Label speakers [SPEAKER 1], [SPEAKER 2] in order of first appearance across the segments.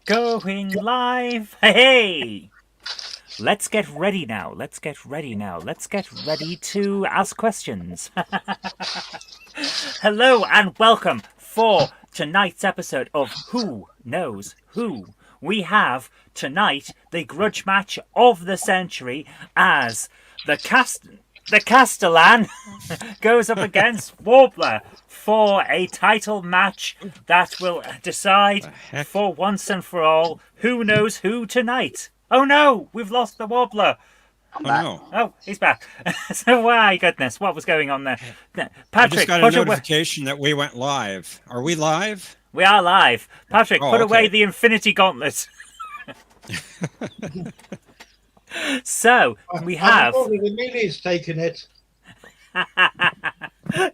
[SPEAKER 1] Going live. Hey! Let's get ready now. Let's get ready to ask questions. Hello and welcome for tonight's episode of Who Knows Who. We have tonight the grudge match of the century as the Castellan goes up against Warbler for a title match that will decide for once and for all who knows who tonight. Oh no, we've lost the Warbler.
[SPEAKER 2] No.
[SPEAKER 1] Oh, he's back. So, my goodness, what was going on there? Patrick,
[SPEAKER 2] I just got a notification that we went live. Are we live?
[SPEAKER 1] We are live. Patrick, put away the Infinity Gauntlet. So, we have...
[SPEAKER 3] The Millie's taken it.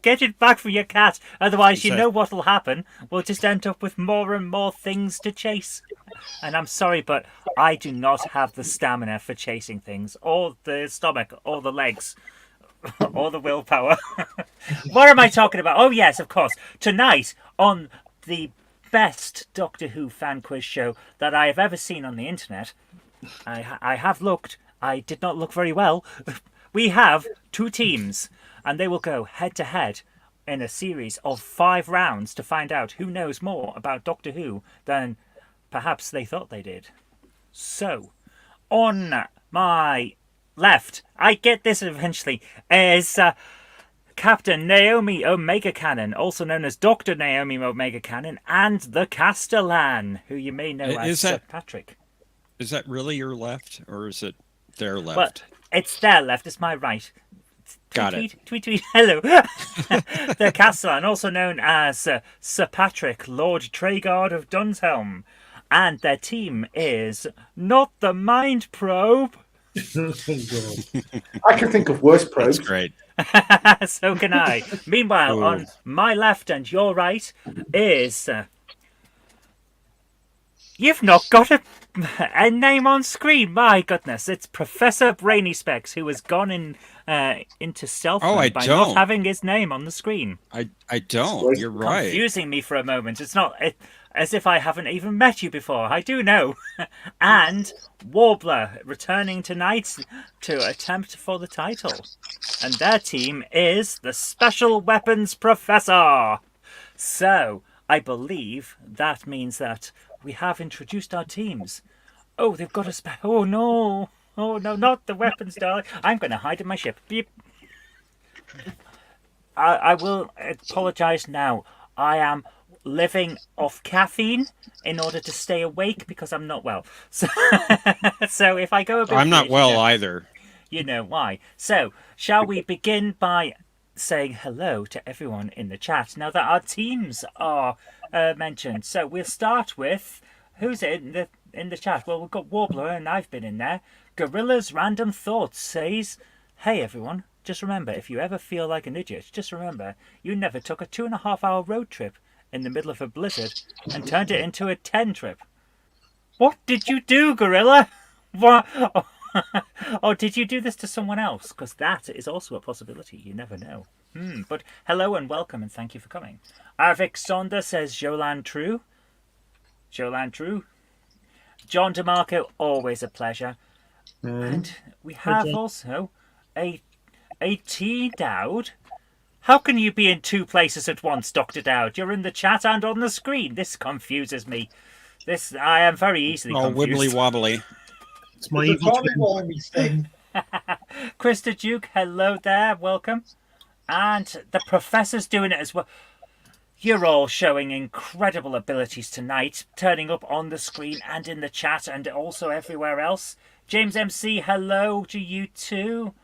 [SPEAKER 1] Get it back from your cat, otherwise you know what'll happen. We'll just end up with more and more things to chase. And I'm sorry, but I do not have the stamina for chasing things, or the stomach, or the legs, or the willpower. What am I talking about? Oh yes, of course. Tonight, on the best Doctor Who fan quiz show that I have ever seen on the internet, I have looked. I did not look very well. We have two teams, and they will go head-to-head in a series of 5 rounds to find out who knows more about Doctor Who than perhaps they thought they did. So, on my left, I get this eventually, is Captain Naomi Omega Cannon, also known as Dr. Naomi Omega Cannon, and the Castellan, who you may know as Sir Patrick.
[SPEAKER 2] Is that really your left, or is it their left?
[SPEAKER 1] Well, it's their left, it's my right.
[SPEAKER 2] Got it.
[SPEAKER 1] Tweet. Hello. The Castellan, also known as Sir Patrick, Lord Treguard of Dunshelm. And their team is not the Mind Probe.
[SPEAKER 3] I can think of worse probes.
[SPEAKER 2] That's great.
[SPEAKER 1] So can I. Meanwhile, on my left and your right is... You've not got a name on screen. My goodness, it's Professor Brainy Specs, who has gone into self by not having his name on the screen.
[SPEAKER 2] I don't. You're right.
[SPEAKER 1] Confusing me for a moment. It's not as if I haven't even met you before. I do know. And Warbler returning tonight to attempt for the title. And their team is the Special Weapons Professor. So, I believe that means that we have introduced our teams. Oh, they've got a oh no, not the weapons, darling. I'm going to hide in my ship. Beep. I will apologise now. I am living off caffeine in order to stay awake because I'm not well. So, so if I go a bit...
[SPEAKER 2] I'm not well either.
[SPEAKER 1] You know why. So, shall we begin by saying hello to everyone in the chat now that our teams are mentioned? So we'll start with who's in the chat. Well, we've got Warbler and I've been in there. Gorilla's Random Thoughts says, "Hey everyone, just remember, if you ever feel like an idiot, just remember you never took a 2.5-hour road trip in the middle of a blizzard and turned it into a 10 trip. What did you do, Gorilla? What? Or did you do this to someone else? Because that is also a possibility. You never know. But hello and welcome and thank you for coming." Arvik Sonda says, Jolan True. Jolan True. John DeMarco, always a pleasure. And we have also a T. Dowd. How can you be in 2 places at once, Dr. Dowd? You're in the chat and on the screen. This confuses me. I am very easily confused.
[SPEAKER 2] Wibbly wobbly.
[SPEAKER 3] It's my evil thing.
[SPEAKER 1] Krista Duke, hello there, welcome. And the Professor's doing it as well. You're all showing incredible abilities tonight, turning up on the screen and in the chat and also everywhere else. James MC, hello to you too.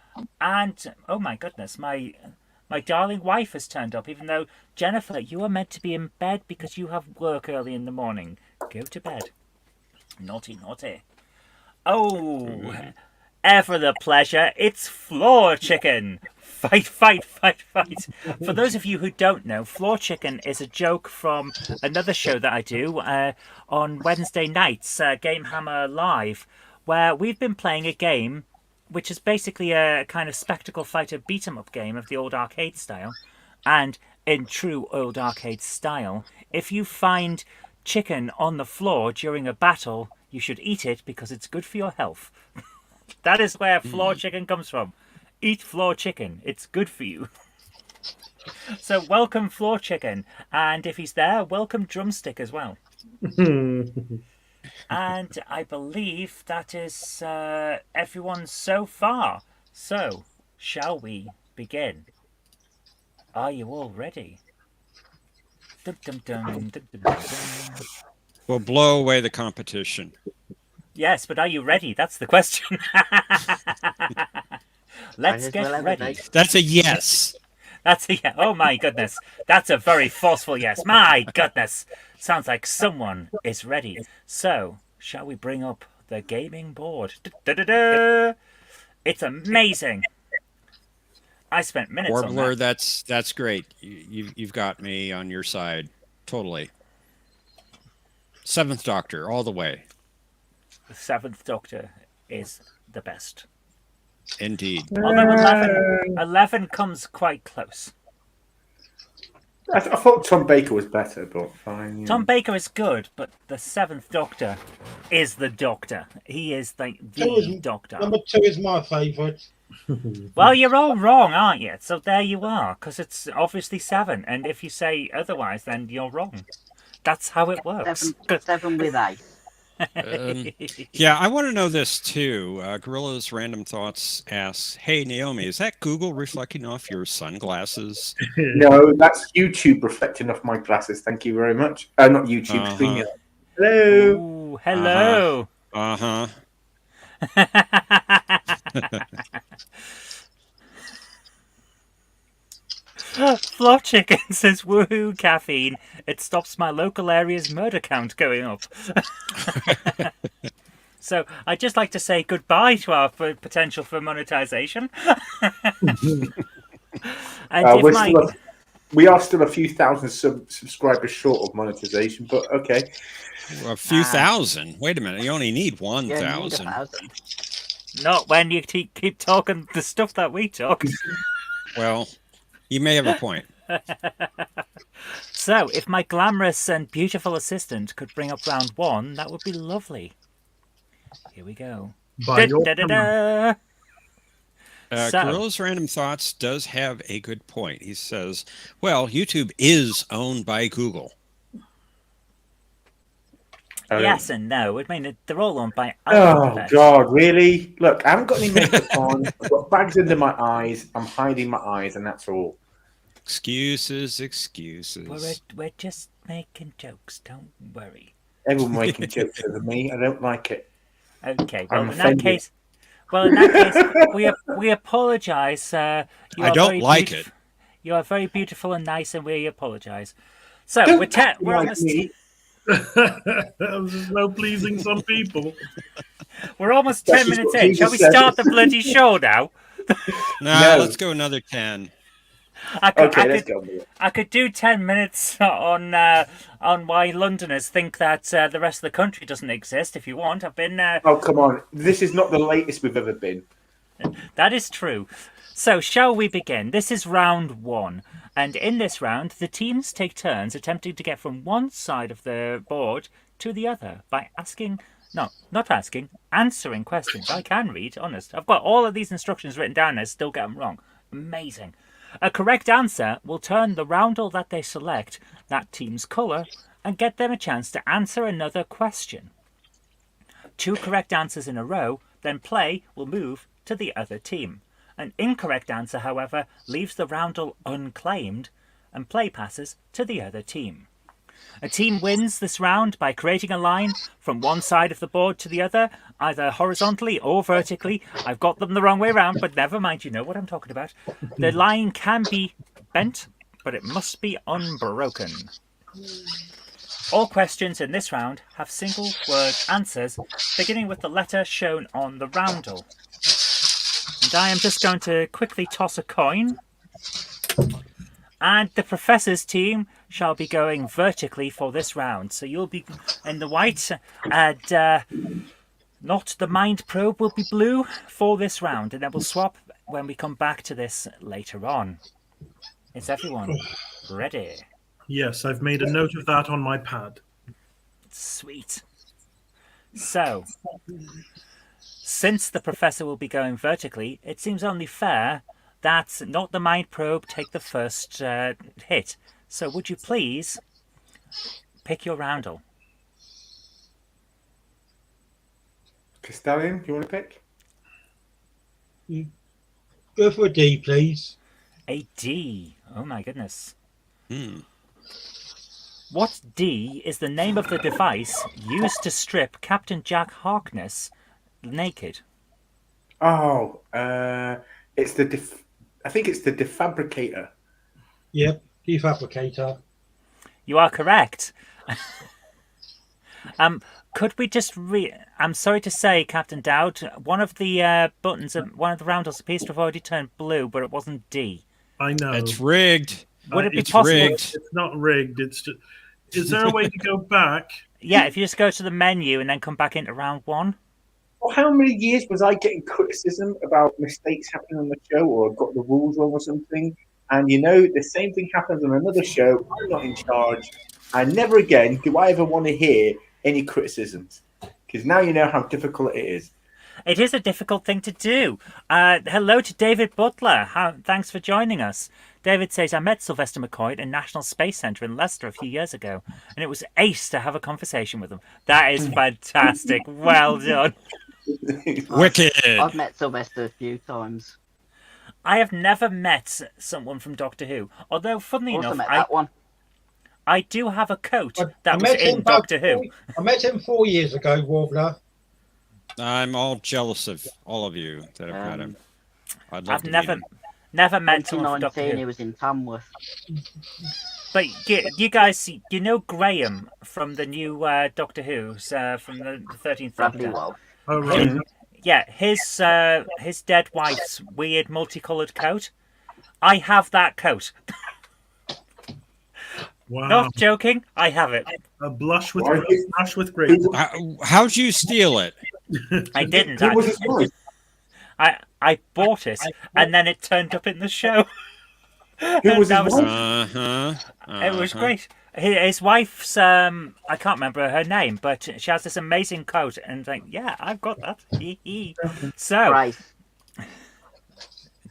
[SPEAKER 1] And, oh my goodness, my darling wife has turned up, even though, Jennifer, you are meant to be in bed because you have work early in the morning. Go to bed. Naughty, naughty. Oh, ever the pleasure, it's Floor Chicken. Fight. For those of you who don't know, Floor Chicken is a joke from another show that I do on Wednesday nights, Game Hammer Live, where we've been playing a game which is basically a kind of spectacle fighter beat-em-up game of the old arcade style. And in true old arcade style, if you find chicken on the floor during a battle, you should eat it because it's good for your health. That is where floor chicken comes from. Eat floor chicken. It's good for you. So welcome floor chicken. And if he's there, welcome drumstick as well. And I believe that is everyone so far. So, shall we begin? Are you all ready? Dum, dum, dum, dum, dum, dum, dum.
[SPEAKER 2] We'll blow away the competition.
[SPEAKER 1] Yes, but are you ready? That's the question. Let's get ready.
[SPEAKER 2] That's a yes.
[SPEAKER 1] That's a yeah. Oh my goodness. That's a very forceful yes. My goodness. Sounds like someone is ready. So, shall we bring up the gaming board? Da-da-da. It's amazing. I spent minutes on
[SPEAKER 2] Warbler,
[SPEAKER 1] that.
[SPEAKER 2] that's great. You've got me on your side. Totally. Seventh Doctor, all the way.
[SPEAKER 1] The Seventh Doctor is the best.
[SPEAKER 2] Indeed.
[SPEAKER 1] Although 11 comes quite close.
[SPEAKER 3] I thought Tom Baker was better, but fine.
[SPEAKER 1] Tom Baker is good, but the Seventh Doctor is the Doctor. He is like the Doctor.
[SPEAKER 3] Number 2 is my favourite.
[SPEAKER 1] Well, you're all wrong, aren't you? So there you are, because it's obviously 7, and if you say otherwise, then you're wrong. That's how it works.
[SPEAKER 4] 7 with ice.
[SPEAKER 2] Yeah, I want to know this too. Gorilla's Random Thoughts asks, "Hey Naomi, is that Google reflecting off your sunglasses?"
[SPEAKER 3] No, that's YouTube reflecting off my glasses. Thank you very much. Not YouTube. StreamYard. Hello.
[SPEAKER 1] Ooh, hello.
[SPEAKER 2] Uh-huh.
[SPEAKER 1] Floor Chicken says, woohoo, caffeine. It stops my local area's murder count going up. So I'd just like to say goodbye to our potential for monetization. And
[SPEAKER 3] we are still a few thousand subscribers short of monetization, but okay.
[SPEAKER 2] A few thousand. Wait a minute. You only need 1,000.
[SPEAKER 1] Not when you keep talking the stuff that we talk.
[SPEAKER 2] Well, you may have a point.
[SPEAKER 1] So, if my glamorous and beautiful assistant could bring up round 1, that would be lovely. Here we go.
[SPEAKER 2] Gorilla's Random Thoughts does have a good point. He says, well, YouTube is owned by Google.
[SPEAKER 1] Yes and no. I mean, they're all owned by
[SPEAKER 3] Alphabet. Oh, God, really? Look, I haven't got any makeup on. I've got bags under my eyes. I'm hiding my eyes, and that's all.
[SPEAKER 2] Excuses.
[SPEAKER 1] We're just making jokes. Don't worry.
[SPEAKER 3] Everyone making jokes over me. I don't like it.
[SPEAKER 1] Okay. Well, in that case, we apologise.
[SPEAKER 2] I don't like it.
[SPEAKER 1] You are very beautiful and nice, and we apologise. So we're almost.
[SPEAKER 5] There's no pleasing some people.
[SPEAKER 1] We're almost 10 minutes in. Shall we start the bloody show now?
[SPEAKER 2] No, let's go another 10.
[SPEAKER 3] Let's go.
[SPEAKER 1] I could do 10 minutes on why Londoners think that the rest of the country doesn't exist. If you want, I've been.
[SPEAKER 3] Oh, come on! This is not the latest we've ever been.
[SPEAKER 1] That is true. So, shall we begin? This is round 1. And in this round, the teams take turns attempting to get from one side of the board to the other by answering questions. I can read, honest. I've got all of these instructions written down and I still get them wrong. Amazing. A correct answer will turn the roundel that they select, that team's colour, and get them a chance to answer another question. 2 correct answers in a row, then play will move to the other team. An incorrect answer, however, leaves the roundel unclaimed and play passes to the other team. A team wins this round by creating a line from one side of the board to the other, either horizontally or vertically. I've got them the wrong way around, but never mind, you know what I'm talking about. The line can be bent, but it must be unbroken. All questions in this round have single-word answers, beginning with the letter shown on the roundel. And I am just going to quickly toss a coin. And the Professor's team shall be going vertically for this round. So you'll be in the white, and not the Mind Probe will be blue for this round. And then we'll swap when we come back to this later on. Is everyone ready?
[SPEAKER 5] Yes, I've made a note of that on my pad.
[SPEAKER 1] Sweet. So, since the professor will be going vertically, it seems only fair that not the mind probe take the first hit. So, would you please pick your roundel?
[SPEAKER 3] Castellian, you want to pick?
[SPEAKER 4] Go for a D, please.
[SPEAKER 1] A D. Oh my goodness.
[SPEAKER 2] Hmm.
[SPEAKER 1] What D is the name of the device used to strip Captain Jack Harkness naked?
[SPEAKER 3] Oh, it's the. I think it's the defabricator.
[SPEAKER 4] Yep, defabricator.
[SPEAKER 1] You are correct. Could we just I'm sorry to say, Captain Dowd, one of the buttons, one of the roundels appears to have already turned blue, but it wasn't D.
[SPEAKER 5] I know.
[SPEAKER 2] It's rigged.
[SPEAKER 1] Would it be
[SPEAKER 2] It's
[SPEAKER 1] possible?
[SPEAKER 2] rigged.
[SPEAKER 5] It's not rigged. It's just. Is there a way to go back?
[SPEAKER 1] Yeah, if you just go to the menu and then come back into round one.
[SPEAKER 3] Well, how many years was I getting criticism about mistakes happening on the show or got the rules wrong or something? And the same thing happens on another show. I'm not in charge. And never again do I ever want to hear any criticisms. Because now you know how difficult it is.
[SPEAKER 1] It is a difficult thing to do. Hello to David Butler. Thanks for joining us. David says, I met Sylvester McCoy at the National Space Centre in Leicester a few years ago, and it was ace to have a conversation with him. That is fantastic. Well done.
[SPEAKER 2] Wicked.
[SPEAKER 6] I've met Sylvester a few times.
[SPEAKER 1] I have never met someone from Doctor Who, although, funnily
[SPEAKER 6] Also
[SPEAKER 1] enough,
[SPEAKER 6] met that one.
[SPEAKER 1] I do have a coat
[SPEAKER 4] I
[SPEAKER 1] that was
[SPEAKER 4] met him
[SPEAKER 1] in
[SPEAKER 4] about
[SPEAKER 1] Doctor Who.
[SPEAKER 4] I met him 4 years ago, Warbler.
[SPEAKER 2] I'm all jealous of all of you that have met him. I'd love
[SPEAKER 1] I've
[SPEAKER 2] to
[SPEAKER 1] never
[SPEAKER 2] meet him.
[SPEAKER 1] never met someone from Doctor
[SPEAKER 6] 2019,
[SPEAKER 1] Who.
[SPEAKER 6] he was in Tamworth.
[SPEAKER 1] But you guys, you know Graham from the new Doctor Who's from the 13th
[SPEAKER 6] Bradley
[SPEAKER 1] Doctor.
[SPEAKER 6] Walsh.
[SPEAKER 5] Oh, right.
[SPEAKER 1] Yeah, his dead wife's weird multicolored coat. I have that coat.
[SPEAKER 5] Wow.
[SPEAKER 1] Not joking, I have it.
[SPEAKER 5] A blush with
[SPEAKER 3] Why?
[SPEAKER 5] blush with grape.
[SPEAKER 2] How'd you steal it?
[SPEAKER 1] I didn't.
[SPEAKER 3] Who was his wife?
[SPEAKER 1] I bought it, and then it turned up in the show.
[SPEAKER 3] Who was
[SPEAKER 1] That
[SPEAKER 3] his
[SPEAKER 1] was-
[SPEAKER 3] wife?
[SPEAKER 1] It was great. His wife's I can't remember her name, but she has this amazing coat, and like, yeah, I've got that. So,
[SPEAKER 6] Right.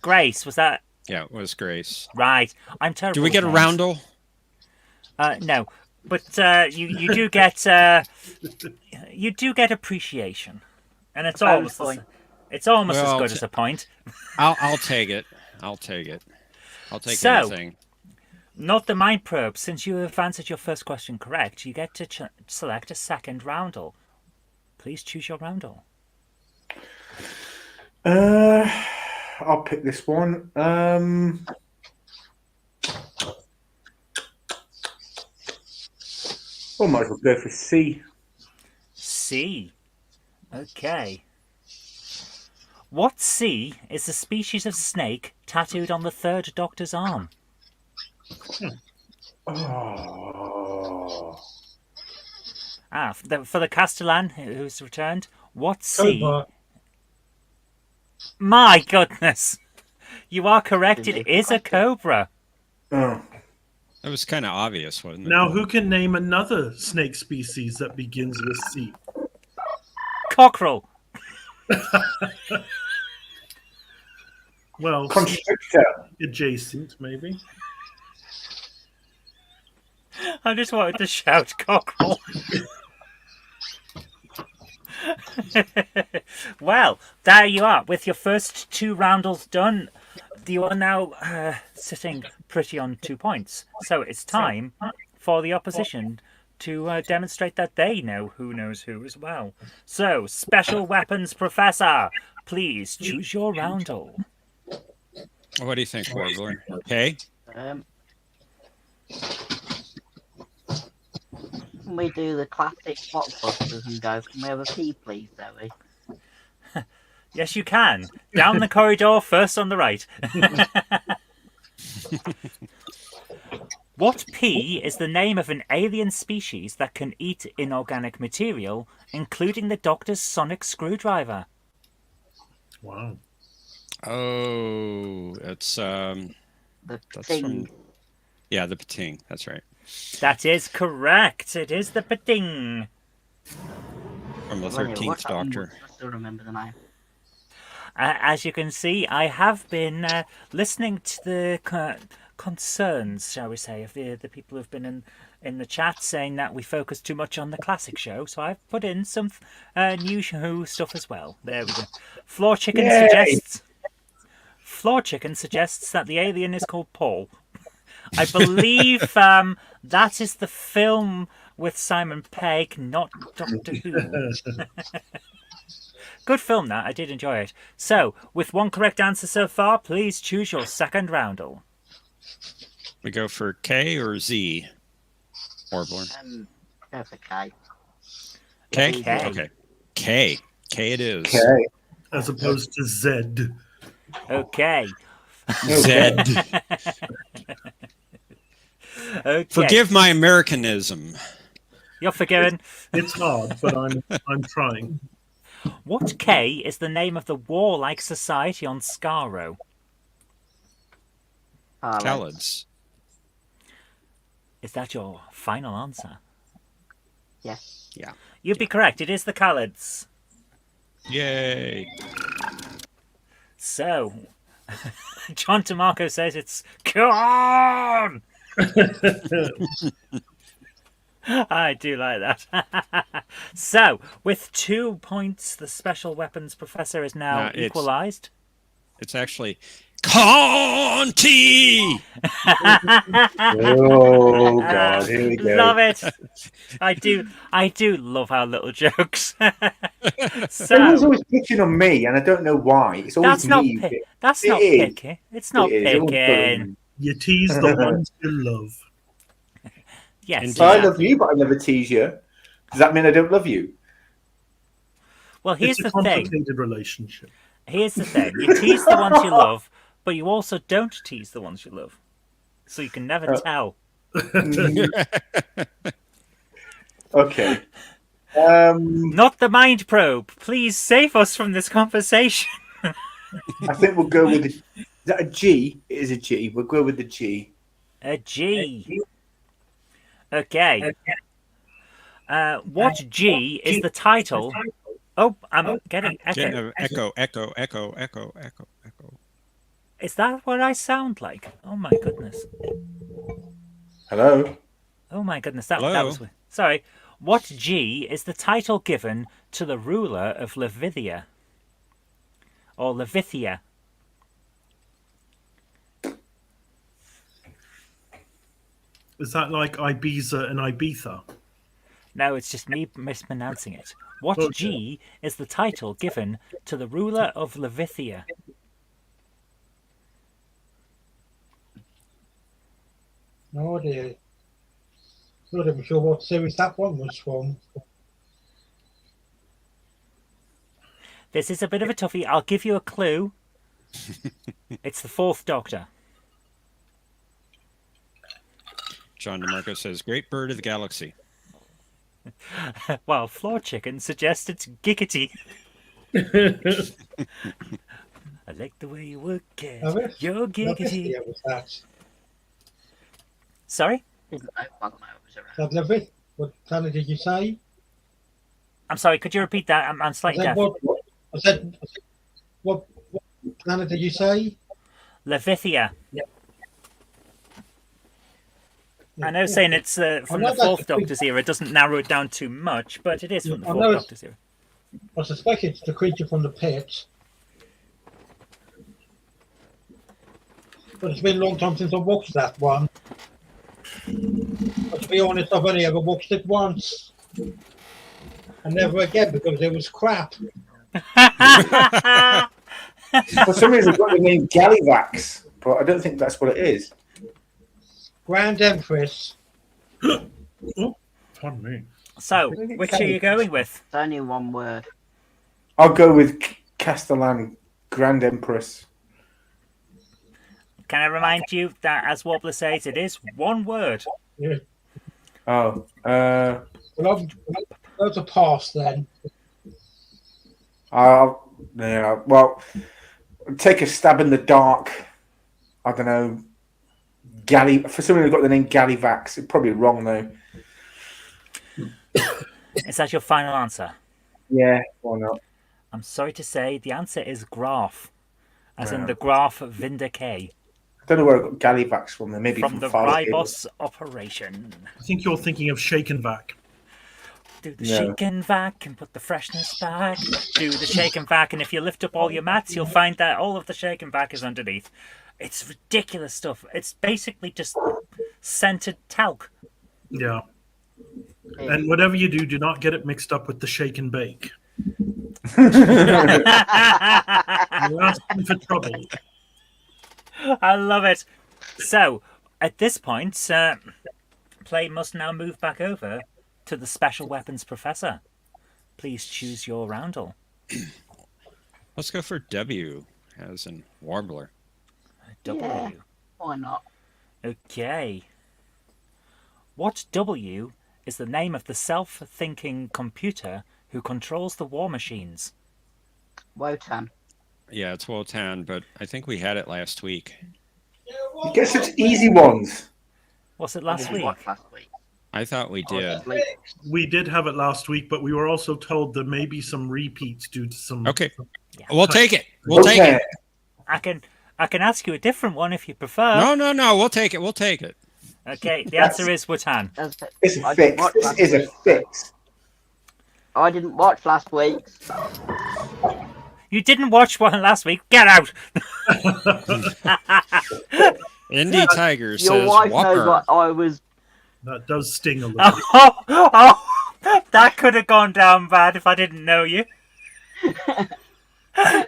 [SPEAKER 1] Grace, was that
[SPEAKER 2] Yeah, it was Grace.
[SPEAKER 1] right? I'm terrible.
[SPEAKER 2] Do we get a
[SPEAKER 1] with names.
[SPEAKER 2] roundel?
[SPEAKER 1] No, but you do get appreciation, and it's almost
[SPEAKER 6] point.
[SPEAKER 1] it's almost
[SPEAKER 2] Well,
[SPEAKER 1] as good as a point.
[SPEAKER 2] I'll take it. I'll take it. I'll take
[SPEAKER 1] So-
[SPEAKER 2] anything.
[SPEAKER 1] Not the mind probe. Since you have answered your first question correct, you get to select a second roundel. Please choose your roundel.
[SPEAKER 3] I'll pick this one. Might as well go for C.
[SPEAKER 1] C. Okay. What C is the species of snake tattooed on the third Doctor's arm?
[SPEAKER 3] Oh.
[SPEAKER 1] For the Castellan who's returned, what C?
[SPEAKER 4] Cobra.
[SPEAKER 1] My goodness! You are correct, it is a cobra.
[SPEAKER 3] Oh.
[SPEAKER 2] That was kind of obvious, wasn't it?
[SPEAKER 5] Now, who can name another snake species that begins with C?
[SPEAKER 1] Cockerel.
[SPEAKER 5] Well,
[SPEAKER 3] Constrictor.
[SPEAKER 5] adjacent, maybe.
[SPEAKER 1] I just wanted to shout cockerel. Well, there you are. With your first two roundels done, you are now sitting pretty on 2 points. So it's time for the opposition to demonstrate that they know who knows who as well. So, Special Weapons Professor, please choose your roundel.
[SPEAKER 2] What do you think, Warbler? Okay.
[SPEAKER 6] Can we do the classic blockbusters and go, can we have a P, please, Zoe?
[SPEAKER 1] Yes, you can. Down the corridor, first on the right. What P is the name of an alien species that can eat inorganic material, including the Doctor's sonic screwdriver?
[SPEAKER 5] Wow.
[SPEAKER 2] Oh, it's
[SPEAKER 6] The
[SPEAKER 2] that's
[SPEAKER 6] thing.
[SPEAKER 2] from. Yeah, the Pating. That's right.
[SPEAKER 1] That is correct. It is the Beding.
[SPEAKER 2] From the
[SPEAKER 6] Well, anyway,
[SPEAKER 2] 13th
[SPEAKER 6] what's that one?
[SPEAKER 2] Doctor.
[SPEAKER 6] I still remember the name.
[SPEAKER 1] As you can see, I have been listening to the concerns, shall we say, of the people who've been in the chat saying that we focus too much on the classic show. So I've put in some new Who stuff as well. There we go. Floor Chicken
[SPEAKER 3] Yay!
[SPEAKER 1] suggests that the alien is called Paul. I believe that is the film with Simon Pegg, not Doctor Who. Good film, that. I did enjoy it. So, with one correct answer so far, please choose your second roundel.
[SPEAKER 2] We go for K or Z? Orborn.
[SPEAKER 6] Go for K.
[SPEAKER 2] K?
[SPEAKER 1] K.
[SPEAKER 2] Okay. K. K it is.
[SPEAKER 3] Okay.
[SPEAKER 5] As opposed to Z.
[SPEAKER 1] Okay.
[SPEAKER 2] Z.
[SPEAKER 1] Okay.
[SPEAKER 2] Forgive my Americanism.
[SPEAKER 1] You're forgiven.
[SPEAKER 5] It's hard, but I'm trying.
[SPEAKER 1] What K is the name of the warlike society on Skaro?
[SPEAKER 2] Khalids.
[SPEAKER 1] Is that your final answer?
[SPEAKER 6] Yes.
[SPEAKER 2] Yeah.
[SPEAKER 1] You'd be correct. It is the Khalids.
[SPEAKER 2] Yay.
[SPEAKER 1] So, John DeMarco says it's Khan! I do like that. So, with 2 points, the special weapons professor is now equalised.
[SPEAKER 2] It's actually Conti!
[SPEAKER 3] Oh God, here we go.
[SPEAKER 1] Love it. I do love our little jokes.
[SPEAKER 3] Everyone's
[SPEAKER 1] So,
[SPEAKER 3] always picking on me, and I don't know why. It's always
[SPEAKER 1] that's not
[SPEAKER 3] me.
[SPEAKER 1] that's
[SPEAKER 3] It
[SPEAKER 1] not
[SPEAKER 3] is.
[SPEAKER 1] picky. It's not
[SPEAKER 3] It is. Everyone's
[SPEAKER 1] picking.
[SPEAKER 3] picking.
[SPEAKER 5] You tease the ones you love.
[SPEAKER 1] Yes.
[SPEAKER 2] Indeed.
[SPEAKER 3] So I love you, but I never tease you. Does that mean I don't love you?
[SPEAKER 1] Well, here's
[SPEAKER 5] It's a
[SPEAKER 1] the thing.
[SPEAKER 5] complicated relationship.
[SPEAKER 1] Here's the thing. You tease the ones you love, but you also don't tease the ones you love. So you can never tell.
[SPEAKER 3] Okay.
[SPEAKER 1] Not the mind probe. Please save us from this conversation.
[SPEAKER 3] I think we'll go with. Is that a G? It is a G. We'll go with the G.
[SPEAKER 1] A G. Okay. What G is the title? Oh, I'm getting echo.
[SPEAKER 2] Echo.
[SPEAKER 1] Is that what I sound like? Oh my goodness.
[SPEAKER 3] Hello.
[SPEAKER 1] Oh my goodness. That
[SPEAKER 2] Hello?
[SPEAKER 1] was. Sorry. What G is the title given to the ruler of Levithia? Or Levithia?
[SPEAKER 5] Is that like Ibiza and Ibiza?
[SPEAKER 1] No, it's just me mispronouncing it. What
[SPEAKER 5] Okay.
[SPEAKER 1] G is the title given to the ruler of Levithia?
[SPEAKER 4] No idea. Not even sure what series that one was from.
[SPEAKER 1] This is a bit of a toughie. I'll give you a clue. It's the Fourth Doctor.
[SPEAKER 2] John DeMarco says, Great Bird of the Galaxy.
[SPEAKER 1] Well, Floor Chicken suggests it's Giggity. I like the way you work it.
[SPEAKER 4] Have it?
[SPEAKER 1] You're
[SPEAKER 4] What
[SPEAKER 1] Giggity.
[SPEAKER 4] year was that?
[SPEAKER 1] Sorry?
[SPEAKER 4] That Levit? What planet did you say?
[SPEAKER 1] I'm sorry, could you repeat that? I'm
[SPEAKER 4] I
[SPEAKER 1] slightly
[SPEAKER 4] said,
[SPEAKER 1] deaf.
[SPEAKER 4] what planet did you say?
[SPEAKER 1] Levithia. I know saying it's from
[SPEAKER 4] know
[SPEAKER 1] the
[SPEAKER 4] that's
[SPEAKER 1] Fourth
[SPEAKER 4] a big-
[SPEAKER 1] Doctor's era doesn't narrow it down too much, but it is from the
[SPEAKER 4] I
[SPEAKER 1] Fourth
[SPEAKER 4] know it's-
[SPEAKER 1] Doctor's era.
[SPEAKER 4] I suspect it's the creature from the pit. But it's been a long time since I watched that one. But to be honest, I've only ever watched it once. And never again because it was crap.
[SPEAKER 3] For some reason, I've got the name Gallivax, but I don't think that's what it is.
[SPEAKER 4] Grand Empress.
[SPEAKER 5] Pardon me.
[SPEAKER 1] So, which are you going with?
[SPEAKER 6] It's only one word.
[SPEAKER 3] I'll go with Castellan Grand Empress.
[SPEAKER 1] Can I remind you that, as Wobbler says, it is one word.
[SPEAKER 3] Oh,
[SPEAKER 4] Well, that's a pass then.
[SPEAKER 3] well, take a stab in the dark. I don't know. For someone who got the name Gallivax, it's probably wrong though.
[SPEAKER 1] Is that your final answer?
[SPEAKER 3] Yeah, why not?
[SPEAKER 1] I'm sorry to say the answer is Graf, as in
[SPEAKER 3] Yeah.
[SPEAKER 1] the Graf Vindicay,
[SPEAKER 3] I don't know where I got Gallivax from. Then maybe
[SPEAKER 1] from the
[SPEAKER 3] Farscape.
[SPEAKER 1] Ribos operation.
[SPEAKER 5] I think you're thinking of Shake and Vac.
[SPEAKER 1] Do the
[SPEAKER 3] No.
[SPEAKER 1] shake and vac and put the freshness back. Do the shake and vac, and if you lift up all your mats, you'll find that all of the shake and vac is underneath. It's ridiculous stuff. It's basically just scented talc.
[SPEAKER 5] Yeah. And whatever you do, do not get it mixed up with the Shake and Bake. You're asking for trouble.
[SPEAKER 1] I love it. So, at this point, play must now move back over to the Special Weapons Professor. Please choose your roundel.
[SPEAKER 2] Let's go for W, as in Warbler.
[SPEAKER 1] W.
[SPEAKER 6] Yeah. Why not?
[SPEAKER 1] Okay. What W is the name of the self-thinking computer who controls the war machines?
[SPEAKER 6] Wotan.
[SPEAKER 2] Yeah, it's Wotan, but I think we had it last week.
[SPEAKER 3] You get such easy ones.
[SPEAKER 1] Was it
[SPEAKER 6] I
[SPEAKER 1] last
[SPEAKER 6] didn't
[SPEAKER 1] week?
[SPEAKER 6] watch last week.
[SPEAKER 2] I thought we
[SPEAKER 6] I was
[SPEAKER 2] did.
[SPEAKER 6] asleep.
[SPEAKER 5] We did have it last week, but we were also told there may be some repeats due to some.
[SPEAKER 2] Okay,
[SPEAKER 1] Yeah.
[SPEAKER 2] we'll take it. We'll take
[SPEAKER 3] Okay.
[SPEAKER 2] it.
[SPEAKER 1] I can ask you a different one if you prefer.
[SPEAKER 2] No, we'll take it. We'll take it.
[SPEAKER 1] Okay, the answer is Wotan.
[SPEAKER 3] It's
[SPEAKER 6] I
[SPEAKER 3] a
[SPEAKER 6] didn't
[SPEAKER 3] fix.
[SPEAKER 6] watch
[SPEAKER 3] This
[SPEAKER 6] last
[SPEAKER 3] is a
[SPEAKER 6] week, so-
[SPEAKER 3] fix.
[SPEAKER 6] I didn't watch last week.
[SPEAKER 1] You didn't watch one last week. Get out.
[SPEAKER 2] Indy Tiger
[SPEAKER 6] Your
[SPEAKER 2] says
[SPEAKER 6] wife knows
[SPEAKER 2] Whopper.
[SPEAKER 6] what I was.
[SPEAKER 5] That does sting a little.
[SPEAKER 1] Oh, that could have gone down bad if I didn't know you. For those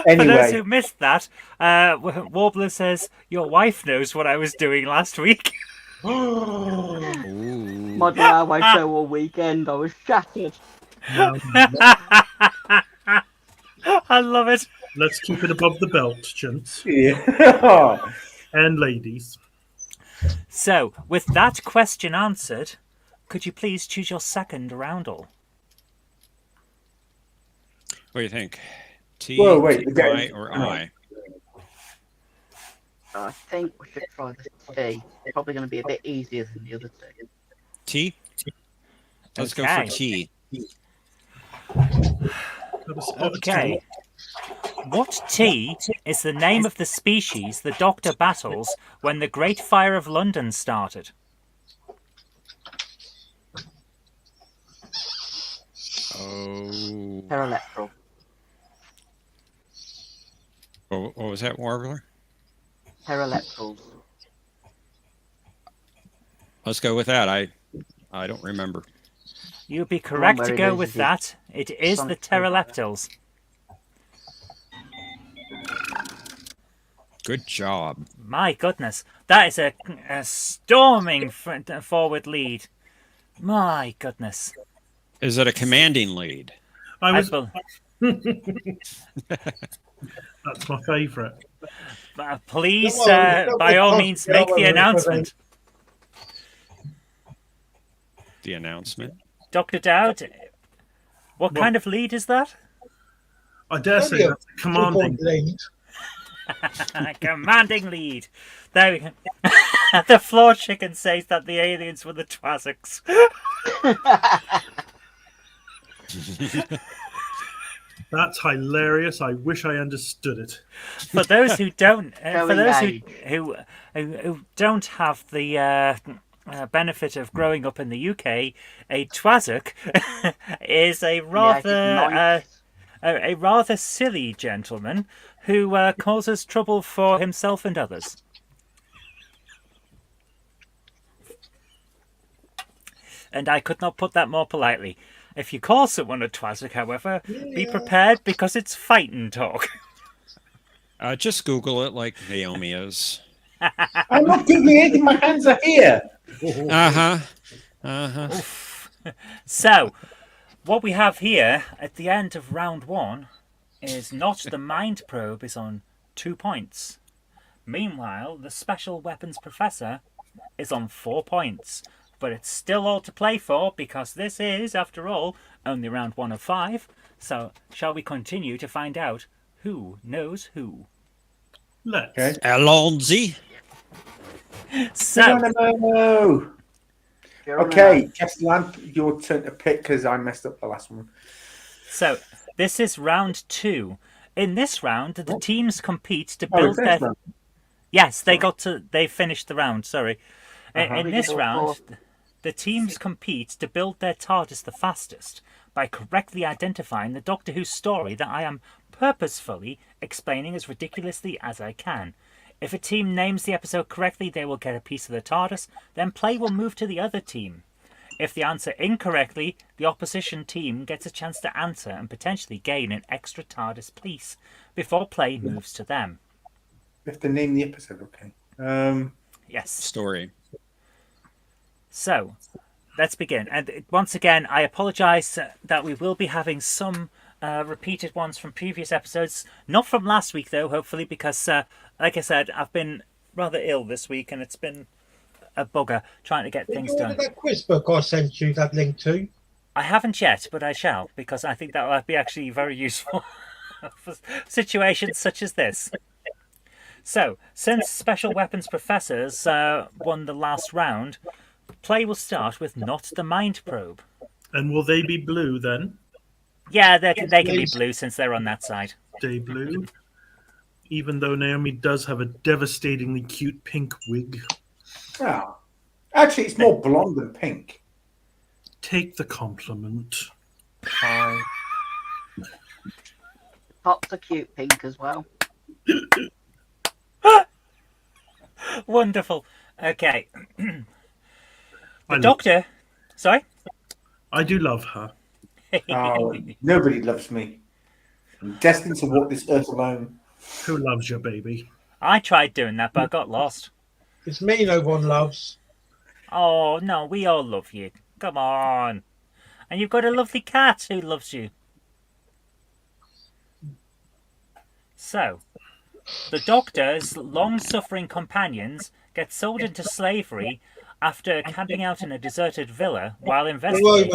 [SPEAKER 3] Anyway,
[SPEAKER 1] who missed that, Warbler says, your wife knows what I was doing last week.
[SPEAKER 2] Ooh.
[SPEAKER 6] My Broadway show all weekend. I was shattered.
[SPEAKER 1] I love it.
[SPEAKER 5] Let's keep it above the belt, gents
[SPEAKER 3] yeah.
[SPEAKER 5] and ladies.
[SPEAKER 1] So, with that question answered, could you please choose your second roundel?
[SPEAKER 2] What do you think? T,
[SPEAKER 3] Whoa, wait,
[SPEAKER 2] T,
[SPEAKER 3] the
[SPEAKER 2] Y,
[SPEAKER 3] guy-
[SPEAKER 2] or
[SPEAKER 3] hang on.
[SPEAKER 2] I?
[SPEAKER 6] I think we should try the T. It's probably going to be a bit easier than the other two.
[SPEAKER 2] T? Let's go
[SPEAKER 1] Okay.
[SPEAKER 2] for T.
[SPEAKER 5] Got a spot
[SPEAKER 1] Okay. What T is the name of the species the Doctor battles when the Great Fire of London started?
[SPEAKER 2] Oh.
[SPEAKER 6] Pteroleptral.
[SPEAKER 2] What was that, Warbler?
[SPEAKER 6] Pteroleptrals.
[SPEAKER 2] Let's go with that. I don't remember.
[SPEAKER 1] You'd be correct
[SPEAKER 6] where
[SPEAKER 1] to
[SPEAKER 6] it
[SPEAKER 1] go
[SPEAKER 6] is,
[SPEAKER 1] with
[SPEAKER 6] is it?
[SPEAKER 1] that. It is the
[SPEAKER 6] Sonic
[SPEAKER 1] pteroleptils.
[SPEAKER 2] Good job.
[SPEAKER 1] My goodness, that is a storming forward lead. My goodness.
[SPEAKER 2] Is it a commanding lead?
[SPEAKER 5] I was.
[SPEAKER 1] bel-
[SPEAKER 5] That's my favourite.
[SPEAKER 1] Please,
[SPEAKER 4] Come on, come
[SPEAKER 1] by all
[SPEAKER 4] on,
[SPEAKER 1] means,
[SPEAKER 4] come
[SPEAKER 1] make
[SPEAKER 4] on,
[SPEAKER 1] the
[SPEAKER 4] come on.
[SPEAKER 1] announcement.
[SPEAKER 2] The announcement?
[SPEAKER 1] Dr. Dowd, what
[SPEAKER 5] Well-
[SPEAKER 1] kind of lead is that?
[SPEAKER 5] I dare say that's a commanding.
[SPEAKER 1] Commanding lead. There we go. The floor chicken says that the aliens were the Twazics.
[SPEAKER 5] That's hilarious. I wish I understood it.
[SPEAKER 1] For those who don't, for
[SPEAKER 6] Going
[SPEAKER 1] those
[SPEAKER 6] age.
[SPEAKER 1] who don't have the benefit of growing up in the UK, a Twazik is a rather a rather silly gentleman who causes trouble for himself and others. And I could not put that more politely. If you call someone a Twazik, however, be prepared because it's fighting talk.
[SPEAKER 2] Just Google it like Naomi is.
[SPEAKER 3] I'm not googling anything. My hands are here.
[SPEAKER 2] Uh-huh. Uh-huh.
[SPEAKER 1] So, what we have here at the end of round one is not the mind probe is on 2 points. Meanwhile, the special weapons professor is on 4 points. But it's still all to play for because this is, after all, only round 1 of 5. So, shall we continue to find out who knows who?
[SPEAKER 5] Let's.
[SPEAKER 3] Okay.
[SPEAKER 2] Alonzi.
[SPEAKER 1] So,
[SPEAKER 3] Geronimo! Okay, Castellan, your turn to pick because I messed up the last one.
[SPEAKER 1] so this is round 2. In this round, the teams compete to
[SPEAKER 3] Oh,
[SPEAKER 1] build
[SPEAKER 3] it's
[SPEAKER 1] their.
[SPEAKER 3] this round.
[SPEAKER 1] Yes, they finished the round. Sorry. In this
[SPEAKER 6] Original
[SPEAKER 1] round,
[SPEAKER 6] four.
[SPEAKER 1] the teams compete to build their TARDIS the fastest by correctly identifying the Doctor Who story that I am purposefully explaining as ridiculously as I can. If a team names the episode correctly, they will get a piece of the TARDIS, then play will move to the other team. If they answer incorrectly, the opposition team gets a chance to answer and potentially gain an extra TARDIS piece before play moves to them.
[SPEAKER 3] You have to name the episode, okay.
[SPEAKER 1] Yes.
[SPEAKER 2] Story.
[SPEAKER 1] So, let's begin. And once again, I apologise that we will be having some repeated ones from previous episodes. Not from last week, though, hopefully, because, like I said, I've been rather ill this week and it's been a bugger trying to get
[SPEAKER 4] Did
[SPEAKER 1] things
[SPEAKER 4] you
[SPEAKER 1] done.
[SPEAKER 4] order that quiz book I sent you that link to?
[SPEAKER 1] I haven't yet, but I shall, because I think that will be actually very useful for situations such as this. So, since Special Weapons Professors won the last round, play will start with Not the Mind Probe.
[SPEAKER 5] And will they be blue then?
[SPEAKER 1] Yeah, they can be blue since they're on that side.
[SPEAKER 5] Stay blue. Even though Naomi does have a devastatingly cute pink wig.
[SPEAKER 3] Ah. Actually, it's more blonde than pink.
[SPEAKER 5] Take the compliment.
[SPEAKER 3] Hi.
[SPEAKER 6] Tops are cute pink as well.
[SPEAKER 1] Wonderful. Okay.
[SPEAKER 5] I
[SPEAKER 1] The
[SPEAKER 5] love-
[SPEAKER 1] Doctor... Sorry?
[SPEAKER 5] I do love her.
[SPEAKER 3] Oh, nobody loves me. I'm destined to walk this earth alone.
[SPEAKER 5] Who loves your baby?
[SPEAKER 1] I tried doing that, but I got lost.
[SPEAKER 4] It's me no one loves.
[SPEAKER 1] Oh, no, we all love you. Come on. And you've got a lovely cat who loves you. So, the Doctor's long-suffering companions get sold into slavery after camping out in a deserted villa while investigating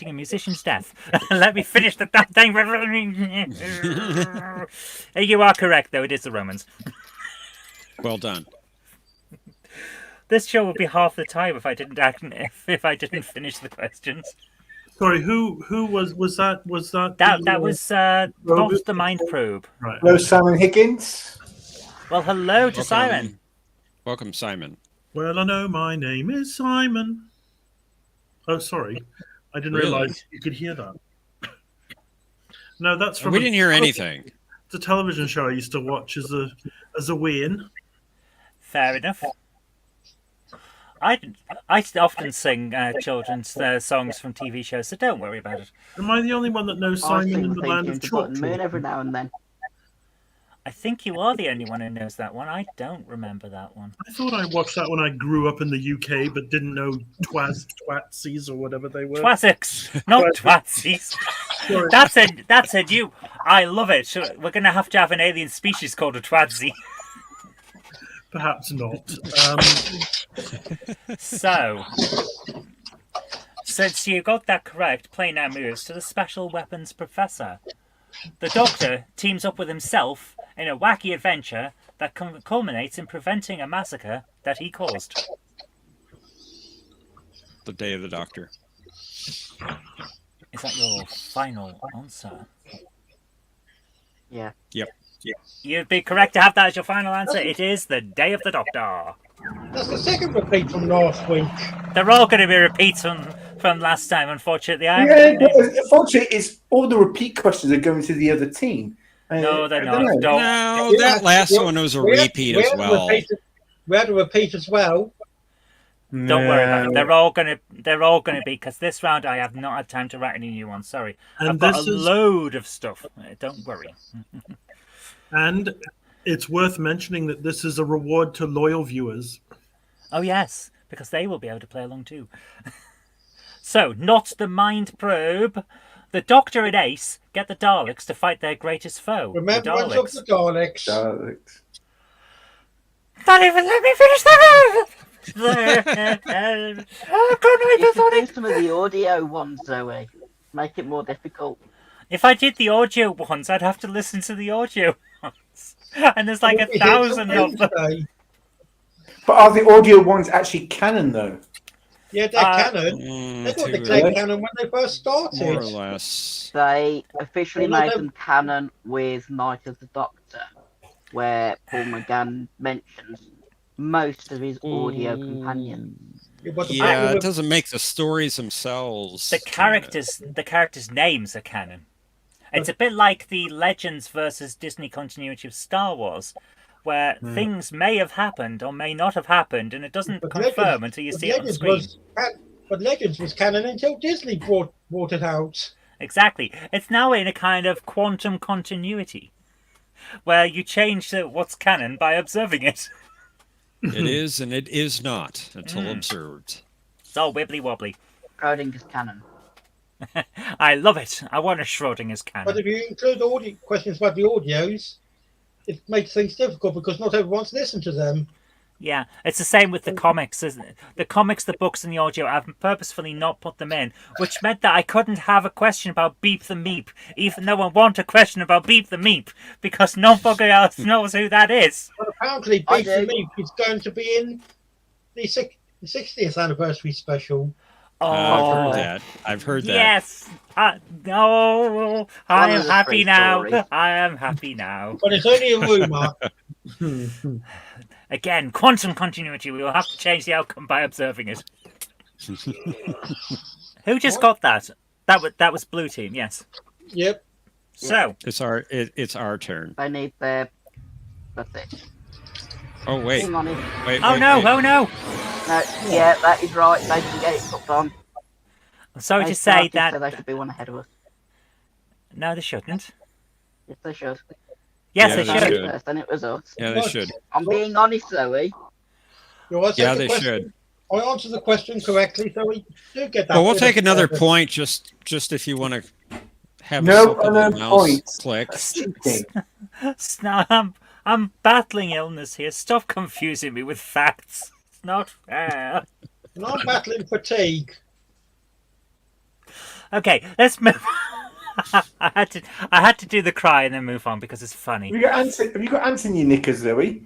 [SPEAKER 1] a musician's death. Let me finish the damn thing. You are correct, though. It is the Romans.
[SPEAKER 2] Well done.
[SPEAKER 1] This show would be half the time if I didn't if I didn't finish the questions.
[SPEAKER 5] Sorry, who was that? Was that
[SPEAKER 1] That was not the Mind Probe.
[SPEAKER 5] right?
[SPEAKER 3] Hello, Simon Higgins.
[SPEAKER 1] Well, hello to Simon.
[SPEAKER 2] Welcome, Simon.
[SPEAKER 5] Well, I know my name is Simon. Oh, sorry, I didn't
[SPEAKER 2] Really?
[SPEAKER 5] realise you could hear that. No, that's from
[SPEAKER 2] We didn't hear anything.
[SPEAKER 5] It's a television show I used to watch as a wean.
[SPEAKER 1] Fair enough. I often sing children's songs from TV shows, so don't worry about it.
[SPEAKER 5] Am I the only one that knows
[SPEAKER 6] I
[SPEAKER 5] Simon
[SPEAKER 6] sing
[SPEAKER 5] in the Land
[SPEAKER 6] Thinking
[SPEAKER 5] of
[SPEAKER 6] to
[SPEAKER 5] Chalk?
[SPEAKER 6] Button Moon every now and then.
[SPEAKER 1] I think you are the only one who knows that one. I don't remember that one.
[SPEAKER 5] I thought I watched that when I grew up in the UK, but didn't know twatsies or whatever they were.
[SPEAKER 1] Twassics, not twatsies.
[SPEAKER 5] Sorry.
[SPEAKER 1] That's a new. I love it. We're gonna have to have an alien species called a twadsie.
[SPEAKER 5] Perhaps not.
[SPEAKER 1] So, since you got that correct, play now moves to the Special Weapons Professor. The Doctor teams up with himself in a wacky adventure that culminates in preventing a massacre that he caused.
[SPEAKER 2] The Day of the Doctor.
[SPEAKER 1] Is that your final answer?
[SPEAKER 6] Yeah.
[SPEAKER 2] Yep.
[SPEAKER 1] You'd be correct to have that as your final answer. It is the Day of the Doctor.
[SPEAKER 4] That's the second repeat from last week.
[SPEAKER 1] They're all going to be repeats from last time, unfortunately.
[SPEAKER 3] Yeah, but unfortunately, it's all the repeat questions are going to the other team.
[SPEAKER 1] No, they're
[SPEAKER 3] I
[SPEAKER 1] not.
[SPEAKER 3] don't know.
[SPEAKER 1] Don't.
[SPEAKER 2] No, that last one was a repeat as well.
[SPEAKER 4] We had a repeat as well.
[SPEAKER 1] Don't worry about it. They're all gonna be, because this round I have not had time to write any new ones. Sorry,
[SPEAKER 5] And
[SPEAKER 1] I've got
[SPEAKER 5] this
[SPEAKER 1] a
[SPEAKER 5] is-
[SPEAKER 1] load of stuff. Don't worry.
[SPEAKER 5] And it's worth mentioning that this is a reward to loyal viewers.
[SPEAKER 1] Oh yes, because they will be able to play along too. So, not the Mind Probe. The Doctor and Ace get the Daleks to fight their greatest foe,
[SPEAKER 4] Remember
[SPEAKER 1] the
[SPEAKER 4] I took
[SPEAKER 1] Daleks.
[SPEAKER 4] the Daleks.
[SPEAKER 3] Daleks.
[SPEAKER 1] Don't even let me finish the Oh, God, no,
[SPEAKER 6] You
[SPEAKER 1] it's
[SPEAKER 6] should do
[SPEAKER 1] Sonic.
[SPEAKER 6] some of the audio ones, Zoe. Make it more difficult.
[SPEAKER 1] If I did the audio ones, I'd have to listen to the audio ones. And there's like
[SPEAKER 4] We'll be
[SPEAKER 1] 1,000
[SPEAKER 4] here till
[SPEAKER 1] of them.
[SPEAKER 4] Wednesday.
[SPEAKER 3] But are the audio ones actually canon though?
[SPEAKER 4] Yeah, they're canon. They thought they
[SPEAKER 2] to
[SPEAKER 4] came
[SPEAKER 3] Really?
[SPEAKER 4] canon when they first started.
[SPEAKER 2] more or less.
[SPEAKER 6] They officially
[SPEAKER 4] Well, no,
[SPEAKER 6] made
[SPEAKER 4] they-
[SPEAKER 6] them canon with Night of the Doctor, where Paul McGann mentions most of his audio companions.
[SPEAKER 4] Yeah, but the
[SPEAKER 2] Yeah,
[SPEAKER 4] problem
[SPEAKER 2] it
[SPEAKER 4] with-
[SPEAKER 2] doesn't make the stories themselves.
[SPEAKER 1] The characters' names are canon. It's a bit like the Legends versus Disney continuity of Star Wars, where things may have happened or may not have happened, and it doesn't
[SPEAKER 4] but
[SPEAKER 1] confirm
[SPEAKER 4] Legends-
[SPEAKER 1] until you
[SPEAKER 4] but
[SPEAKER 1] see it on
[SPEAKER 4] Legends
[SPEAKER 1] screen.
[SPEAKER 4] but Legends was canon until Disney brought it out.
[SPEAKER 1] Exactly. It's now in a kind of quantum continuity, where you change what's canon by observing it.
[SPEAKER 2] It is and it is not until observed.
[SPEAKER 1] It's all wibbly wobbly.
[SPEAKER 6] Schrodinger's canon.
[SPEAKER 1] I love it. I want a Schrodinger's
[SPEAKER 4] But
[SPEAKER 1] canon.
[SPEAKER 4] if you include audio questions about the audios, it makes things difficult because not everyone's listened to them.
[SPEAKER 1] Yeah, it's the same with the comics, isn't it? The comics, the books, and the audio, I've purposefully not put them in, which meant that I couldn't have a question about Beep the Meep, even though I want a question about Beep the Meep, because nobody else knows who that is.
[SPEAKER 4] But apparently,
[SPEAKER 6] I
[SPEAKER 4] Beef and
[SPEAKER 6] do.
[SPEAKER 4] Me is going to be in the 60th anniversary special.
[SPEAKER 2] I've heard that.
[SPEAKER 1] Yes. No, I
[SPEAKER 6] One of
[SPEAKER 1] am
[SPEAKER 6] the
[SPEAKER 1] happy
[SPEAKER 6] three
[SPEAKER 1] now.
[SPEAKER 6] stories.
[SPEAKER 1] I am happy now.
[SPEAKER 4] But it's only a rumour.
[SPEAKER 1] Again, quantum continuity. We will have to change the outcome by observing it. Who just got that? That was Blue Team. Yes.
[SPEAKER 4] Yep.
[SPEAKER 1] So
[SPEAKER 2] It's our turn.
[SPEAKER 6] They need their. That's it.
[SPEAKER 2] Oh wait,
[SPEAKER 6] Hang on.
[SPEAKER 2] wait.
[SPEAKER 1] oh
[SPEAKER 2] wait,
[SPEAKER 1] no,
[SPEAKER 2] wait.
[SPEAKER 1] oh no.
[SPEAKER 6] No, yeah, that is right. They can get it put on.
[SPEAKER 1] I'm sorry
[SPEAKER 6] They
[SPEAKER 1] to say
[SPEAKER 6] started,
[SPEAKER 1] that.
[SPEAKER 6] So they should be one ahead of us.
[SPEAKER 1] No, they shouldn't.
[SPEAKER 6] Yes, they should.
[SPEAKER 1] Yes,
[SPEAKER 2] Yeah,
[SPEAKER 1] they
[SPEAKER 2] they
[SPEAKER 1] should.
[SPEAKER 2] should.
[SPEAKER 6] First, and it was us.
[SPEAKER 2] Yeah, they should.
[SPEAKER 6] I'm being honest, Zoe.
[SPEAKER 2] Yeah, they should.
[SPEAKER 4] I answered the question correctly, so we do get that.
[SPEAKER 2] Well, we'll
[SPEAKER 4] bit
[SPEAKER 2] take
[SPEAKER 4] of
[SPEAKER 2] another
[SPEAKER 4] credit.
[SPEAKER 2] point just if you want to have
[SPEAKER 3] No
[SPEAKER 2] a slip of the
[SPEAKER 3] unknown
[SPEAKER 2] mouse
[SPEAKER 3] points.
[SPEAKER 2] click.
[SPEAKER 3] Cheating.
[SPEAKER 1] I'm battling illness here. Stop confusing me with facts. It's not fair.
[SPEAKER 4] And I'm battling fatigue.
[SPEAKER 1] Okay, let's move. I had to do the cry and then move on because it's funny.
[SPEAKER 3] Have you got ants in your knickers, Zoe?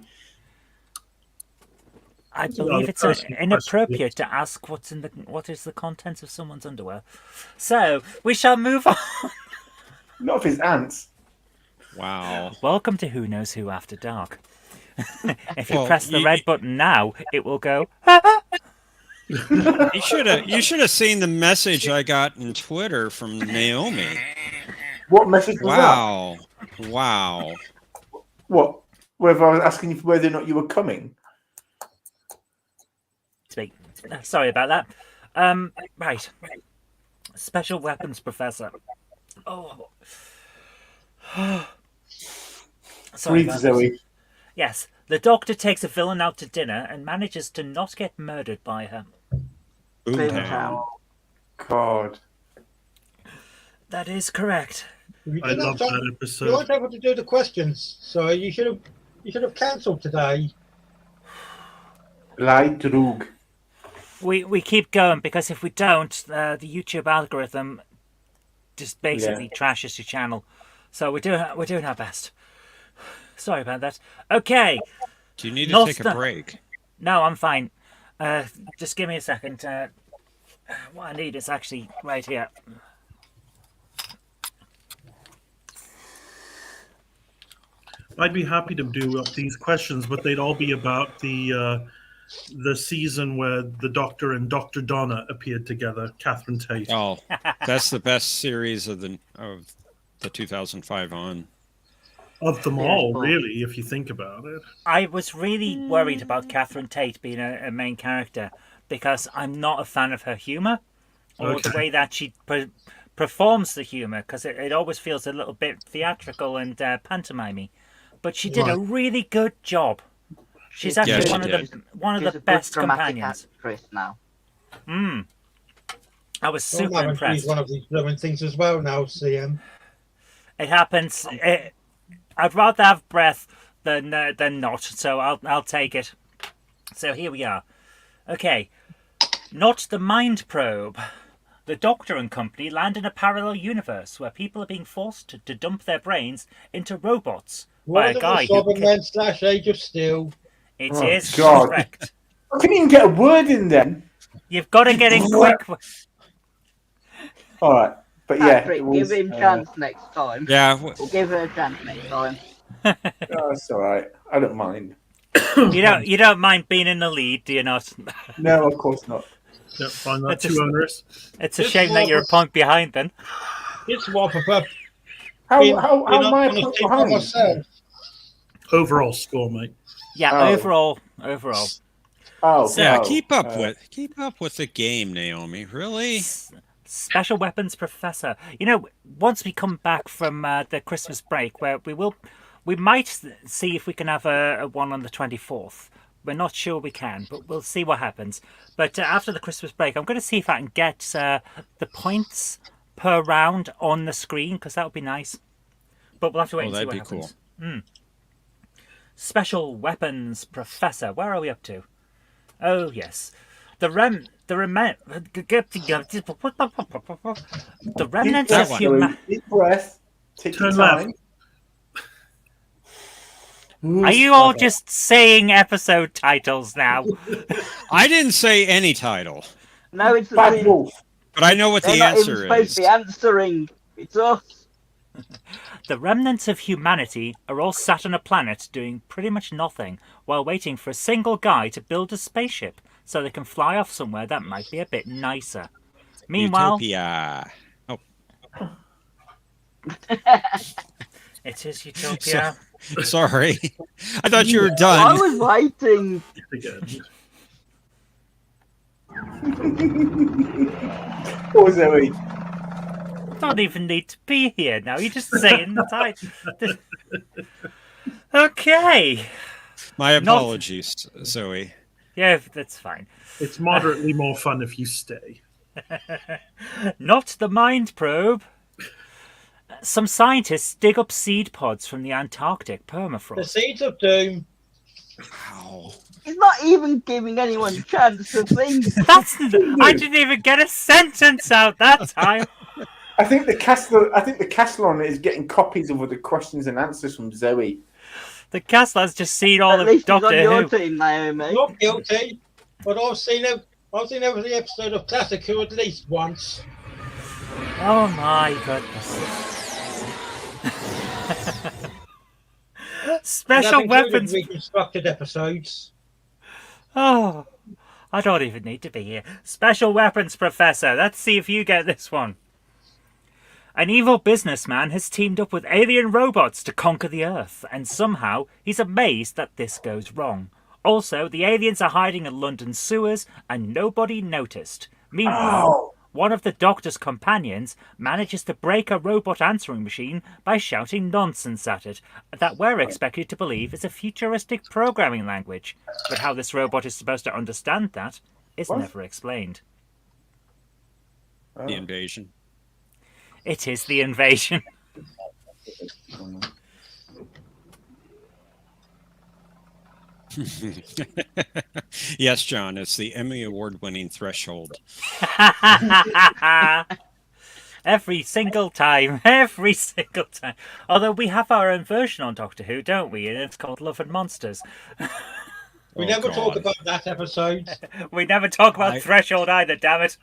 [SPEAKER 1] I
[SPEAKER 5] not
[SPEAKER 1] believe
[SPEAKER 5] a
[SPEAKER 1] it's
[SPEAKER 5] personal
[SPEAKER 1] inappropriate to ask what is the contents of someone's underwear. So we shall move on.
[SPEAKER 3] Not if it's ants.
[SPEAKER 2] Wow.
[SPEAKER 1] Welcome to Who Knows Who After Dark. If you
[SPEAKER 2] Well,
[SPEAKER 1] press the red button now, it will go.
[SPEAKER 2] You should have seen the message I got in Twitter from Naomi.
[SPEAKER 3] What message was
[SPEAKER 2] Wow. Wow.
[SPEAKER 3] that? What? Whether I was asking you whether or not you were coming?
[SPEAKER 1] Speak. Sorry about that. Right. Special weapons professor. Oh. Sorry
[SPEAKER 3] Breathe,
[SPEAKER 1] about
[SPEAKER 3] Zoe.
[SPEAKER 1] this. Yes, the doctor takes a villain out to dinner and manages to not get murdered by her.
[SPEAKER 2] Boomtown.
[SPEAKER 3] God.
[SPEAKER 1] That is correct.
[SPEAKER 4] You
[SPEAKER 5] I
[SPEAKER 4] didn't
[SPEAKER 5] love
[SPEAKER 4] have time-
[SPEAKER 5] that
[SPEAKER 4] You
[SPEAKER 5] episode.
[SPEAKER 4] weren't able to do the questions, so you should have cancelled today.
[SPEAKER 3] Lie drug.
[SPEAKER 1] We keep going because if we don't, the YouTube algorithm just basically trashes your channel. So we're doing our best. Sorry about that. Okay.
[SPEAKER 2] Do you need to
[SPEAKER 1] Not
[SPEAKER 2] take a
[SPEAKER 1] the-
[SPEAKER 2] break?
[SPEAKER 1] No, I'm fine. Just give me a second. What I need is actually right here.
[SPEAKER 5] I'd be happy to do up these questions, but they'd all be about the season where the Doctor and Dr. Donna appeared together, Catherine Tate.
[SPEAKER 2] Oh, that's the best series of the 2005 on.
[SPEAKER 5] Of them
[SPEAKER 6] Yeah,
[SPEAKER 5] all,
[SPEAKER 6] cool.
[SPEAKER 5] really, if you think about it.
[SPEAKER 1] I was really worried about Catherine Tate being a main character because I'm not a fan of her humour or the
[SPEAKER 5] Okay.
[SPEAKER 1] way that she performs the humour because it always feels a little bit theatrical and pantomimey. But she did a really good job. She's
[SPEAKER 6] Yeah,
[SPEAKER 1] actually
[SPEAKER 2] she
[SPEAKER 1] one of
[SPEAKER 2] did.
[SPEAKER 1] one of
[SPEAKER 6] She's
[SPEAKER 1] the
[SPEAKER 6] a good
[SPEAKER 1] best
[SPEAKER 6] dramatic
[SPEAKER 1] companions.
[SPEAKER 6] actress now.
[SPEAKER 1] I was
[SPEAKER 4] Well,
[SPEAKER 1] super
[SPEAKER 4] now she's
[SPEAKER 1] impressed.
[SPEAKER 4] one of these blooming things as well now, CM.
[SPEAKER 1] It happens. I'd rather have breath than not, so I'll take it. So here we are. Okay, not the Mind Probe. The Doctor and company land in a parallel universe where people are being forced to dump their brains into robots by a guy who
[SPEAKER 4] Cybermen / Age of Steel.
[SPEAKER 1] It
[SPEAKER 3] Oh,
[SPEAKER 1] is
[SPEAKER 3] God.
[SPEAKER 1] correct.
[SPEAKER 3] I couldn't even get a word in then.
[SPEAKER 1] You've got to get in quick.
[SPEAKER 3] All right, but yeah,
[SPEAKER 6] Patrick,
[SPEAKER 3] it was,
[SPEAKER 6] give him chance next time.
[SPEAKER 2] Yeah,
[SPEAKER 6] We'll give her a chance next time.
[SPEAKER 3] Oh, it's all right. I don't mind.
[SPEAKER 1] You don't mind being in the lead, do you not?
[SPEAKER 3] No, of course not.
[SPEAKER 5] Yep, find that
[SPEAKER 1] That's
[SPEAKER 5] too
[SPEAKER 1] just-
[SPEAKER 5] onerous.
[SPEAKER 1] It's a
[SPEAKER 4] It's
[SPEAKER 1] shame that
[SPEAKER 4] more
[SPEAKER 1] you're a
[SPEAKER 4] of a-
[SPEAKER 1] point behind then.
[SPEAKER 4] It's what I prefer.
[SPEAKER 3] How
[SPEAKER 4] being
[SPEAKER 3] am I a
[SPEAKER 4] on the
[SPEAKER 3] point
[SPEAKER 4] team by
[SPEAKER 3] behind?
[SPEAKER 4] myself.
[SPEAKER 5] Overall score, mate.
[SPEAKER 1] Yeah,
[SPEAKER 3] Oh.
[SPEAKER 1] overall.
[SPEAKER 3] Oh,
[SPEAKER 2] yeah.
[SPEAKER 3] oh,
[SPEAKER 2] Keep up with the game, Naomi. Really?
[SPEAKER 1] Special Weapons Professor. You know, once we come back from the Christmas break, where we might see if we can have a one on the 24th. We're not sure we can, but we'll see what happens. But after the Christmas break, I'm going to see if I can get the points per round on the screen, because that would be nice. But we'll have to wait and see
[SPEAKER 2] that'd
[SPEAKER 1] what
[SPEAKER 2] be
[SPEAKER 1] happens. Special Weapons Professor. Where are we up to? Oh, yes. The remnants
[SPEAKER 2] That
[SPEAKER 1] of
[SPEAKER 2] one.
[SPEAKER 1] humanity.
[SPEAKER 3] Deep breath. Take your
[SPEAKER 5] Turn
[SPEAKER 3] time.
[SPEAKER 1] Are you all just saying episode titles now?
[SPEAKER 2] I didn't say any title,
[SPEAKER 6] No, it's the
[SPEAKER 3] Bad
[SPEAKER 6] team.
[SPEAKER 3] Wolf?
[SPEAKER 2] but I know what
[SPEAKER 6] They're
[SPEAKER 2] the
[SPEAKER 6] not even
[SPEAKER 2] answer
[SPEAKER 6] supposed
[SPEAKER 2] is.
[SPEAKER 6] to be answering. It's us.
[SPEAKER 1] The remnants of humanity are all sat on a planet doing pretty much nothing while waiting for a single guy to build a spaceship so they can fly off somewhere that might be a bit nicer. Meanwhile,
[SPEAKER 2] Utopia. Oh,
[SPEAKER 1] it is Utopia.
[SPEAKER 2] sorry. I thought you were
[SPEAKER 6] I
[SPEAKER 2] done.
[SPEAKER 6] was waiting.
[SPEAKER 5] Again.
[SPEAKER 3] Or Zoe?
[SPEAKER 1] Don't even need to be here now. You're just saying the title. Okay.
[SPEAKER 2] My
[SPEAKER 1] Not-
[SPEAKER 2] apologies, Zoe.
[SPEAKER 1] Yeah, that's fine.
[SPEAKER 5] It's moderately more fun if you stay.
[SPEAKER 1] Not the mind probe. Some scientists dig up seed pods from the Antarctic
[SPEAKER 4] The
[SPEAKER 1] permafrost.
[SPEAKER 4] Seeds of Doom.
[SPEAKER 2] Wow.
[SPEAKER 6] He's not even giving anyone a chance to think.
[SPEAKER 1] I didn't even get a sentence out that time.
[SPEAKER 3] I think the Castellon is getting copies of all the questions and answers from Zoe.
[SPEAKER 1] The Castellan's just seen all
[SPEAKER 6] At
[SPEAKER 1] of
[SPEAKER 6] least he's on
[SPEAKER 1] Doctor
[SPEAKER 6] your
[SPEAKER 1] Who.
[SPEAKER 6] team, Naomi.
[SPEAKER 4] Not guilty, but I've seen every episode of Classic Who at least once.
[SPEAKER 1] Oh my goodness.
[SPEAKER 4] And
[SPEAKER 1] Special
[SPEAKER 4] that included
[SPEAKER 1] weapons.
[SPEAKER 4] reconstructed episodes.
[SPEAKER 1] Oh, I don't even need to be here. Special weapons professor. Let's see if you get this one. An evil businessman has teamed up with alien robots to conquer the Earth, and somehow he's amazed that this goes wrong. Also, the aliens are hiding in London sewers, and nobody noticed. Meanwhile,
[SPEAKER 3] Oh.
[SPEAKER 1] one of the Doctor's companions manages to break a robot answering machine by shouting nonsense at it that we're expected to believe is a futuristic programming language. But how this robot is supposed to understand that is
[SPEAKER 3] What?
[SPEAKER 1] never explained.
[SPEAKER 2] The invasion.
[SPEAKER 1] It is the invasion.
[SPEAKER 2] Yes, John, it's the Emmy Award-winning Threshold.
[SPEAKER 1] Every single time. Although we have our own version on Doctor Who, don't we? And it's called Love and Monsters.
[SPEAKER 4] We
[SPEAKER 2] Oh,
[SPEAKER 4] never
[SPEAKER 2] God.
[SPEAKER 4] talk about that episode.
[SPEAKER 1] We never talk about Threshold either, damn it.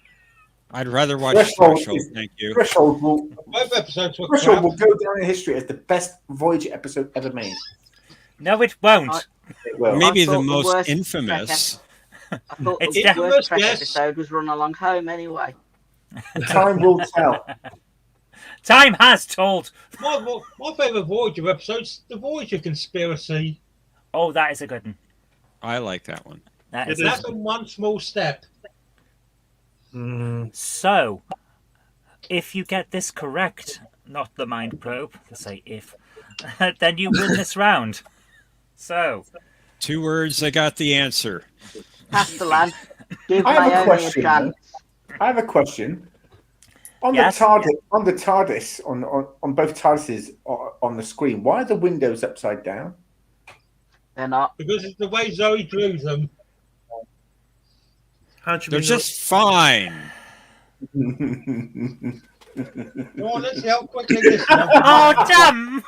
[SPEAKER 2] I'd rather watch
[SPEAKER 3] Threshold
[SPEAKER 2] Threshold,
[SPEAKER 3] is-
[SPEAKER 2] thank you.
[SPEAKER 3] Threshold will
[SPEAKER 4] Both episodes were
[SPEAKER 3] Threshold
[SPEAKER 4] crap.
[SPEAKER 3] will go down in history as the best Voyager episode ever made.
[SPEAKER 1] No, it won't.
[SPEAKER 3] It will.
[SPEAKER 2] Maybe
[SPEAKER 6] thought
[SPEAKER 2] the
[SPEAKER 6] the
[SPEAKER 2] most
[SPEAKER 6] worst
[SPEAKER 2] infamous.
[SPEAKER 6] I thought
[SPEAKER 1] It's
[SPEAKER 6] the
[SPEAKER 1] definitely-
[SPEAKER 6] worst Trek
[SPEAKER 4] yes.
[SPEAKER 6] episode was Run Along Home anyway.
[SPEAKER 3] Time will tell.
[SPEAKER 1] Time has told.
[SPEAKER 4] My favourite Voyager episode's the Voyager Conspiracy.
[SPEAKER 1] Oh, that is a good one.
[SPEAKER 2] I like that one.
[SPEAKER 1] That
[SPEAKER 5] It
[SPEAKER 1] is
[SPEAKER 5] is.
[SPEAKER 4] That's a one small step.
[SPEAKER 1] So, if you get this correct, not the mind probe, let's say if, then you win this round. So,
[SPEAKER 2] 2 words, I got the answer.
[SPEAKER 6] Castellan, give
[SPEAKER 3] I have a
[SPEAKER 6] Naomi a
[SPEAKER 3] question,
[SPEAKER 6] chance.
[SPEAKER 3] I have a question. On
[SPEAKER 1] Yes?
[SPEAKER 3] the TARDIS, on both TARDISes on the screen, why are the windows upside down?
[SPEAKER 6] They're not.
[SPEAKER 4] Because it's the way Zoe drew them.
[SPEAKER 5] How'd you
[SPEAKER 2] They're
[SPEAKER 5] mean
[SPEAKER 2] just fine.
[SPEAKER 4] Come on, let's see how quickly this one.
[SPEAKER 1] oh damn!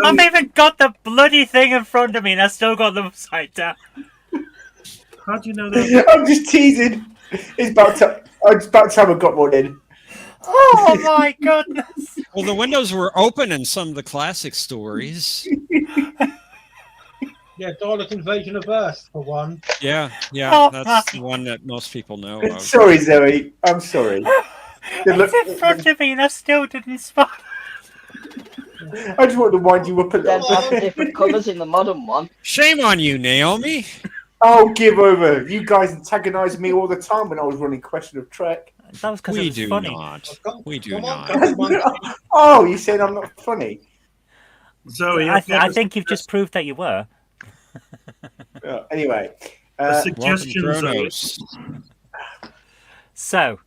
[SPEAKER 1] I've even got the bloody thing in front of me and I still got them upside down.
[SPEAKER 5] How do you know that?
[SPEAKER 3] I'm just teasing. It's about time. It's about time I got one in.
[SPEAKER 1] Oh my goodness.
[SPEAKER 2] Well, the windows were open in some of the classic stories.
[SPEAKER 4] Yeah, Dalek Invasion of Earth for one.
[SPEAKER 2] Yeah,
[SPEAKER 1] Oh,
[SPEAKER 2] that's the one that most people know of.
[SPEAKER 3] Sorry, Zoe. I'm sorry.
[SPEAKER 1] It's in front of me and I still didn't spot.
[SPEAKER 3] I just wanted to wind you up a
[SPEAKER 6] Then
[SPEAKER 3] little
[SPEAKER 6] have
[SPEAKER 3] bit.
[SPEAKER 6] different colours in the modern one.
[SPEAKER 2] Shame on you, Naomi.
[SPEAKER 3] Oh, give over. You guys antagonized me all the time when I was running Question of Trek.
[SPEAKER 1] That was because it
[SPEAKER 2] We
[SPEAKER 1] was
[SPEAKER 2] do
[SPEAKER 1] funny.
[SPEAKER 2] not.
[SPEAKER 4] Come-
[SPEAKER 2] We do
[SPEAKER 4] come on,
[SPEAKER 2] not.
[SPEAKER 4] come on.
[SPEAKER 3] Oh, you saying I'm not funny?
[SPEAKER 5] Zoe,
[SPEAKER 1] I think you've just proved that you were.
[SPEAKER 3] Anyway.
[SPEAKER 5] a
[SPEAKER 2] Welcome,
[SPEAKER 5] suggestion, Zoe.
[SPEAKER 2] Kronos.
[SPEAKER 1] So,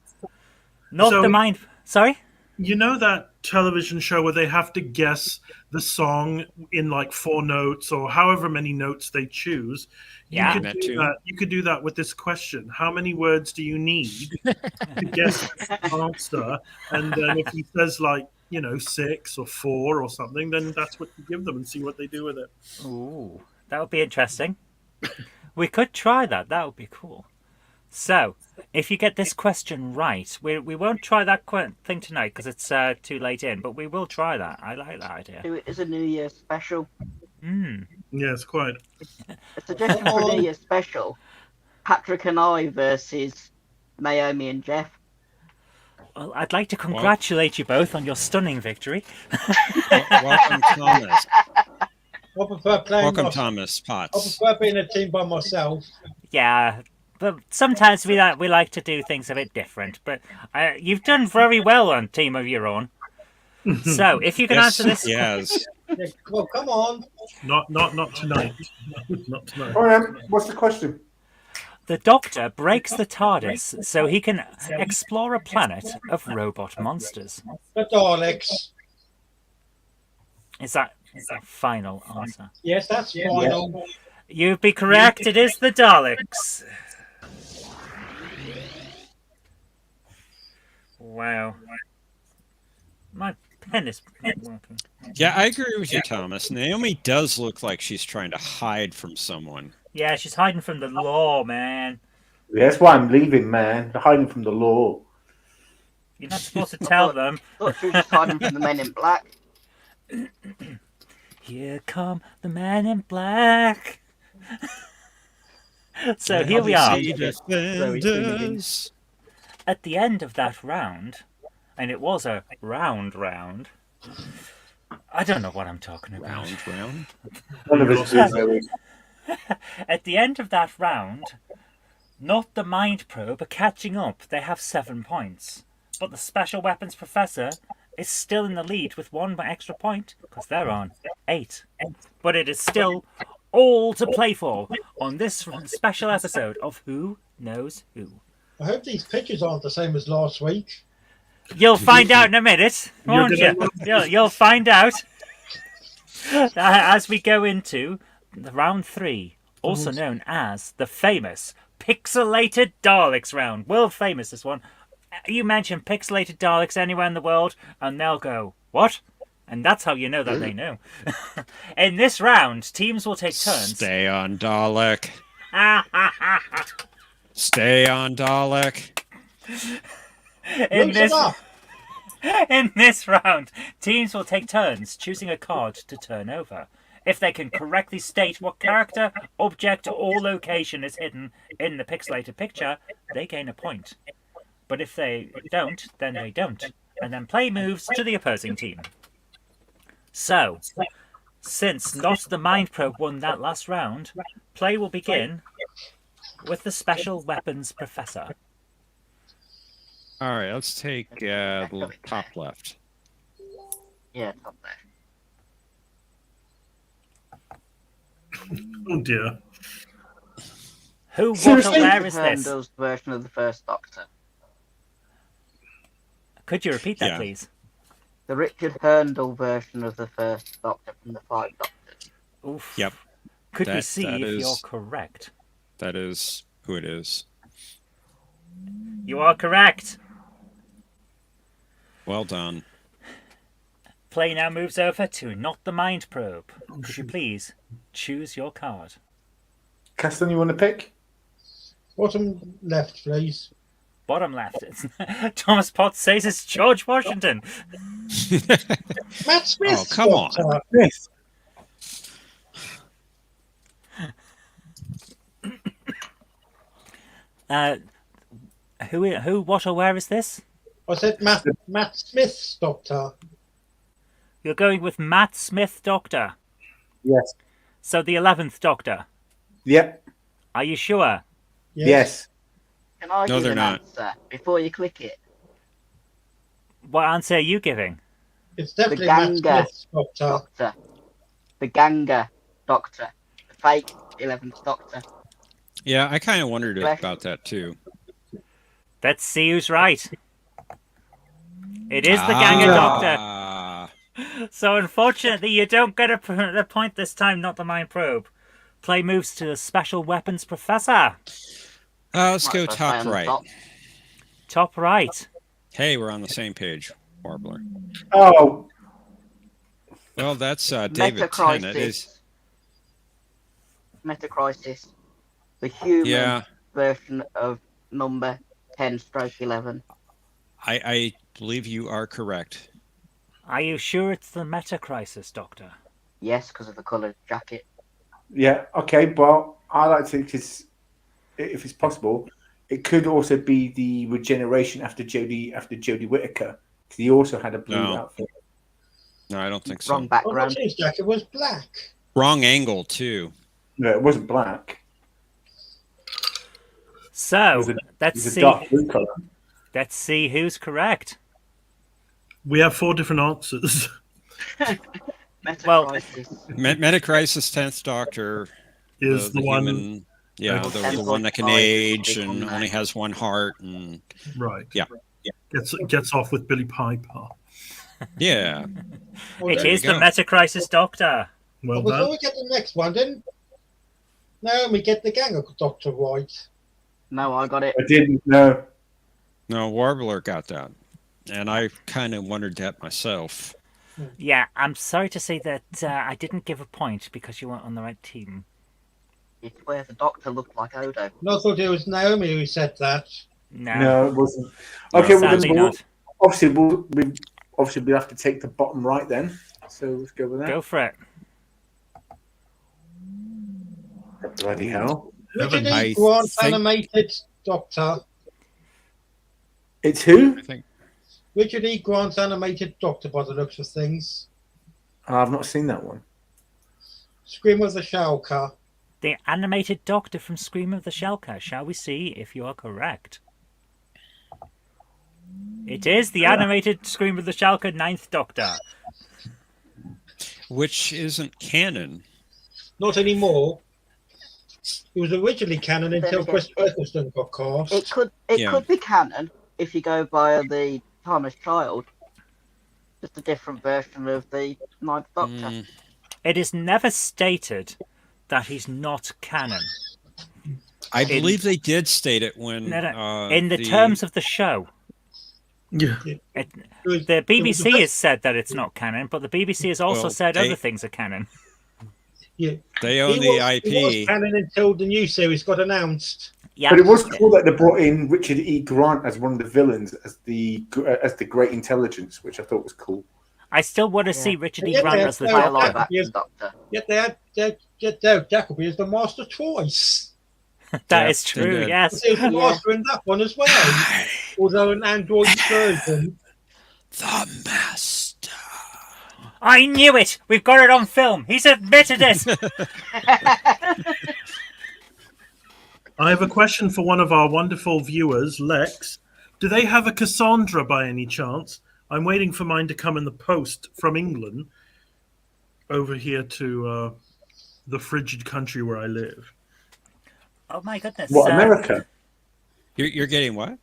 [SPEAKER 1] not
[SPEAKER 5] So-
[SPEAKER 1] the mind. Sorry?
[SPEAKER 5] You know that television show where they have to guess the song in like 4 notes or however many notes they choose?
[SPEAKER 1] Yeah.
[SPEAKER 5] You
[SPEAKER 2] That
[SPEAKER 5] could do
[SPEAKER 2] too.
[SPEAKER 5] that. You could do that with this question. How many words do you need to guess the answer? And then if he says like, 6 or 4 or something, then that's what you give them and see what they do with it.
[SPEAKER 1] Ooh, that would be interesting. We could try that. That would be cool. So, if you get this question right, we won't try that thing tonight because it's too late in, but we will try that. I like that idea.
[SPEAKER 6] Do it as a New Year's special.
[SPEAKER 5] Yes, quite.
[SPEAKER 6] A suggestion for a New Year's special. Patrick and I versus Naomi and Jeff.
[SPEAKER 1] Well, I'd like to congratulate you both on your stunning victory.
[SPEAKER 2] Welcome, Thomas.
[SPEAKER 4] I prefer playing.
[SPEAKER 2] Welcome,
[SPEAKER 4] mys-
[SPEAKER 2] Thomas
[SPEAKER 4] I
[SPEAKER 2] Potts.
[SPEAKER 4] prefer being a team by myself.
[SPEAKER 1] Yeah, but sometimes we like to do things a bit different. But you've done very well on Team of Your Own. So, if you can answer this,
[SPEAKER 2] Yes.
[SPEAKER 4] Yeah, well, come on.
[SPEAKER 5] Not tonight. Not tonight.
[SPEAKER 3] All right, what's the question?
[SPEAKER 1] the Doctor breaks the TARDIS so he can explore a planet of robot monsters.
[SPEAKER 4] The Daleks.
[SPEAKER 1] Is that final answer?
[SPEAKER 4] Yes, that's final.
[SPEAKER 1] You'd be correct. It is the Daleks. Wow. My pen is not working.
[SPEAKER 2] Yeah, I agree with you, Thomas. Naomi does look like she's trying to hide from someone.
[SPEAKER 1] Yeah, she's hiding from the law, man.
[SPEAKER 3] That's why I'm leaving, man. They're hiding from the law.
[SPEAKER 1] You're not supposed to tell them.
[SPEAKER 6] Thought she was just hiding from the Men in Black.
[SPEAKER 1] Here come the men in black. So here we are.
[SPEAKER 2] Defenders.
[SPEAKER 1] At the end of that round, and it was a round. I don't know what I'm talking about.
[SPEAKER 2] Round.
[SPEAKER 3] One of us is Zoe.
[SPEAKER 1] At the end of that round, not the Mind Probe are catching up. They have 7 points. But the Special Weapons Professor is still in the lead with 1 extra point because they're on 8. But it is still all to play for on this special episode of Who Knows Who.
[SPEAKER 4] I hope these pictures aren't the same as last week.
[SPEAKER 1] You'll find out in a minute, won't you? You'll find out as we go into the round 3, also known as the famous Pixelated Daleks round. World famous, this one. You mention Pixelated Daleks anywhere in the world, and they'll go, what? And that's how you know that they know. In this round, teams will take turns.
[SPEAKER 2] Stay on Dalek. Stay on Dalek.
[SPEAKER 1] In this round, teams will take turns choosing a card to turn over. If they can correctly state what character, object, or location is hidden in the pixelated picture, they gain a point. But if they don't, then they don't. And then play moves to the opposing team. So, since not the Mind Probe won that last round, play will begin with the Special Weapons Professor.
[SPEAKER 2] All right, let's take the top left.
[SPEAKER 6] Yeah, top there.
[SPEAKER 5] Oh dear.
[SPEAKER 1] Who, what, or
[SPEAKER 3] Seriously?
[SPEAKER 1] where is this?
[SPEAKER 6] Handle's version of the First Doctor.
[SPEAKER 1] Could you repeat that,
[SPEAKER 2] Yeah.
[SPEAKER 1] please?
[SPEAKER 6] The Richard Herndl version of the First Doctor from the Five Doctors.
[SPEAKER 1] Oof.
[SPEAKER 2] Yep.
[SPEAKER 1] Could we
[SPEAKER 2] That-
[SPEAKER 1] see
[SPEAKER 2] that
[SPEAKER 1] if
[SPEAKER 2] is-
[SPEAKER 1] you're correct?
[SPEAKER 2] That is who it is.
[SPEAKER 1] You are correct.
[SPEAKER 2] Well done.
[SPEAKER 1] Play now moves over to Not the Mind Probe. Could you please choose your card?
[SPEAKER 3] Caston, you want to pick?
[SPEAKER 4] Bottom left, please.
[SPEAKER 1] Bottom left. Thomas Potts says it's George Washington.
[SPEAKER 4] Matt Smith.
[SPEAKER 2] Oh, come on.
[SPEAKER 4] Doctor.
[SPEAKER 3] Yes.
[SPEAKER 1] Who, what, or where is this?
[SPEAKER 4] I said Matt Smith's Doctor.
[SPEAKER 1] You're going with Matt Smith, Doctor.
[SPEAKER 3] Yes.
[SPEAKER 1] So the 11th Doctor.
[SPEAKER 3] Yep.
[SPEAKER 1] Are you sure?
[SPEAKER 3] Yes.
[SPEAKER 6] Can I
[SPEAKER 2] No,
[SPEAKER 6] give
[SPEAKER 2] they're
[SPEAKER 6] an
[SPEAKER 2] not.
[SPEAKER 6] answer before you click it?
[SPEAKER 1] What answer are you giving?
[SPEAKER 4] It's definitely Matt
[SPEAKER 6] Ganga
[SPEAKER 4] Smith's Doctor.
[SPEAKER 6] Doctor. The Ganga Doctor. The fake 11th Doctor.
[SPEAKER 2] Yeah, I kind of wondered
[SPEAKER 6] Flesh.
[SPEAKER 2] about that too.
[SPEAKER 1] Let's see who's right. It is the Ganga Doctor.
[SPEAKER 2] Ah.
[SPEAKER 1] So unfortunately, you don't get a point this time, Not the Mind Probe. Play moves to the Special Weapons Professor.
[SPEAKER 2] Let's go
[SPEAKER 6] Might as well stay
[SPEAKER 2] top
[SPEAKER 6] on the
[SPEAKER 2] right.
[SPEAKER 6] top.
[SPEAKER 1] Top right.
[SPEAKER 2] Hey, we're on the same page, Warbler.
[SPEAKER 3] Oh,
[SPEAKER 2] Well, that's David Tennant. Is
[SPEAKER 6] Metacrisis. The human
[SPEAKER 2] yeah.
[SPEAKER 6] version of number 10/11.
[SPEAKER 2] I believe you are correct.
[SPEAKER 1] Are you sure it's the Meta Crisis, Doctor?
[SPEAKER 6] Yes, because of the coloured jacket.
[SPEAKER 3] yeah. Okay, but I like to, because if it's possible, it could also be the regeneration after Jodie Whittaker, because he also had a blue
[SPEAKER 2] No.
[SPEAKER 3] outfit.
[SPEAKER 2] No, I don't think so.
[SPEAKER 6] Wrong
[SPEAKER 4] Well,
[SPEAKER 6] background.
[SPEAKER 4] his jacket was black.
[SPEAKER 2] Wrong angle too.
[SPEAKER 3] No, it wasn't black.
[SPEAKER 1] So
[SPEAKER 3] It was a
[SPEAKER 1] let's
[SPEAKER 3] dark
[SPEAKER 1] see.
[SPEAKER 3] blue color.
[SPEAKER 1] Let's see who's correct.
[SPEAKER 5] We have 4 different answers.
[SPEAKER 1] Well-
[SPEAKER 6] Metacrisis.
[SPEAKER 2] Metacrisis 10th Doctor
[SPEAKER 5] Is the one
[SPEAKER 2] human, yeah,
[SPEAKER 5] the
[SPEAKER 2] the one that can
[SPEAKER 6] 10.5
[SPEAKER 2] age
[SPEAKER 6] big
[SPEAKER 2] and
[SPEAKER 6] one
[SPEAKER 2] only
[SPEAKER 6] there.
[SPEAKER 2] has one heart and
[SPEAKER 5] right?
[SPEAKER 2] Yeah.
[SPEAKER 5] Gets off with Billy Piper.
[SPEAKER 2] yeah.
[SPEAKER 4] Well,
[SPEAKER 1] It
[SPEAKER 2] there
[SPEAKER 1] is
[SPEAKER 2] you
[SPEAKER 1] the
[SPEAKER 2] go.
[SPEAKER 1] Meta Crisis Doctor.
[SPEAKER 5] Well
[SPEAKER 4] before
[SPEAKER 5] done.
[SPEAKER 4] we get the next one, then Naomi get the Ganga Doctor right.
[SPEAKER 6] No, I got it.
[SPEAKER 3] I didn't know.
[SPEAKER 2] No, Warbler got that, and I kind of wondered that myself.
[SPEAKER 1] Yeah, I'm sorry to say that I didn't give a point because you weren't on the right team.
[SPEAKER 6] It's where the Doctor looked like Odo.
[SPEAKER 4] No, I thought it was Naomi who said that.
[SPEAKER 1] No,
[SPEAKER 3] No, it wasn't.
[SPEAKER 2] No,
[SPEAKER 3] Okay, well,
[SPEAKER 1] sadly
[SPEAKER 3] then
[SPEAKER 1] not.
[SPEAKER 3] obviously we'll have to take the bottom right then. So let's go with that.
[SPEAKER 1] Go for it.
[SPEAKER 3] Bloody hell!
[SPEAKER 4] Richard
[SPEAKER 2] I
[SPEAKER 4] E. Grant
[SPEAKER 2] think-
[SPEAKER 4] animated Doctor.
[SPEAKER 3] It's who?
[SPEAKER 2] I think
[SPEAKER 4] Richard E. Grant's animated Doctor by the looks of things.
[SPEAKER 3] I've not seen that one.
[SPEAKER 4] Scream of the Shalka.
[SPEAKER 1] The animated Doctor from Scream of the Shelka. Shall we see if you are correct? It is the animated Scream of the Shelka 9th Doctor.
[SPEAKER 2] which isn't canon.
[SPEAKER 4] Not anymore. It was originally canon until
[SPEAKER 6] again,
[SPEAKER 4] Chris Eccleston got cast.
[SPEAKER 6] It
[SPEAKER 2] Yeah.
[SPEAKER 6] could be canon if you go by the Thomas Child. Just a different version of the Ninth Doctor.
[SPEAKER 2] Mm,
[SPEAKER 1] It is never stated that he's not canon.
[SPEAKER 2] I believe they did state it when
[SPEAKER 1] No, in the terms of the show.
[SPEAKER 5] Yeah.
[SPEAKER 1] It,
[SPEAKER 4] It was-
[SPEAKER 1] the
[SPEAKER 4] it was
[SPEAKER 1] BBC has said that it's not canon, but the BBC has also
[SPEAKER 2] Well,
[SPEAKER 1] said
[SPEAKER 2] they-
[SPEAKER 1] other things are canon.
[SPEAKER 4] yeah.
[SPEAKER 2] they own
[SPEAKER 4] He
[SPEAKER 2] the
[SPEAKER 4] was
[SPEAKER 2] IP.
[SPEAKER 4] canon until the new series got announced.
[SPEAKER 1] Yeah,
[SPEAKER 3] But it was cool that they brought in Richard E. Grant as one of the villains, as the Great Intelligence, which I thought was cool.
[SPEAKER 1] I still want to
[SPEAKER 6] Yeah.
[SPEAKER 1] see Richard E.
[SPEAKER 4] Yeah,
[SPEAKER 1] Grant
[SPEAKER 4] yeah,
[SPEAKER 1] as the
[SPEAKER 4] yeah.
[SPEAKER 6] By a
[SPEAKER 1] Doctor.
[SPEAKER 6] live action
[SPEAKER 4] Yes.
[SPEAKER 6] Doctor.
[SPEAKER 4] Yet they had Jacoby as the Master twice.
[SPEAKER 1] That
[SPEAKER 2] Yeah,
[SPEAKER 1] is
[SPEAKER 2] they
[SPEAKER 1] true,
[SPEAKER 2] did.
[SPEAKER 1] yes.
[SPEAKER 4] He was the
[SPEAKER 6] Yeah.
[SPEAKER 4] Master in that one as well. Although an Android version.
[SPEAKER 2] The Master.
[SPEAKER 1] I knew it! We've got it on film. He's admitted it!
[SPEAKER 5] I have a question for one of our wonderful viewers, Lex. Do they have a Cassandra by any chance? I'm waiting for mine to come in the post from England over here to the frigid country where I live.
[SPEAKER 1] Oh my goodness.
[SPEAKER 3] What, America?
[SPEAKER 2] You're getting what?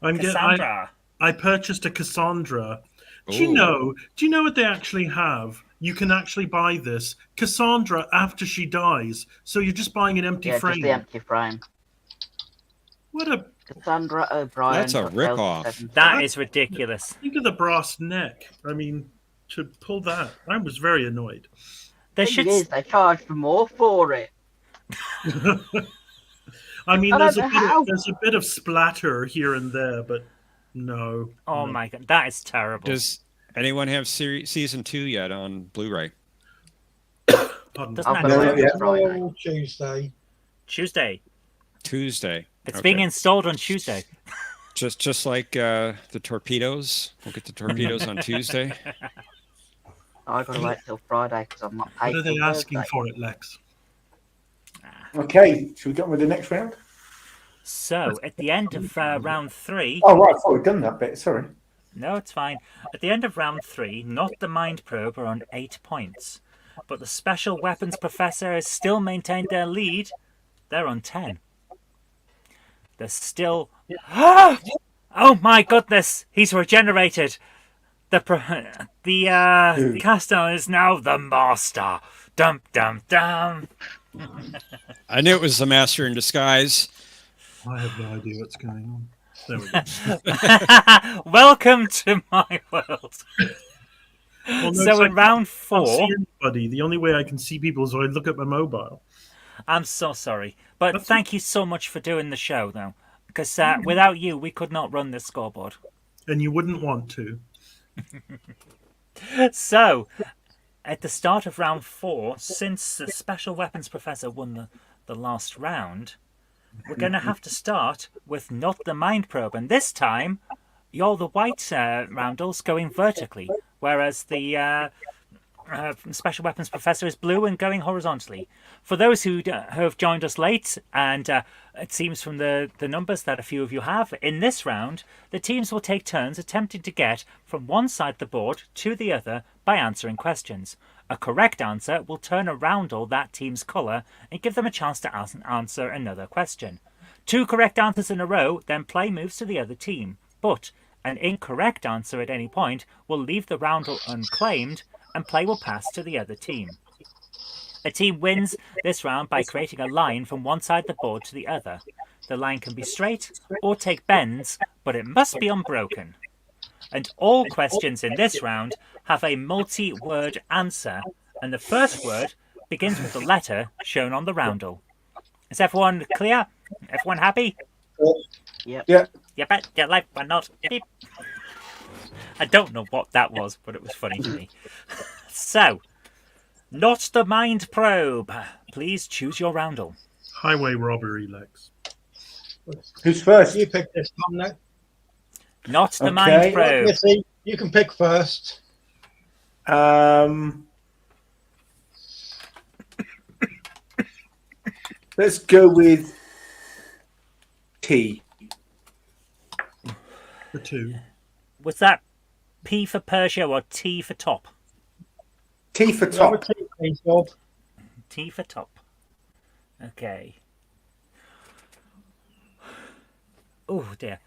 [SPEAKER 1] Cassandra.
[SPEAKER 5] I purchased a Cassandra. Do
[SPEAKER 2] Ooh.
[SPEAKER 5] you know what they actually have? You can actually buy this Cassandra after she dies. So you're just buying an empty
[SPEAKER 6] Yeah,
[SPEAKER 5] frame.
[SPEAKER 6] just the empty frame.
[SPEAKER 5] What a
[SPEAKER 6] Cassandra O'Brien.
[SPEAKER 2] That's a rip-off.
[SPEAKER 1] That is ridiculous.
[SPEAKER 5] think of the brass neck. I mean, to pull that. I was very annoyed.
[SPEAKER 1] They
[SPEAKER 6] Thing
[SPEAKER 1] should.
[SPEAKER 6] is, they charge more for it.
[SPEAKER 5] I mean,
[SPEAKER 6] I don't
[SPEAKER 5] there's
[SPEAKER 6] know how.
[SPEAKER 5] a bit of splatter here and there, but no.
[SPEAKER 1] Oh
[SPEAKER 5] no.
[SPEAKER 1] my god, that is terrible.
[SPEAKER 2] Does anyone have season 2 yet on Blu-ray?
[SPEAKER 5] Pardon.
[SPEAKER 1] Doesn't
[SPEAKER 6] I've
[SPEAKER 1] that
[SPEAKER 6] got
[SPEAKER 3] No,
[SPEAKER 6] it
[SPEAKER 3] not yet.
[SPEAKER 6] on Friday.
[SPEAKER 4] Oh, Tuesday.
[SPEAKER 1] Tuesday?
[SPEAKER 2] Tuesday.
[SPEAKER 1] It's
[SPEAKER 2] Okay.
[SPEAKER 1] being installed on Tuesday.
[SPEAKER 2] Just like the torpedoes. We'll get the torpedoes on Tuesday.
[SPEAKER 6] I've got to wait till Friday because I'm not paid.
[SPEAKER 5] What are they
[SPEAKER 6] till
[SPEAKER 5] asking
[SPEAKER 6] Thursday.
[SPEAKER 5] for it, Lex?
[SPEAKER 3] Okay, should we get on with the next round?
[SPEAKER 1] So, at the end of round 3,
[SPEAKER 3] Oh, right, I thought we'd done that bit. Sorry.
[SPEAKER 1] no, it's fine. At the end of round 3, Not the Mind Probe are on 8 points, but the Special Weapons Professor has still maintained their lead. They're on 10. They're still. Oh my goodness! He's regenerated. The Castor is now the master. Dum dum dum.
[SPEAKER 2] I knew it was the master in disguise.
[SPEAKER 5] I have no idea what's going on. There we go.
[SPEAKER 1] Welcome to my world.
[SPEAKER 5] Well, no,
[SPEAKER 1] So
[SPEAKER 5] it's
[SPEAKER 1] in round
[SPEAKER 5] I can't
[SPEAKER 1] 4,
[SPEAKER 5] see anybody. The only way I can see people is I look at my mobile.
[SPEAKER 1] I'm so sorry, but
[SPEAKER 5] That's-
[SPEAKER 1] thank you so much for doing the show, though, because without you, we could not run this scoreboard.
[SPEAKER 5] And you wouldn't want to.
[SPEAKER 1] So, at the start of round 4, since the Special Weapons Professor won the last round, we're going to have to start with Not the Mind Probe, and this time, you're the white roundels going vertically, whereas the Special Weapons Professor is blue and going horizontally. For those who have joined us late, and it seems from the numbers that a few of you have, in this round, the teams will take turns attempting to get from one side of the board to the other by answering questions. A correct answer will turn a roundel that team's colour and give them a chance to answer another question. 2 correct answers in a row, then play moves to the other team. But an incorrect answer at any point will leave the roundel unclaimed and play will pass to the other team. A team wins this round by creating a line from one side of the board to the other. The line can be straight or take bends, but it must be unbroken. And all questions in this round have a multi-word answer, and the first word begins with the letter shown on the roundel. Is everyone clear? Everyone happy?
[SPEAKER 6] Yep.
[SPEAKER 3] Yeah.
[SPEAKER 1] You bet your life or not. Beep. I don't know what that was, but it was funny to me. So, Not the Mind Probe. Please choose your roundel.
[SPEAKER 5] Highway robbery, Lex.
[SPEAKER 3] Who's first?
[SPEAKER 4] You pick this, Tom. Now.
[SPEAKER 1] Not the
[SPEAKER 3] Okay.
[SPEAKER 1] Mind Probe.
[SPEAKER 4] Missy, you can pick first.
[SPEAKER 3] Let's go with T.
[SPEAKER 5] The 2.
[SPEAKER 1] Was that P for Persia or T for top?
[SPEAKER 3] T for
[SPEAKER 4] Number
[SPEAKER 3] top.
[SPEAKER 4] 2, please, Bob.
[SPEAKER 1] T for top. Okay. Oh dear.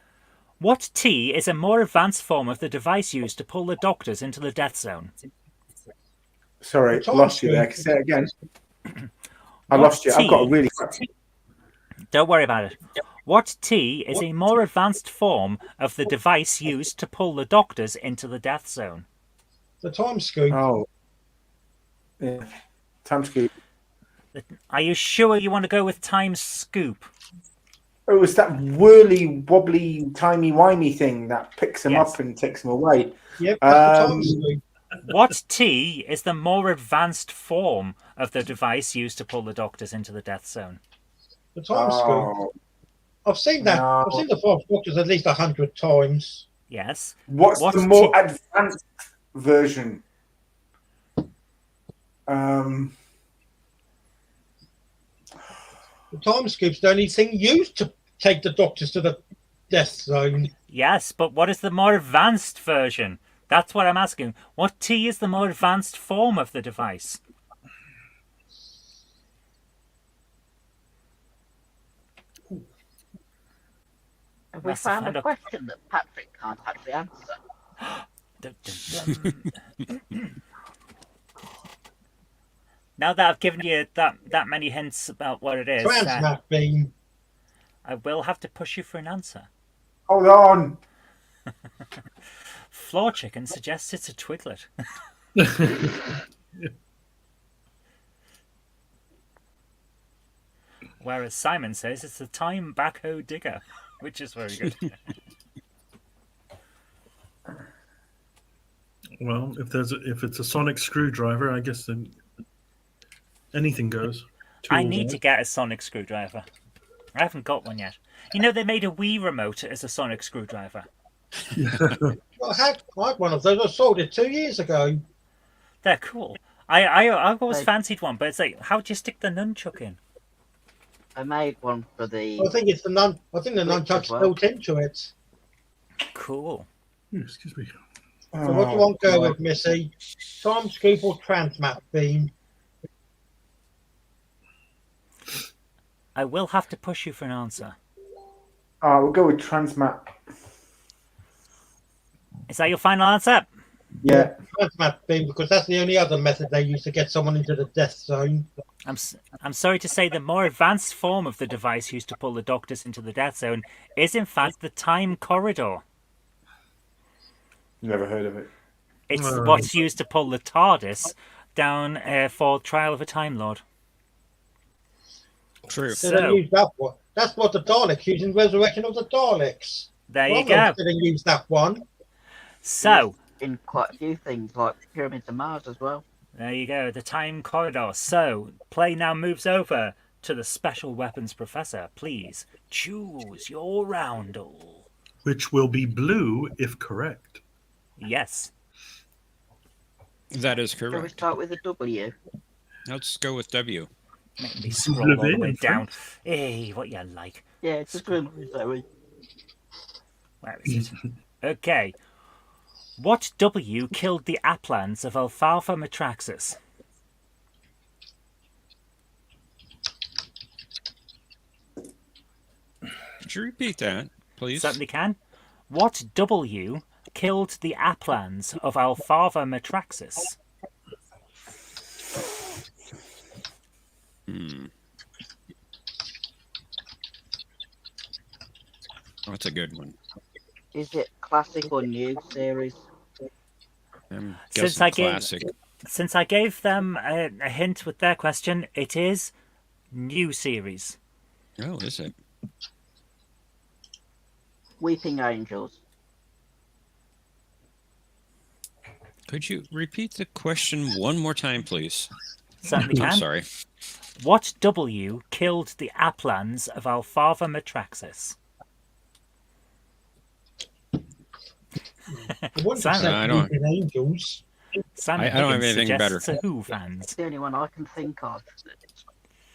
[SPEAKER 1] What T is a more advanced form of the device used to pull the doctors into the death zone?
[SPEAKER 3] Sorry,
[SPEAKER 4] Tom
[SPEAKER 3] lost you there.
[SPEAKER 4] Screen.
[SPEAKER 3] Say it again. I
[SPEAKER 1] What
[SPEAKER 3] lost you. I've got a
[SPEAKER 1] T?
[SPEAKER 3] really.
[SPEAKER 1] Don't worry about it. What T is a more advanced form of the device used to pull the doctors into the death zone?
[SPEAKER 4] The time scoop.
[SPEAKER 3] Oh. Yeah. Time scoop.
[SPEAKER 1] Are you sure you want to go with time scoop?
[SPEAKER 3] Oh, it was that whirly, wobbly, timey-wimey thing that picks them
[SPEAKER 1] Yes.
[SPEAKER 3] up and takes them away.
[SPEAKER 4] Yep, that's the time
[SPEAKER 3] Um,
[SPEAKER 4] scoop.
[SPEAKER 1] What T is the more advanced form of the device used to pull the doctors into the death zone?
[SPEAKER 4] The time scoop.
[SPEAKER 3] Oh.
[SPEAKER 4] I've seen that.
[SPEAKER 3] No.
[SPEAKER 4] I've seen the Five Doctors at least 100 times.
[SPEAKER 1] Yes.
[SPEAKER 3] What's
[SPEAKER 1] What's
[SPEAKER 3] the more
[SPEAKER 1] T?
[SPEAKER 3] advanced version?
[SPEAKER 4] The time scoop's the only thing used to take the Doctors to the death zone.
[SPEAKER 1] Yes, but what is the more advanced version? That's what I'm asking. What T is the more advanced form of the device?
[SPEAKER 6] Have we
[SPEAKER 1] That's a
[SPEAKER 6] found
[SPEAKER 1] kind
[SPEAKER 6] a
[SPEAKER 1] of-
[SPEAKER 6] question that Patrick can't actually answer?
[SPEAKER 1] Dun, dun, dun. Now that I've given you that many hints about what it is,
[SPEAKER 4] Transmat beam.
[SPEAKER 1] I will have to push you for an answer.
[SPEAKER 3] Hold on.
[SPEAKER 1] Floor Chicken suggests it's a twiglet. Whereas Simon says it's a time backhoe digger, which is very good.
[SPEAKER 5] Well, if it's a sonic screwdriver, I guess then anything goes.
[SPEAKER 1] I
[SPEAKER 5] Tools,
[SPEAKER 1] need to get a sonic screwdriver. I haven't got one yet. You know, they made a Wii remote as a sonic screwdriver.
[SPEAKER 4] I had one of those. I sold it 2 years ago.
[SPEAKER 1] They're cool. I've always
[SPEAKER 6] They-
[SPEAKER 1] fancied one, but it's like, how do you stick the nunchuck in?
[SPEAKER 6] I made one for the.
[SPEAKER 4] I think it's the nun. I think the
[SPEAKER 6] Which as
[SPEAKER 4] nunchuck's
[SPEAKER 6] well.
[SPEAKER 4] built into it.
[SPEAKER 1] Cool.
[SPEAKER 5] Excuse me.
[SPEAKER 4] So what do you want to go with, Missy? Time scoop or transmat beam?
[SPEAKER 1] I will have to push you for an answer.
[SPEAKER 3] We'll go with Transmat.
[SPEAKER 1] Is that your final answer?
[SPEAKER 3] Yeah.
[SPEAKER 4] Transmat beam, because that's the only other method they use to get someone into the death zone.
[SPEAKER 1] I'm sorry to say the more advanced form of the device used to pull the doctors into the death zone is in fact the time corridor.
[SPEAKER 3] Never heard of it.
[SPEAKER 1] It's
[SPEAKER 5] Right.
[SPEAKER 1] what's used to pull the TARDIS down for Trial of a Time Lord.
[SPEAKER 2] True.
[SPEAKER 4] So they
[SPEAKER 1] So,
[SPEAKER 4] use that one. That's what the Daleks use in Resurrection of the Daleks.
[SPEAKER 1] there you
[SPEAKER 4] Romulans
[SPEAKER 1] go.
[SPEAKER 4] didn't use that one.
[SPEAKER 1] So,
[SPEAKER 6] In quite a few things, like Pyramids of Mars as well.
[SPEAKER 1] there you go, the time corridor. So, play now moves over to the special weapons professor. Please choose your roundel.
[SPEAKER 5] Which will be blue if correct.
[SPEAKER 1] Yes.
[SPEAKER 2] That is
[SPEAKER 6] Shall we
[SPEAKER 2] correct.
[SPEAKER 6] start with a W?
[SPEAKER 2] Let's go with W.
[SPEAKER 1] Make me scroll all the way
[SPEAKER 5] in
[SPEAKER 1] down. Hey, what you like?
[SPEAKER 6] Yeah, just remember Zoe.
[SPEAKER 1] Where is it? Okay. What W killed the Aplans of Alfalfa Metraxis?
[SPEAKER 2] Could you repeat that, please?
[SPEAKER 1] Certainly can. What W killed the Aplans of Alfalfa Metraxis?
[SPEAKER 2] Oh, that's a good one.
[SPEAKER 6] Is it classic or new series?
[SPEAKER 2] I'm
[SPEAKER 1] Since
[SPEAKER 2] guessing
[SPEAKER 1] I gave-
[SPEAKER 2] classic.
[SPEAKER 1] Since I gave them a hint with their question, it is new series.
[SPEAKER 2] Oh, is it?
[SPEAKER 6] Weeping Angels.
[SPEAKER 2] Could you repeat the question one more time, please?
[SPEAKER 1] Certainly
[SPEAKER 2] I'm
[SPEAKER 1] can.
[SPEAKER 2] sorry.
[SPEAKER 1] What W killed the Aplans of Alfalfa Metraxis?
[SPEAKER 4] I wouldn't
[SPEAKER 1] Simon,
[SPEAKER 4] have
[SPEAKER 2] I
[SPEAKER 4] said
[SPEAKER 2] don't-
[SPEAKER 4] Weeping Angels.
[SPEAKER 1] Simon
[SPEAKER 2] I don't have
[SPEAKER 1] Higgins
[SPEAKER 2] anything
[SPEAKER 1] suggests
[SPEAKER 2] better.
[SPEAKER 1] to Who fans.
[SPEAKER 6] It's the only one I can think of.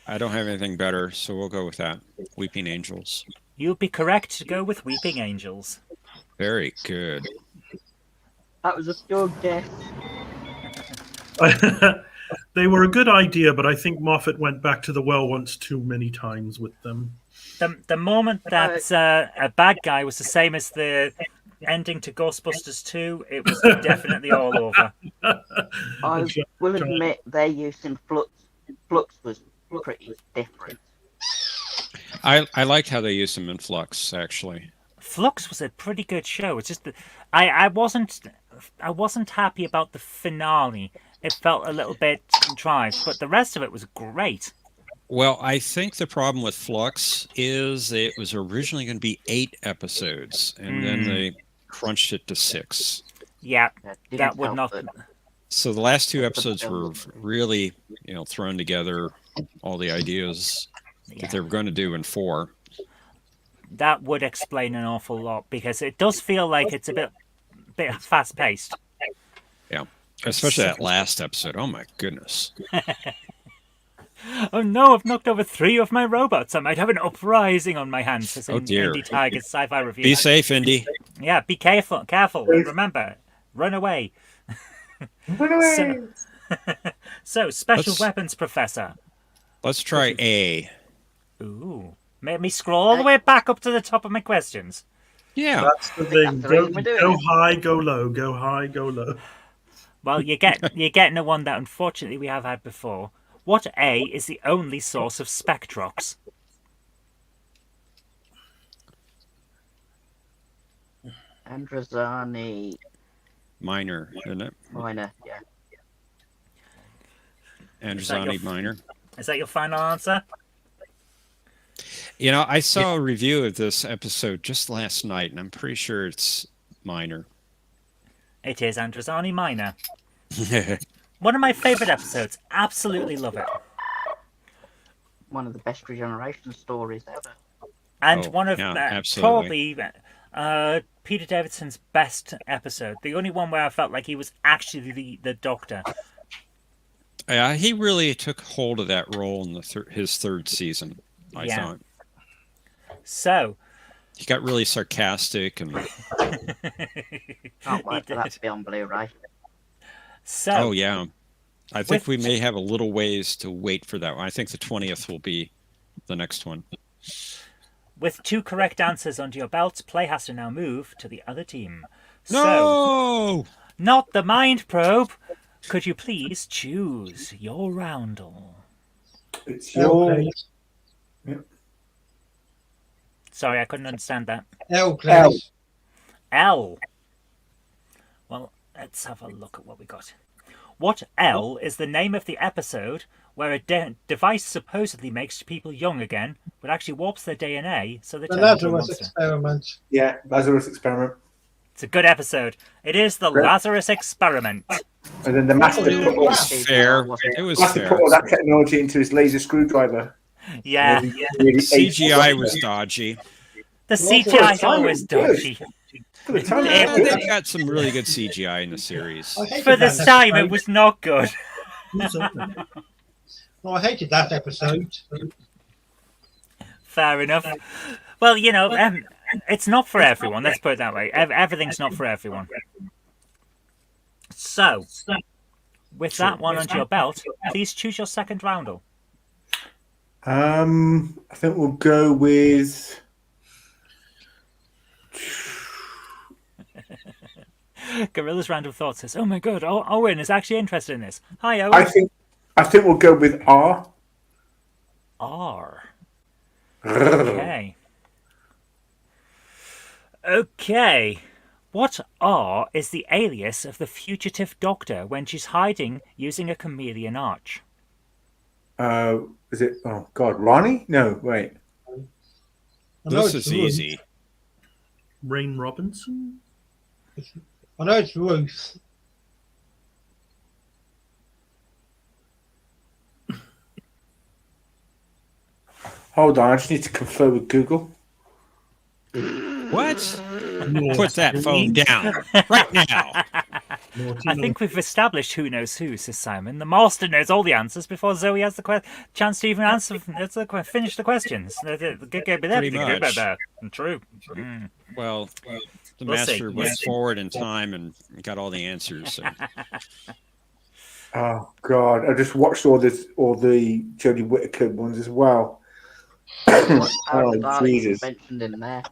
[SPEAKER 2] I don't have anything better, so we'll go with that. Weeping Angels.
[SPEAKER 1] You'd be correct to go with Weeping Angels.
[SPEAKER 2] Very good.
[SPEAKER 6] That was a pure guess.
[SPEAKER 5] They were a good idea, but I think Moffat went back to the well once too many times with them.
[SPEAKER 1] The moment that a bad guy was the same as the ending to Ghostbusters 2, it was definitely all over.
[SPEAKER 6] I will admit their use in Flux was pretty different.
[SPEAKER 2] I liked how they used them in Flux, actually.
[SPEAKER 1] Flux was a pretty good show. It's just that I wasn't happy about the finale. It felt a little bit contrived, but the rest of it was great.
[SPEAKER 2] Well, I think the problem with Flux is it was originally going to be 8 episodes, and then they crunched it to 6.
[SPEAKER 1] Yeah,
[SPEAKER 6] That didn't
[SPEAKER 1] that would
[SPEAKER 6] help
[SPEAKER 1] not.
[SPEAKER 6] it.
[SPEAKER 2] So the last 2 episodes were really, thrown together, all the ideas
[SPEAKER 1] Yeah,
[SPEAKER 2] that they were going to do in 4.
[SPEAKER 1] that would explain an awful lot because it does feel like it's a bit fast paced.
[SPEAKER 2] Especially that last episode. Oh my goodness.
[SPEAKER 1] Oh no, I've knocked over 3 of my robots. I might have an uprising on my hands. Says
[SPEAKER 2] Oh, dear.
[SPEAKER 1] Indie Tiger's sci-fi review.
[SPEAKER 2] Be safe, Indy.
[SPEAKER 1] Yeah, be careful. Remember, run away.
[SPEAKER 3] Run away!
[SPEAKER 1] So, special
[SPEAKER 2] Let's-
[SPEAKER 1] weapons professor.
[SPEAKER 2] Let's try A.
[SPEAKER 1] Ooh, made me scroll all the way back up to the top of my questions.
[SPEAKER 2] Yeah.
[SPEAKER 5] That's the thing.
[SPEAKER 6] the
[SPEAKER 5] Go,
[SPEAKER 6] reason we're doing
[SPEAKER 5] go
[SPEAKER 6] it.
[SPEAKER 5] high, go low. Go high, go low.
[SPEAKER 1] Well, you're getting the one that unfortunately we have had before. What A is the only source of Spectrox?
[SPEAKER 6] Androzani
[SPEAKER 2] Minor, isn't it?
[SPEAKER 6] Minor, yeah.
[SPEAKER 2] Androzani Minor.
[SPEAKER 1] Is that your final answer?
[SPEAKER 2] You know, I saw a review of this episode just last night, and I'm pretty sure it's Minor.
[SPEAKER 1] It is Androzani Minor. One of my favourite episodes. Absolutely love it.
[SPEAKER 6] One of the best regeneration stories ever.
[SPEAKER 1] And
[SPEAKER 2] Oh,
[SPEAKER 1] one of
[SPEAKER 2] yeah, absolutely.
[SPEAKER 1] probably Peter Davidson's best episode. The only one where I felt like he was actually the Doctor.
[SPEAKER 2] He really took hold of that role in his third season, I thought.
[SPEAKER 1] So,
[SPEAKER 2] he got really sarcastic and...
[SPEAKER 6] Can't wait for that to be on Blu-ray.
[SPEAKER 1] So,
[SPEAKER 2] oh, yeah. I think we may have a little ways to wait for that one. I think the 20th will be the next one.
[SPEAKER 1] With 2 correct answers under your belt, play has to now move to the other team.
[SPEAKER 2] No!
[SPEAKER 1] So, not the mind probe. Could you please choose your roundel?
[SPEAKER 3] It's your.
[SPEAKER 4] L, please.
[SPEAKER 1] Sorry, I couldn't understand that.
[SPEAKER 4] L, please.
[SPEAKER 1] L. Well, let's have a look at what we got. What L is the name of the episode where a device supposedly makes people young again, but actually warps their DNA so they
[SPEAKER 4] The
[SPEAKER 1] turn into a
[SPEAKER 4] Lazarus
[SPEAKER 1] monster?
[SPEAKER 4] experiment.
[SPEAKER 3] Yeah, Lazarus Experiment.
[SPEAKER 1] It's a good episode. It is the Lazarus Experiment.
[SPEAKER 3] And then the master
[SPEAKER 2] It
[SPEAKER 3] put,
[SPEAKER 2] was fair. It was
[SPEAKER 3] master
[SPEAKER 2] fair.
[SPEAKER 3] put all that technology into his laser screwdriver.
[SPEAKER 1] Yeah,
[SPEAKER 3] Really
[SPEAKER 2] CGI was dodgy.
[SPEAKER 1] the CGI is always dodgy.
[SPEAKER 3] For the time,
[SPEAKER 1] It was-
[SPEAKER 2] They've got some really good CGI in the series.
[SPEAKER 4] I hated
[SPEAKER 1] For
[SPEAKER 4] that
[SPEAKER 1] this time, it
[SPEAKER 4] episode.
[SPEAKER 1] was not good.
[SPEAKER 4] Well, I hated that episode.
[SPEAKER 1] Fair enough. Well, you know, it's not for everyone. Let's put it that way. Everything's not for everyone. So, with that one under your belt, please choose your second roundel.
[SPEAKER 3] I think we'll go with.
[SPEAKER 1] Gorilla's Random Thought says, "Oh my god, Owen is actually interested in this." Hi, Owen.
[SPEAKER 3] I think we'll go with R.
[SPEAKER 1] R. Okay. Okay. What R is the alias of the fugitive Doctor when she's hiding using a chameleon arch?
[SPEAKER 3] Is it? Oh God, Ronnie? No, wait.
[SPEAKER 4] I know
[SPEAKER 2] This
[SPEAKER 4] it's
[SPEAKER 2] is
[SPEAKER 4] Ruth.
[SPEAKER 2] easy.
[SPEAKER 5] Rain Robinson?
[SPEAKER 4] I know it's Ruth.
[SPEAKER 3] Hold on, I just need to confer with Google.
[SPEAKER 2] What? Put that phone down right now.
[SPEAKER 1] I think we've established who knows who, says Simon. The master knows all the answers before Zoe has the chance to even finish the questions.
[SPEAKER 2] Pretty much.
[SPEAKER 1] True. Mm.
[SPEAKER 2] Well, the
[SPEAKER 1] We'll see.
[SPEAKER 2] master went forward in time and got all the answers. So.
[SPEAKER 3] Oh God, I just watched all the Jodie Whittaker ones as well.
[SPEAKER 6] Power of the
[SPEAKER 3] Oh
[SPEAKER 6] Daleks
[SPEAKER 3] Jesus!
[SPEAKER 6] is mentioned in there.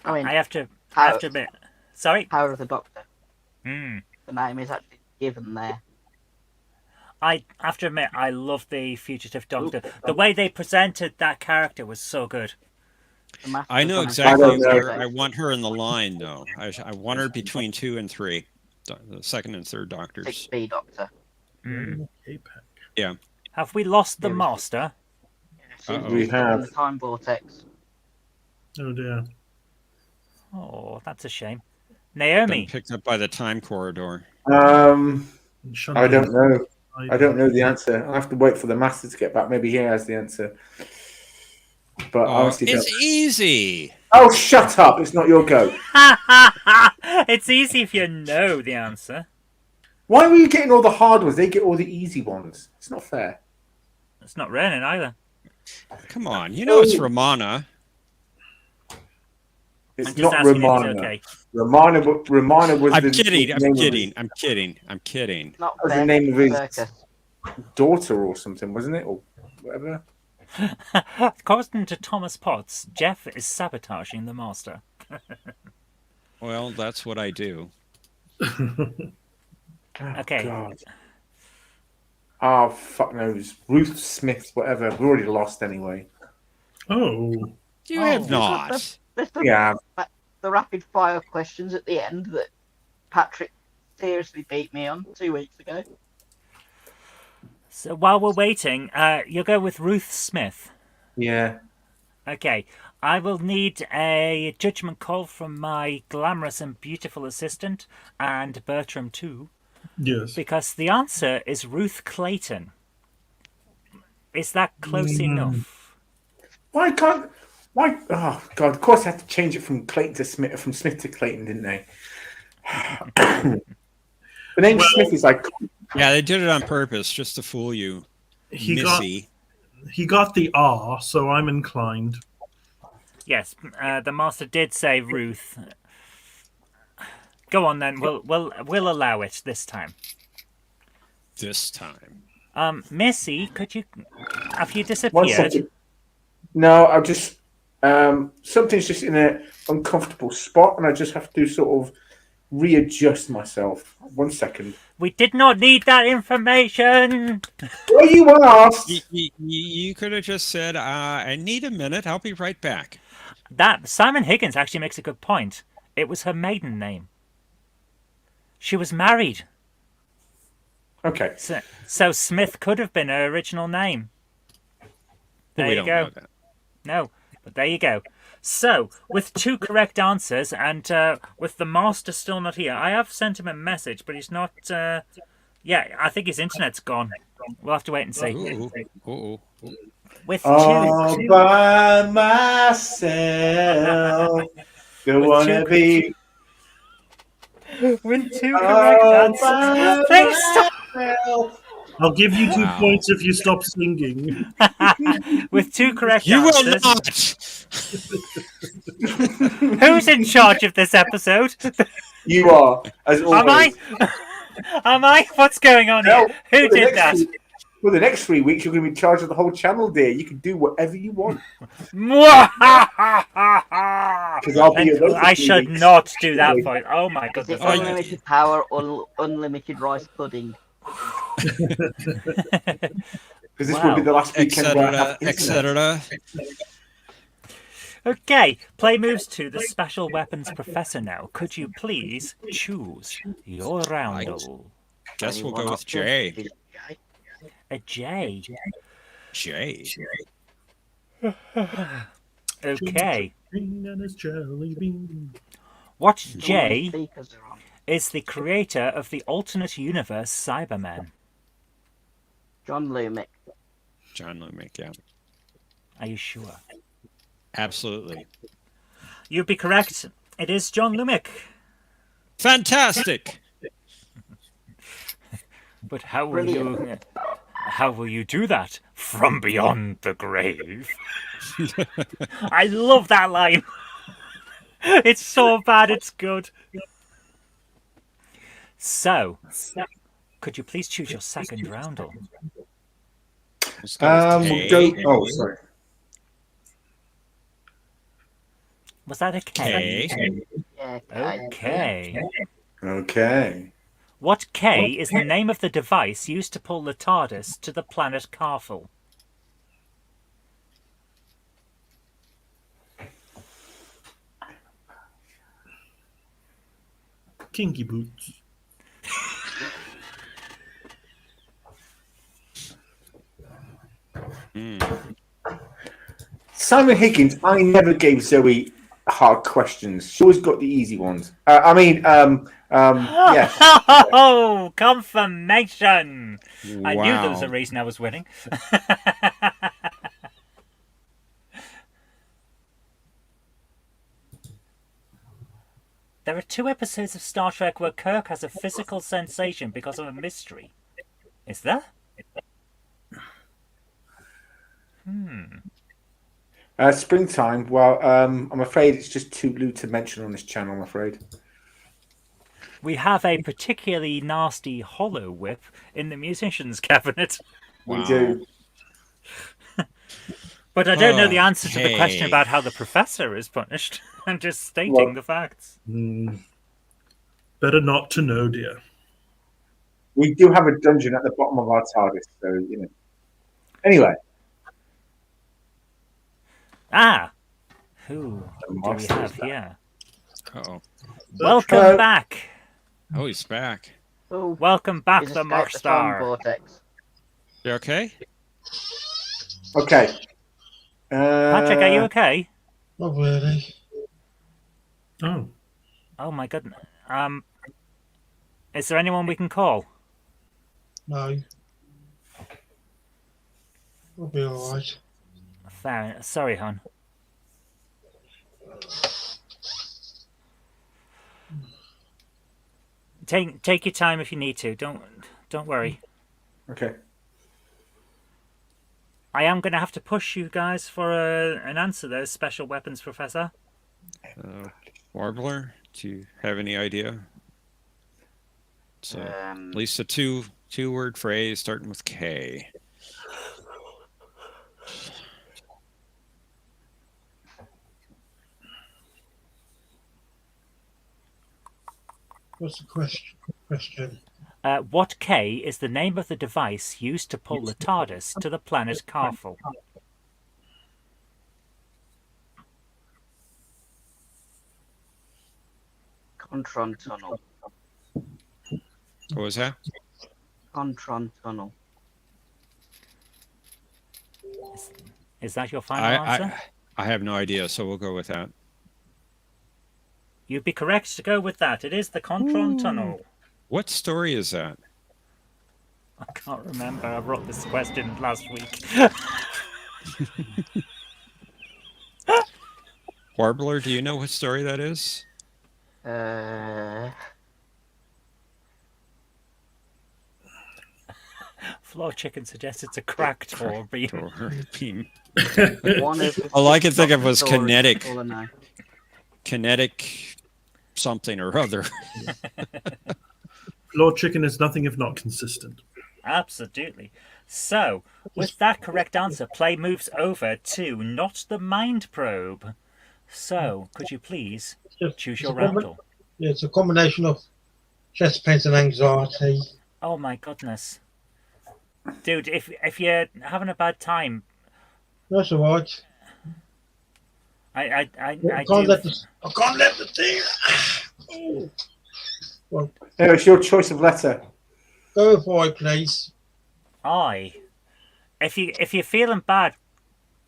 [SPEAKER 6] I mean,
[SPEAKER 1] I have to admit. Sorry?
[SPEAKER 6] Power of the Doctor.
[SPEAKER 1] Hmm.
[SPEAKER 6] The name is actually given there.
[SPEAKER 1] I have to admit, I love the Fugitive Doctor. The way they presented that character was so good.
[SPEAKER 6] The Master
[SPEAKER 2] I know
[SPEAKER 6] of
[SPEAKER 2] exactly
[SPEAKER 3] I don't know.
[SPEAKER 2] where I want her in the line, though. I want her between 2 and 3, the second and third Doctors.
[SPEAKER 6] 6B Doctor.
[SPEAKER 1] Hmm.
[SPEAKER 5] APEC.
[SPEAKER 1] Have we lost the
[SPEAKER 6] Yeah.
[SPEAKER 1] master?
[SPEAKER 2] Uh-oh.
[SPEAKER 3] We
[SPEAKER 6] In
[SPEAKER 3] have.
[SPEAKER 6] the Time Vortex.
[SPEAKER 5] Oh dear.
[SPEAKER 1] Oh, that's a shame.
[SPEAKER 2] Been
[SPEAKER 1] Naomi.
[SPEAKER 2] picked up by the time corridor.
[SPEAKER 3] I don't know. I
[SPEAKER 5] I
[SPEAKER 3] don't know the answer. I'll have to wait for the master to get back. Maybe he has the answer. But I honestly don't.
[SPEAKER 2] It's easy.
[SPEAKER 3] Oh, shut up! It's not your go.
[SPEAKER 1] It's easy if you know the answer.
[SPEAKER 3] Why were you getting all the hard ones? They get all the easy ones. It's not fair.
[SPEAKER 1] It's not raining either.
[SPEAKER 2] Come on, you know it's Romana.
[SPEAKER 3] It's
[SPEAKER 1] I'm just
[SPEAKER 3] not
[SPEAKER 1] asking if
[SPEAKER 3] Romana.
[SPEAKER 1] it's okay.
[SPEAKER 3] Romana was
[SPEAKER 2] I'm
[SPEAKER 3] the
[SPEAKER 2] kidding.
[SPEAKER 3] name
[SPEAKER 2] I'm
[SPEAKER 3] of
[SPEAKER 2] kidding. I'm kidding. I'm kidding.
[SPEAKER 6] Not
[SPEAKER 3] That was the
[SPEAKER 6] Bear
[SPEAKER 3] name of his-
[SPEAKER 6] Circus.
[SPEAKER 3] his daughter or something, wasn't it? Or whatever.
[SPEAKER 1] According to Thomas Potts, Jeff is sabotaging the master.
[SPEAKER 2] Well, that's what I do.
[SPEAKER 3] Oh,
[SPEAKER 1] Okay.
[SPEAKER 3] God. Oh, fuck knows. Ruth Smith, whatever. We've already lost anyway.
[SPEAKER 5] Oh.
[SPEAKER 2] You
[SPEAKER 1] Oh.
[SPEAKER 2] have not.
[SPEAKER 6] There's
[SPEAKER 3] Yeah.
[SPEAKER 6] the rapid fire questions at the end that Patrick seriously beat me on 2 weeks ago.
[SPEAKER 1] So while we're waiting, you'll go with Ruth Smith.
[SPEAKER 3] Yeah.
[SPEAKER 1] Okay, I will need a judgment call from my glamorous and beautiful assistant, and Bertram too,
[SPEAKER 5] Yes.
[SPEAKER 1] because the answer is Ruth Clayton. Is that close enough?
[SPEAKER 3] Why can't? Why? Oh God! Of course, they had to change it from Clayton to Smith, from Smith to Clayton, didn't they? The name Smith is like.
[SPEAKER 2] Yeah, they did it on purpose just to fool you,
[SPEAKER 5] He
[SPEAKER 2] Missy.
[SPEAKER 5] got the R, so I'm inclined.
[SPEAKER 1] Yes, the master did say Ruth. Go on then. We'll allow it this time.
[SPEAKER 2] This time.
[SPEAKER 1] Missy, could you? Have you
[SPEAKER 3] 1
[SPEAKER 1] disappeared?
[SPEAKER 3] second. No, I just something's just in an uncomfortable spot, and I just have to sort of readjust myself. 1 second.
[SPEAKER 1] We did not need that information.
[SPEAKER 3] Well, you asked.
[SPEAKER 2] You could have just said, I need a minute. I'll be right back.
[SPEAKER 1] That Simon Higgins actually makes a good point. It was her maiden name. She was married,
[SPEAKER 3] Okay.
[SPEAKER 1] so Smith could have been her original name. There
[SPEAKER 2] we
[SPEAKER 1] you
[SPEAKER 2] don't
[SPEAKER 1] go.
[SPEAKER 2] know that.
[SPEAKER 1] No, but there you go. So, with 2 correct answers, and with the master still not here, I have sent him a message, but he's not. Yeah, I think his internet's gone. We'll have to wait and see.
[SPEAKER 2] Ooh.
[SPEAKER 1] With
[SPEAKER 3] All
[SPEAKER 1] two,
[SPEAKER 3] by myself. Don't wanna be
[SPEAKER 1] with 2 correct
[SPEAKER 3] all
[SPEAKER 1] answers.
[SPEAKER 3] by
[SPEAKER 1] Please stop.
[SPEAKER 3] myself.
[SPEAKER 5] I'll give you 2
[SPEAKER 2] Wow.
[SPEAKER 5] points if you stop singing.
[SPEAKER 1] With 2 correct
[SPEAKER 2] You will
[SPEAKER 1] answers.
[SPEAKER 2] not.
[SPEAKER 1] Who's in charge of this episode?
[SPEAKER 3] You are, as always.
[SPEAKER 1] Am I? Am I? What's going on
[SPEAKER 3] No,
[SPEAKER 1] here? Who
[SPEAKER 3] for the
[SPEAKER 1] did
[SPEAKER 3] next
[SPEAKER 1] that?
[SPEAKER 3] For the next 3 weeks, you're going to be in charge of the whole channel, dear. You can do whatever you want. Because I'll be away for
[SPEAKER 1] I
[SPEAKER 3] 3
[SPEAKER 1] should
[SPEAKER 3] weeks.
[SPEAKER 1] not do that for you. Oh my
[SPEAKER 6] Is
[SPEAKER 1] goodness.
[SPEAKER 6] it unlimited power or unlimited rice pudding?
[SPEAKER 3] Because this will be the last weekend where I have
[SPEAKER 2] Etc.
[SPEAKER 3] internet.
[SPEAKER 1] Okay, play moves to the special weapons professor now. Could you please choose your roundel?
[SPEAKER 2] Guess we'll go
[SPEAKER 6] Anyone
[SPEAKER 2] with
[SPEAKER 6] up there?
[SPEAKER 2] Jay.
[SPEAKER 6] Is it Jay?
[SPEAKER 1] A J.
[SPEAKER 2] Jay.
[SPEAKER 1] Okay.
[SPEAKER 5] And his jelly bean.
[SPEAKER 1] What
[SPEAKER 6] The
[SPEAKER 1] J
[SPEAKER 6] speakers are on.
[SPEAKER 1] is the creator of the alternate universe Cybermen?
[SPEAKER 6] John Lumick.
[SPEAKER 2] John Lumick, yeah.
[SPEAKER 1] Are you sure?
[SPEAKER 2] Absolutely.
[SPEAKER 1] You'd be correct. It is John Lumick.
[SPEAKER 2] Fantastic.
[SPEAKER 1] But how will you do that from beyond the grave? I love that line. It's so bad, it's good. So, could you please choose your second roundel?
[SPEAKER 2] Let's go with
[SPEAKER 3] We'll
[SPEAKER 2] K.
[SPEAKER 3] go. Oh, sorry.
[SPEAKER 1] Was that a K?
[SPEAKER 2] K.
[SPEAKER 6] Yeah,
[SPEAKER 1] Okay.
[SPEAKER 3] Okay.
[SPEAKER 1] What K is the name of the device used to pull the TARDIS to the planet Carful?
[SPEAKER 5] Kinky boots.
[SPEAKER 3] Simon Higgins, I never gave Zoe hard questions. She always got the easy ones. Yeah.
[SPEAKER 1] Oh, confirmation! I knew there was
[SPEAKER 2] Wow.
[SPEAKER 1] a reason I was winning. There are 2 episodes of Star Trek where Kirk has a physical sensation because of a mystery. Is there?
[SPEAKER 3] Springtime. Well, I'm afraid it's just too blue to mention on this channel. I'm afraid.
[SPEAKER 1] We have a particularly nasty hollow whip in the musician's cabinet.
[SPEAKER 3] We
[SPEAKER 2] Wow.
[SPEAKER 3] do.
[SPEAKER 1] But I don't know the answer to the question
[SPEAKER 2] Okay.
[SPEAKER 1] about how the professor is punished. I'm just stating
[SPEAKER 3] Well-
[SPEAKER 1] the facts.
[SPEAKER 5] Better not to know, dear.
[SPEAKER 3] We do have a dungeon at the bottom of our TARDIS, so you know. Anyway,
[SPEAKER 1] Ah! Who
[SPEAKER 3] the
[SPEAKER 1] do we
[SPEAKER 3] master
[SPEAKER 1] have
[SPEAKER 3] is back.
[SPEAKER 1] here?
[SPEAKER 2] Uh-oh.
[SPEAKER 1] Welcome
[SPEAKER 3] Hello.
[SPEAKER 1] back!
[SPEAKER 2] Oh, he's back.
[SPEAKER 6] Oh,
[SPEAKER 1] Welcome back,
[SPEAKER 6] he's
[SPEAKER 1] the
[SPEAKER 6] escaped the time
[SPEAKER 1] Marstar!
[SPEAKER 6] vortex.
[SPEAKER 2] You okay?
[SPEAKER 3] Okay.
[SPEAKER 1] Patrick, are you okay?
[SPEAKER 4] Not really.
[SPEAKER 5] Oh,
[SPEAKER 1] Oh my goodness. Is there anyone we can call?
[SPEAKER 4] No. I'll be alright.
[SPEAKER 1] Fair. Sorry, hon. Take your time if you need to. Don't worry.
[SPEAKER 3] Okay.
[SPEAKER 1] I am going to have to push you guys for an answer. Those special weapons, Professor.
[SPEAKER 2] Warbler, do you have any idea? So at least a two-word phrase starting with K.
[SPEAKER 4] What's the question?
[SPEAKER 1] What K is the name of the device used to pull the TARDIS to the planet Carful?
[SPEAKER 6] Contron Tunnel.
[SPEAKER 2] What was that?
[SPEAKER 6] Contron Tunnel.
[SPEAKER 1] Is that your final answer?
[SPEAKER 2] I have no idea, so we'll go with that.
[SPEAKER 1] You'd be correct to go with that. It is the Contron Tunnel.
[SPEAKER 2] What story is that?
[SPEAKER 1] I can't remember. I wrote this question last week.
[SPEAKER 2] Warbler, do you know what story that is?
[SPEAKER 1] Floor Chicken suggests it's a cracked or beam.
[SPEAKER 2] Beam.
[SPEAKER 6] One of the
[SPEAKER 2] All I could
[SPEAKER 6] six
[SPEAKER 2] think of was
[SPEAKER 6] stories,
[SPEAKER 2] kinetic.
[SPEAKER 6] all I know.
[SPEAKER 2] Kinetic something or other.
[SPEAKER 5] Lord Chicken is nothing if not consistent.
[SPEAKER 1] Absolutely. So, with that correct answer, play moves over to Not the Mind Probe. So, could you please choose your roundel?
[SPEAKER 4] Yeah, it's a combination of chest pains and anxiety.
[SPEAKER 1] Oh my goodness. Dude, if you're having a bad time,
[SPEAKER 4] That's alright.
[SPEAKER 1] I
[SPEAKER 4] can't let the thing. Well,
[SPEAKER 3] No, it's your choice of letter.
[SPEAKER 4] go with I, please.
[SPEAKER 1] If you're feeling bad,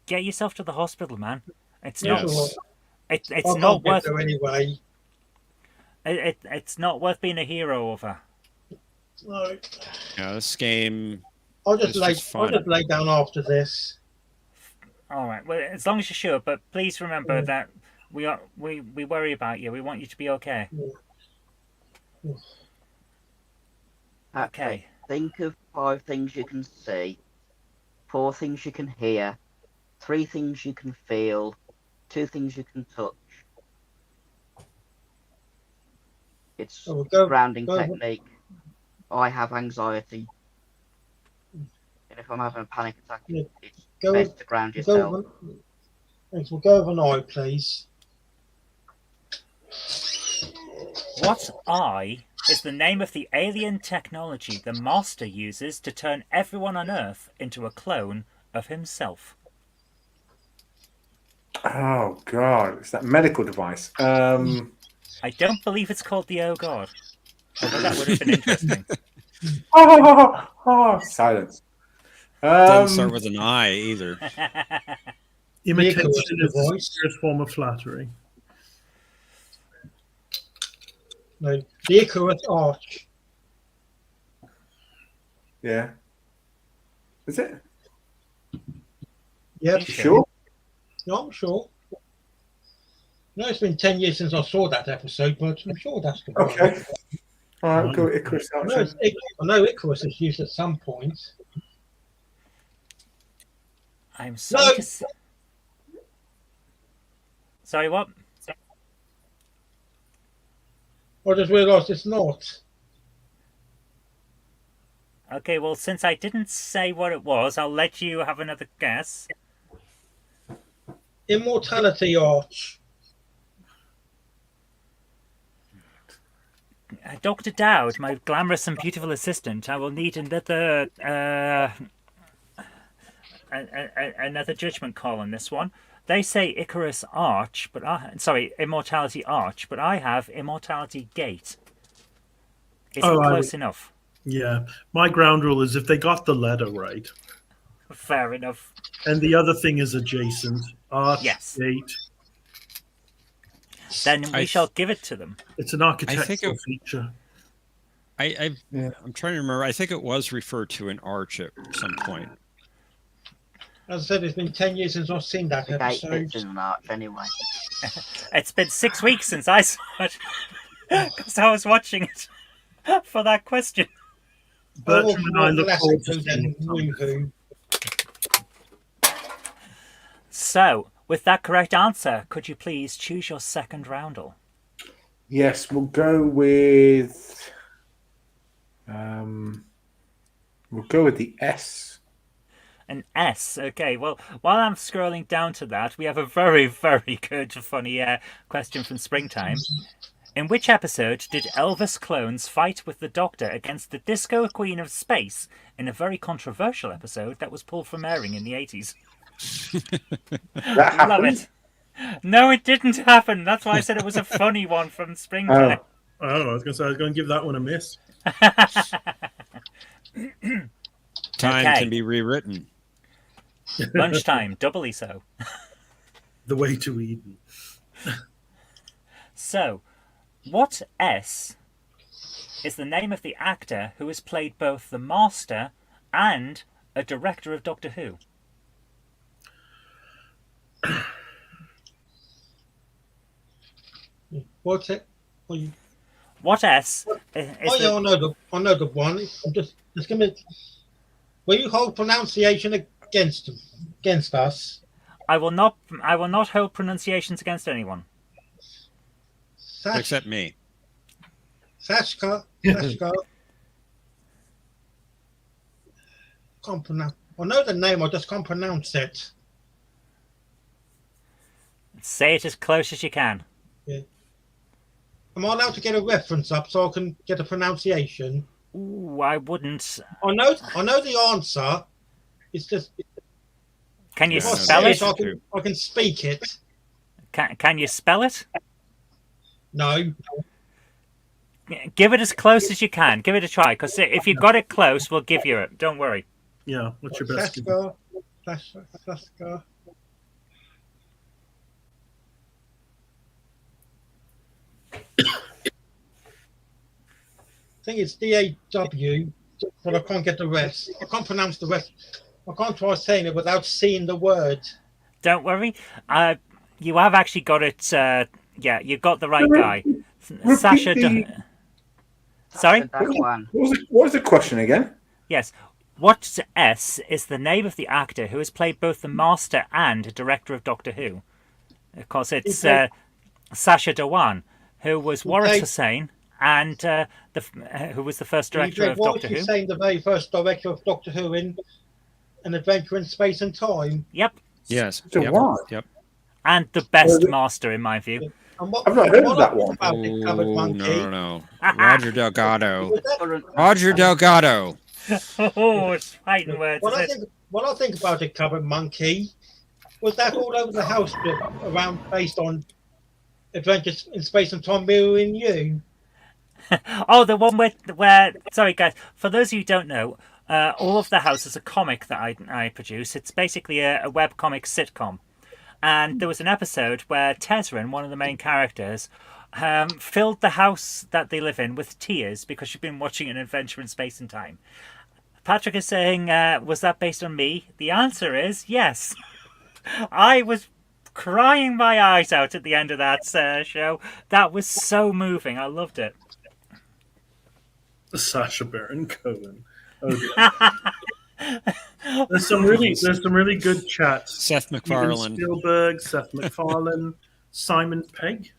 [SPEAKER 1] get yourself to the hospital, man. It's
[SPEAKER 4] Yes,
[SPEAKER 1] not.
[SPEAKER 4] alright.
[SPEAKER 1] It's
[SPEAKER 4] I
[SPEAKER 1] not
[SPEAKER 4] can't get
[SPEAKER 1] worth.
[SPEAKER 4] there anyway.
[SPEAKER 1] It's not worth being a hero over.
[SPEAKER 4] No.
[SPEAKER 2] Yeah, this game.
[SPEAKER 4] I'll just
[SPEAKER 2] It's just fun.
[SPEAKER 4] lay down after this.
[SPEAKER 1] All right. Well, as long as you're sure, but please remember that we worry about you. We want you to be okay. Okay.
[SPEAKER 6] Think of 5 things you can see, 4 things you can hear, 3 things you can feel, 2 things you can touch. It's
[SPEAKER 4] Oh, go-
[SPEAKER 6] grounding
[SPEAKER 4] go-
[SPEAKER 6] technique. I have anxiety. And if I'm having a panic attack,
[SPEAKER 4] Yeah.
[SPEAKER 6] it's
[SPEAKER 4] Go
[SPEAKER 6] best to ground yourself.
[SPEAKER 4] Go with, thanks. We'll go with an I, please.
[SPEAKER 1] What eye is the name of the alien technology the Master uses to turn everyone on Earth into a clone of himself?
[SPEAKER 3] Oh God, it's that medical device.
[SPEAKER 1] I don't believe it's called the Oh God. Although that would have been interesting.
[SPEAKER 3] Silence.
[SPEAKER 2] Doesn't start with an I either.
[SPEAKER 5] Imitation
[SPEAKER 4] Icarus
[SPEAKER 5] is the
[SPEAKER 4] device.
[SPEAKER 5] serious form of flattery.
[SPEAKER 4] No, the Icarus Arch.
[SPEAKER 3] Yeah. Is it?
[SPEAKER 4] Yep.
[SPEAKER 3] Sure.
[SPEAKER 4] No, I'm sure. No, it's been 10 years since I saw that episode, but I'm sure that's the one.
[SPEAKER 3] Okay. All right, we'll go with Icarus
[SPEAKER 4] I know,
[SPEAKER 3] Archer.
[SPEAKER 4] I know Icarus is used at some point.
[SPEAKER 1] I'm sorry
[SPEAKER 4] No.
[SPEAKER 1] to say. Sorry, what?
[SPEAKER 4] I just realised it's not.
[SPEAKER 1] Okay, well, since I didn't say what it was, I'll let you have another guess.
[SPEAKER 4] Immortality Arch.
[SPEAKER 1] Dr. Dowd, my glamorous and beautiful assistant, I will need another another judgment call on this one. They say Icarus Arch, but Immortality Arch, but I have Immortality Gate. Is it close enough?
[SPEAKER 5] Yeah. My ground rule is if they got the letter right,
[SPEAKER 1] Fair enough.
[SPEAKER 5] and the other thing is adjacent. Art,
[SPEAKER 1] Yes.
[SPEAKER 5] gate.
[SPEAKER 1] Then we
[SPEAKER 2] I
[SPEAKER 1] shall
[SPEAKER 2] th-
[SPEAKER 1] give it to them.
[SPEAKER 5] It's an architectural
[SPEAKER 2] it-
[SPEAKER 5] feature.
[SPEAKER 3] Yeah.
[SPEAKER 2] I'm trying to remember. I think it was referred to in Arch at some point.
[SPEAKER 4] As I said, it's been 10 years since I've seen that
[SPEAKER 6] The gate
[SPEAKER 4] episode.
[SPEAKER 6] fits in an arch anyway.
[SPEAKER 1] It's been 6 weeks since I saw it. Because I was watching it for that question.
[SPEAKER 5] Bertram and I look
[SPEAKER 4] less
[SPEAKER 5] forward to
[SPEAKER 4] episodes
[SPEAKER 5] seeing
[SPEAKER 4] than Wing Fu.
[SPEAKER 1] So, with that correct answer, could you please choose your second roundel?
[SPEAKER 3] Yes, we'll go with. We'll go with the S.
[SPEAKER 1] An S. Okay, well, while I'm scrolling down to that, we have a very, very good, funny question from Springtime. In which episode did Elvis clones fight with the Doctor against the Disco Queen of Space in a very controversial episode that was pulled from airing in the 80s?
[SPEAKER 3] That happened.
[SPEAKER 1] Love it. No, it didn't happen. That's why I said it was a funny one from Springtime.
[SPEAKER 5] Oh, I was going to give that one a miss.
[SPEAKER 2] Time
[SPEAKER 1] Okay.
[SPEAKER 2] can be rewritten.
[SPEAKER 1] Lunchtime, doubly so.
[SPEAKER 5] The Way to Eden.
[SPEAKER 1] So, what S is the name of the actor who has played both the Master and a director of Doctor Who?
[SPEAKER 4] What's it? Oh, you,
[SPEAKER 1] What S is
[SPEAKER 4] oh yeah, I know the one. I'm just gonna. Will you hold pronunciation against us?
[SPEAKER 1] I will not hold pronunciations against anyone.
[SPEAKER 2] Except me.
[SPEAKER 4] Sashka. Can't pronounce. I know the name. I just can't pronounce it.
[SPEAKER 1] Say it as close as you can.
[SPEAKER 4] Am I allowed to get a reference up so I can get a pronunciation?
[SPEAKER 1] Ooh, I wouldn't.
[SPEAKER 4] I know the answer. It's just
[SPEAKER 1] Can you
[SPEAKER 4] if I
[SPEAKER 1] spell
[SPEAKER 4] say
[SPEAKER 1] it?
[SPEAKER 4] I can speak it.
[SPEAKER 1] Can you spell it?
[SPEAKER 4] No.
[SPEAKER 1] Give it as close as you can. Give it a try, because if you got it close, we'll give you it. Don't worry.
[SPEAKER 5] Yeah, what's your best?
[SPEAKER 4] Sashka. I think it's DAW, but I can't get the rest. I can't pronounce the rest. I can't try saying it without seeing the word.
[SPEAKER 1] Don't worry. You have actually got it. Yeah, you got the right guy. Sasha. Sorry?
[SPEAKER 6] That one.
[SPEAKER 3] What was the question again?
[SPEAKER 1] Yes. What S is the name of the actor who has played both the Master and director of Doctor Who? Of course, it's Sasha Dhawan, who was Warwick Hussain and who was the first director of Doctor Who.
[SPEAKER 4] Saying the very first director of Doctor Who in An Adventure in Space and Time.
[SPEAKER 1] Yep.
[SPEAKER 2] Yes.
[SPEAKER 3] Dhawan.
[SPEAKER 2] Yep.
[SPEAKER 1] And the best Master, in my view.
[SPEAKER 4] And what,
[SPEAKER 3] I've not heard of
[SPEAKER 4] what
[SPEAKER 3] that
[SPEAKER 4] I think
[SPEAKER 3] one.
[SPEAKER 4] about it, Covered
[SPEAKER 2] Oh,
[SPEAKER 4] Monkey,
[SPEAKER 2] no. Roger Delgado.
[SPEAKER 4] was that-
[SPEAKER 2] Roger Delgado.
[SPEAKER 1] Oh, it's fighting words.
[SPEAKER 4] what I think about it, Covered Monkey, was that all over the house around based on Adventures in Space and Time mirroring you.
[SPEAKER 1] Oh, the one where sorry guys, for those of you who don't know, All of the House is a comic that I produce. It's basically a webcomic sitcom. And there was an episode where Tesrin, one of the main characters, filled the house that they live in with tears because she'd been watching An Adventure in Space and Time. Patrick is saying, was that based on me? The answer is yes. I was crying my eyes out at the end of that show. That was so moving. I loved it.
[SPEAKER 5] Sacha Baron Cohen. Oh, there's some really good chats.
[SPEAKER 2] Seth
[SPEAKER 5] Steven
[SPEAKER 2] MacFarlane.
[SPEAKER 5] Spielberg, Seth MacFarlane, Simon Pegg.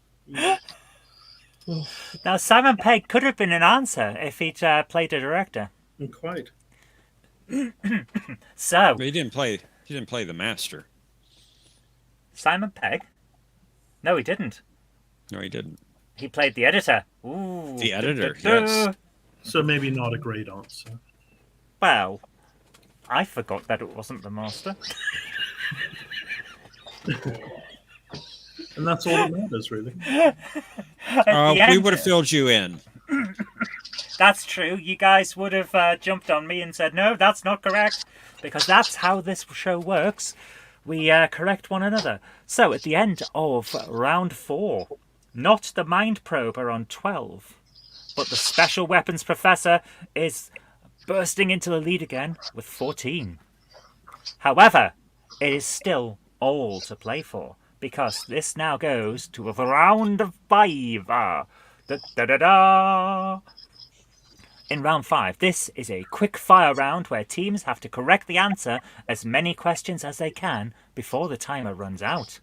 [SPEAKER 1] Now, Simon Pegg could have been an answer if he'd played a director.
[SPEAKER 5] Quite.
[SPEAKER 1] So,
[SPEAKER 2] But he didn't play the master.
[SPEAKER 1] Simon Pegg? No, he didn't.
[SPEAKER 2] No, he didn't.
[SPEAKER 1] He played the editor. Ooh.
[SPEAKER 2] The editor,
[SPEAKER 1] Du-du-du.
[SPEAKER 2] yes.
[SPEAKER 5] So maybe not a great answer.
[SPEAKER 1] Well, I forgot that it wasn't the master.
[SPEAKER 5] And that's all that matters, really.
[SPEAKER 1] At the
[SPEAKER 2] We
[SPEAKER 1] end-
[SPEAKER 2] would have filled you in.
[SPEAKER 1] That's true. You guys would have jumped on me and said, no, that's not correct. Because that's how this show works. We correct one another. So at the end of round 4, not the Mind Probe are on 12, but the Special Weapons Professor is bursting into the lead again with 14. However, it is still all to play for, because this now goes to a round of 5. Da-da-da-da! In round 5, this is a quick fire round where teams have to correct the answer as many questions as they can before the timer runs out.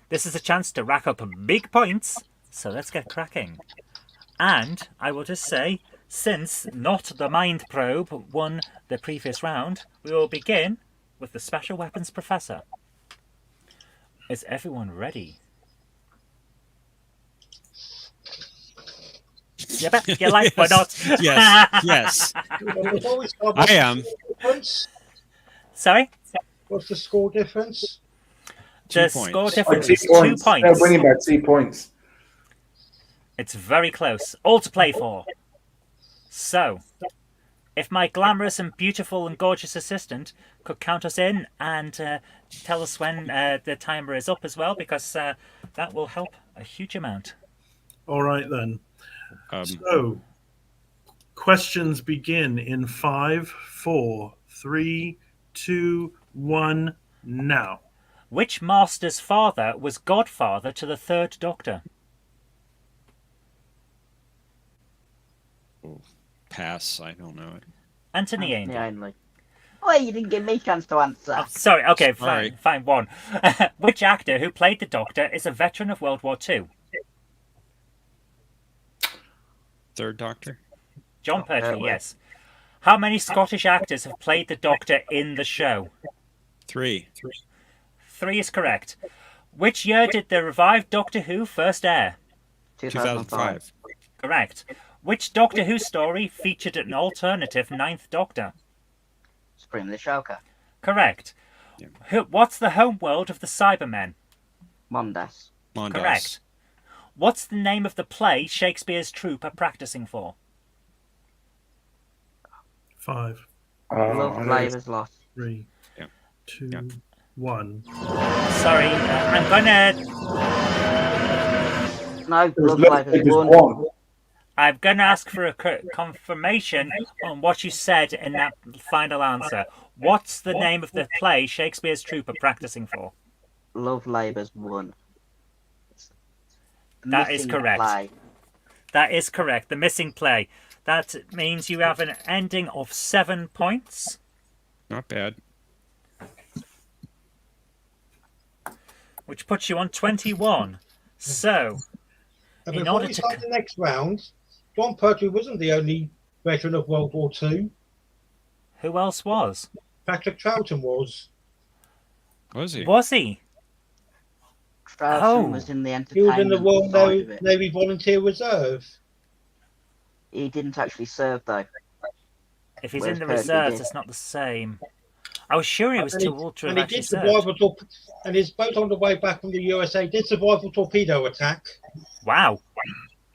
[SPEAKER 1] This is a chance to rack up big points, so let's get cracking. And I will just say, since not the Mind Probe won the previous round, we will begin with the Special Weapons Professor. Is everyone ready? You bet you like or not.
[SPEAKER 2] Yes. I am.
[SPEAKER 1] Sorry?
[SPEAKER 4] What's the score difference?
[SPEAKER 1] The
[SPEAKER 2] 2 points.
[SPEAKER 1] score difference
[SPEAKER 3] 2
[SPEAKER 1] is 2
[SPEAKER 3] points.
[SPEAKER 1] points.
[SPEAKER 3] They're winning by 2 points.
[SPEAKER 1] It's very close. All to play for. So, if my glamorous and beautiful and gorgeous assistant could count us in and tell us when the timer is up as well, because that will help a huge amount.
[SPEAKER 5] All right then.
[SPEAKER 2] Um,
[SPEAKER 5] So, questions begin in 5, 4, 3, 2, 1, now.
[SPEAKER 1] Which master's father was godfather to the Third Doctor?
[SPEAKER 2] pass. I don't know it.
[SPEAKER 1] Anthony Ainley.
[SPEAKER 6] Yeah, only. Oh, you didn't give me a chance to answer.
[SPEAKER 1] Oh, sorry, okay, fine,
[SPEAKER 2] Sorry.
[SPEAKER 1] fine, one. Which actor who played the Doctor is a veteran of World War II?
[SPEAKER 2] Third Doctor.
[SPEAKER 1] John Pertwee,
[SPEAKER 6] well.
[SPEAKER 1] yes. How many Scottish actors have played the Doctor in the show?
[SPEAKER 2] 3.
[SPEAKER 1] 3 is correct. Which year did the revived Doctor Who first air?
[SPEAKER 2] 2005.
[SPEAKER 1] Correct. Which Doctor Who story featured an alternative Ninth Doctor?
[SPEAKER 6] Scream the Shoker.
[SPEAKER 1] Correct.
[SPEAKER 2] Yeah.
[SPEAKER 1] What's the homeworld of the Cybermen?
[SPEAKER 6] Mondas.
[SPEAKER 2] Mondas.
[SPEAKER 1] Correct. What's the name of the play Shakespeare's troupe are practicing for?
[SPEAKER 5] 5,
[SPEAKER 6] Love
[SPEAKER 3] I
[SPEAKER 6] Labour's Lost.
[SPEAKER 5] 3,
[SPEAKER 2] Yeah.
[SPEAKER 5] 2,
[SPEAKER 2] Yeah.
[SPEAKER 5] 1.
[SPEAKER 1] Sorry, I'm gonna
[SPEAKER 6] No,
[SPEAKER 3] It was
[SPEAKER 6] Love
[SPEAKER 3] Love
[SPEAKER 6] Labour's
[SPEAKER 3] Labour's
[SPEAKER 6] won.
[SPEAKER 3] one.
[SPEAKER 1] ask for a confirmation on what you said in that final answer. What's the name of the play Shakespeare's troupe are practicing for?
[SPEAKER 6] Love Labour's won.
[SPEAKER 1] That is
[SPEAKER 6] Missing
[SPEAKER 1] correct.
[SPEAKER 6] Play.
[SPEAKER 1] That is correct. The missing play. That means you have an ending of 7 points.
[SPEAKER 2] Not bad.
[SPEAKER 1] Which puts you on 21. So,
[SPEAKER 4] And
[SPEAKER 1] In
[SPEAKER 4] before
[SPEAKER 1] order
[SPEAKER 4] we
[SPEAKER 1] to
[SPEAKER 4] start the next round, John Pertwee wasn't the only veteran of World War II.
[SPEAKER 1] who else was?
[SPEAKER 4] Patrick Troughton was.
[SPEAKER 2] Was he?
[SPEAKER 1] Was he?
[SPEAKER 6] Troughton
[SPEAKER 1] Oh.
[SPEAKER 6] was in the
[SPEAKER 4] He
[SPEAKER 6] entertainment
[SPEAKER 4] was in the Royal
[SPEAKER 6] side of it.
[SPEAKER 4] Navy Volunteer Reserve.
[SPEAKER 6] He didn't actually serve though.
[SPEAKER 1] If he's
[SPEAKER 6] Whereas
[SPEAKER 1] in the
[SPEAKER 6] Pertwee
[SPEAKER 1] reserves,
[SPEAKER 6] did.
[SPEAKER 1] it's not the same. I was sure he was
[SPEAKER 4] And
[SPEAKER 1] too
[SPEAKER 4] he-
[SPEAKER 1] old to have
[SPEAKER 4] And he
[SPEAKER 1] actually
[SPEAKER 4] did
[SPEAKER 1] served.
[SPEAKER 4] survive and his boat on the way back from the USA did survive a torpedo attack.
[SPEAKER 1] Wow.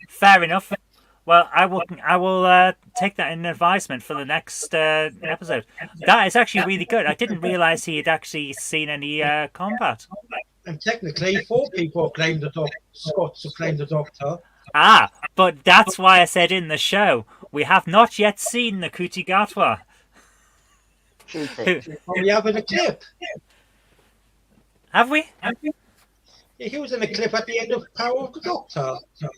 [SPEAKER 1] Fair enough. Well, I will take that in advisement for the next episode. That is actually really good. I didn't realise he had actually seen any combat.
[SPEAKER 4] And technically, 4 people have claimed the Scots have claimed the Doctor.
[SPEAKER 1] Ah, but that's why I said in the show, we have not yet seen the Kuti Gatwa.
[SPEAKER 6] Shoot it.
[SPEAKER 4] And we have in a clip.
[SPEAKER 1] Have we?
[SPEAKER 4] He was in a clip at the end of Power of the Doctor.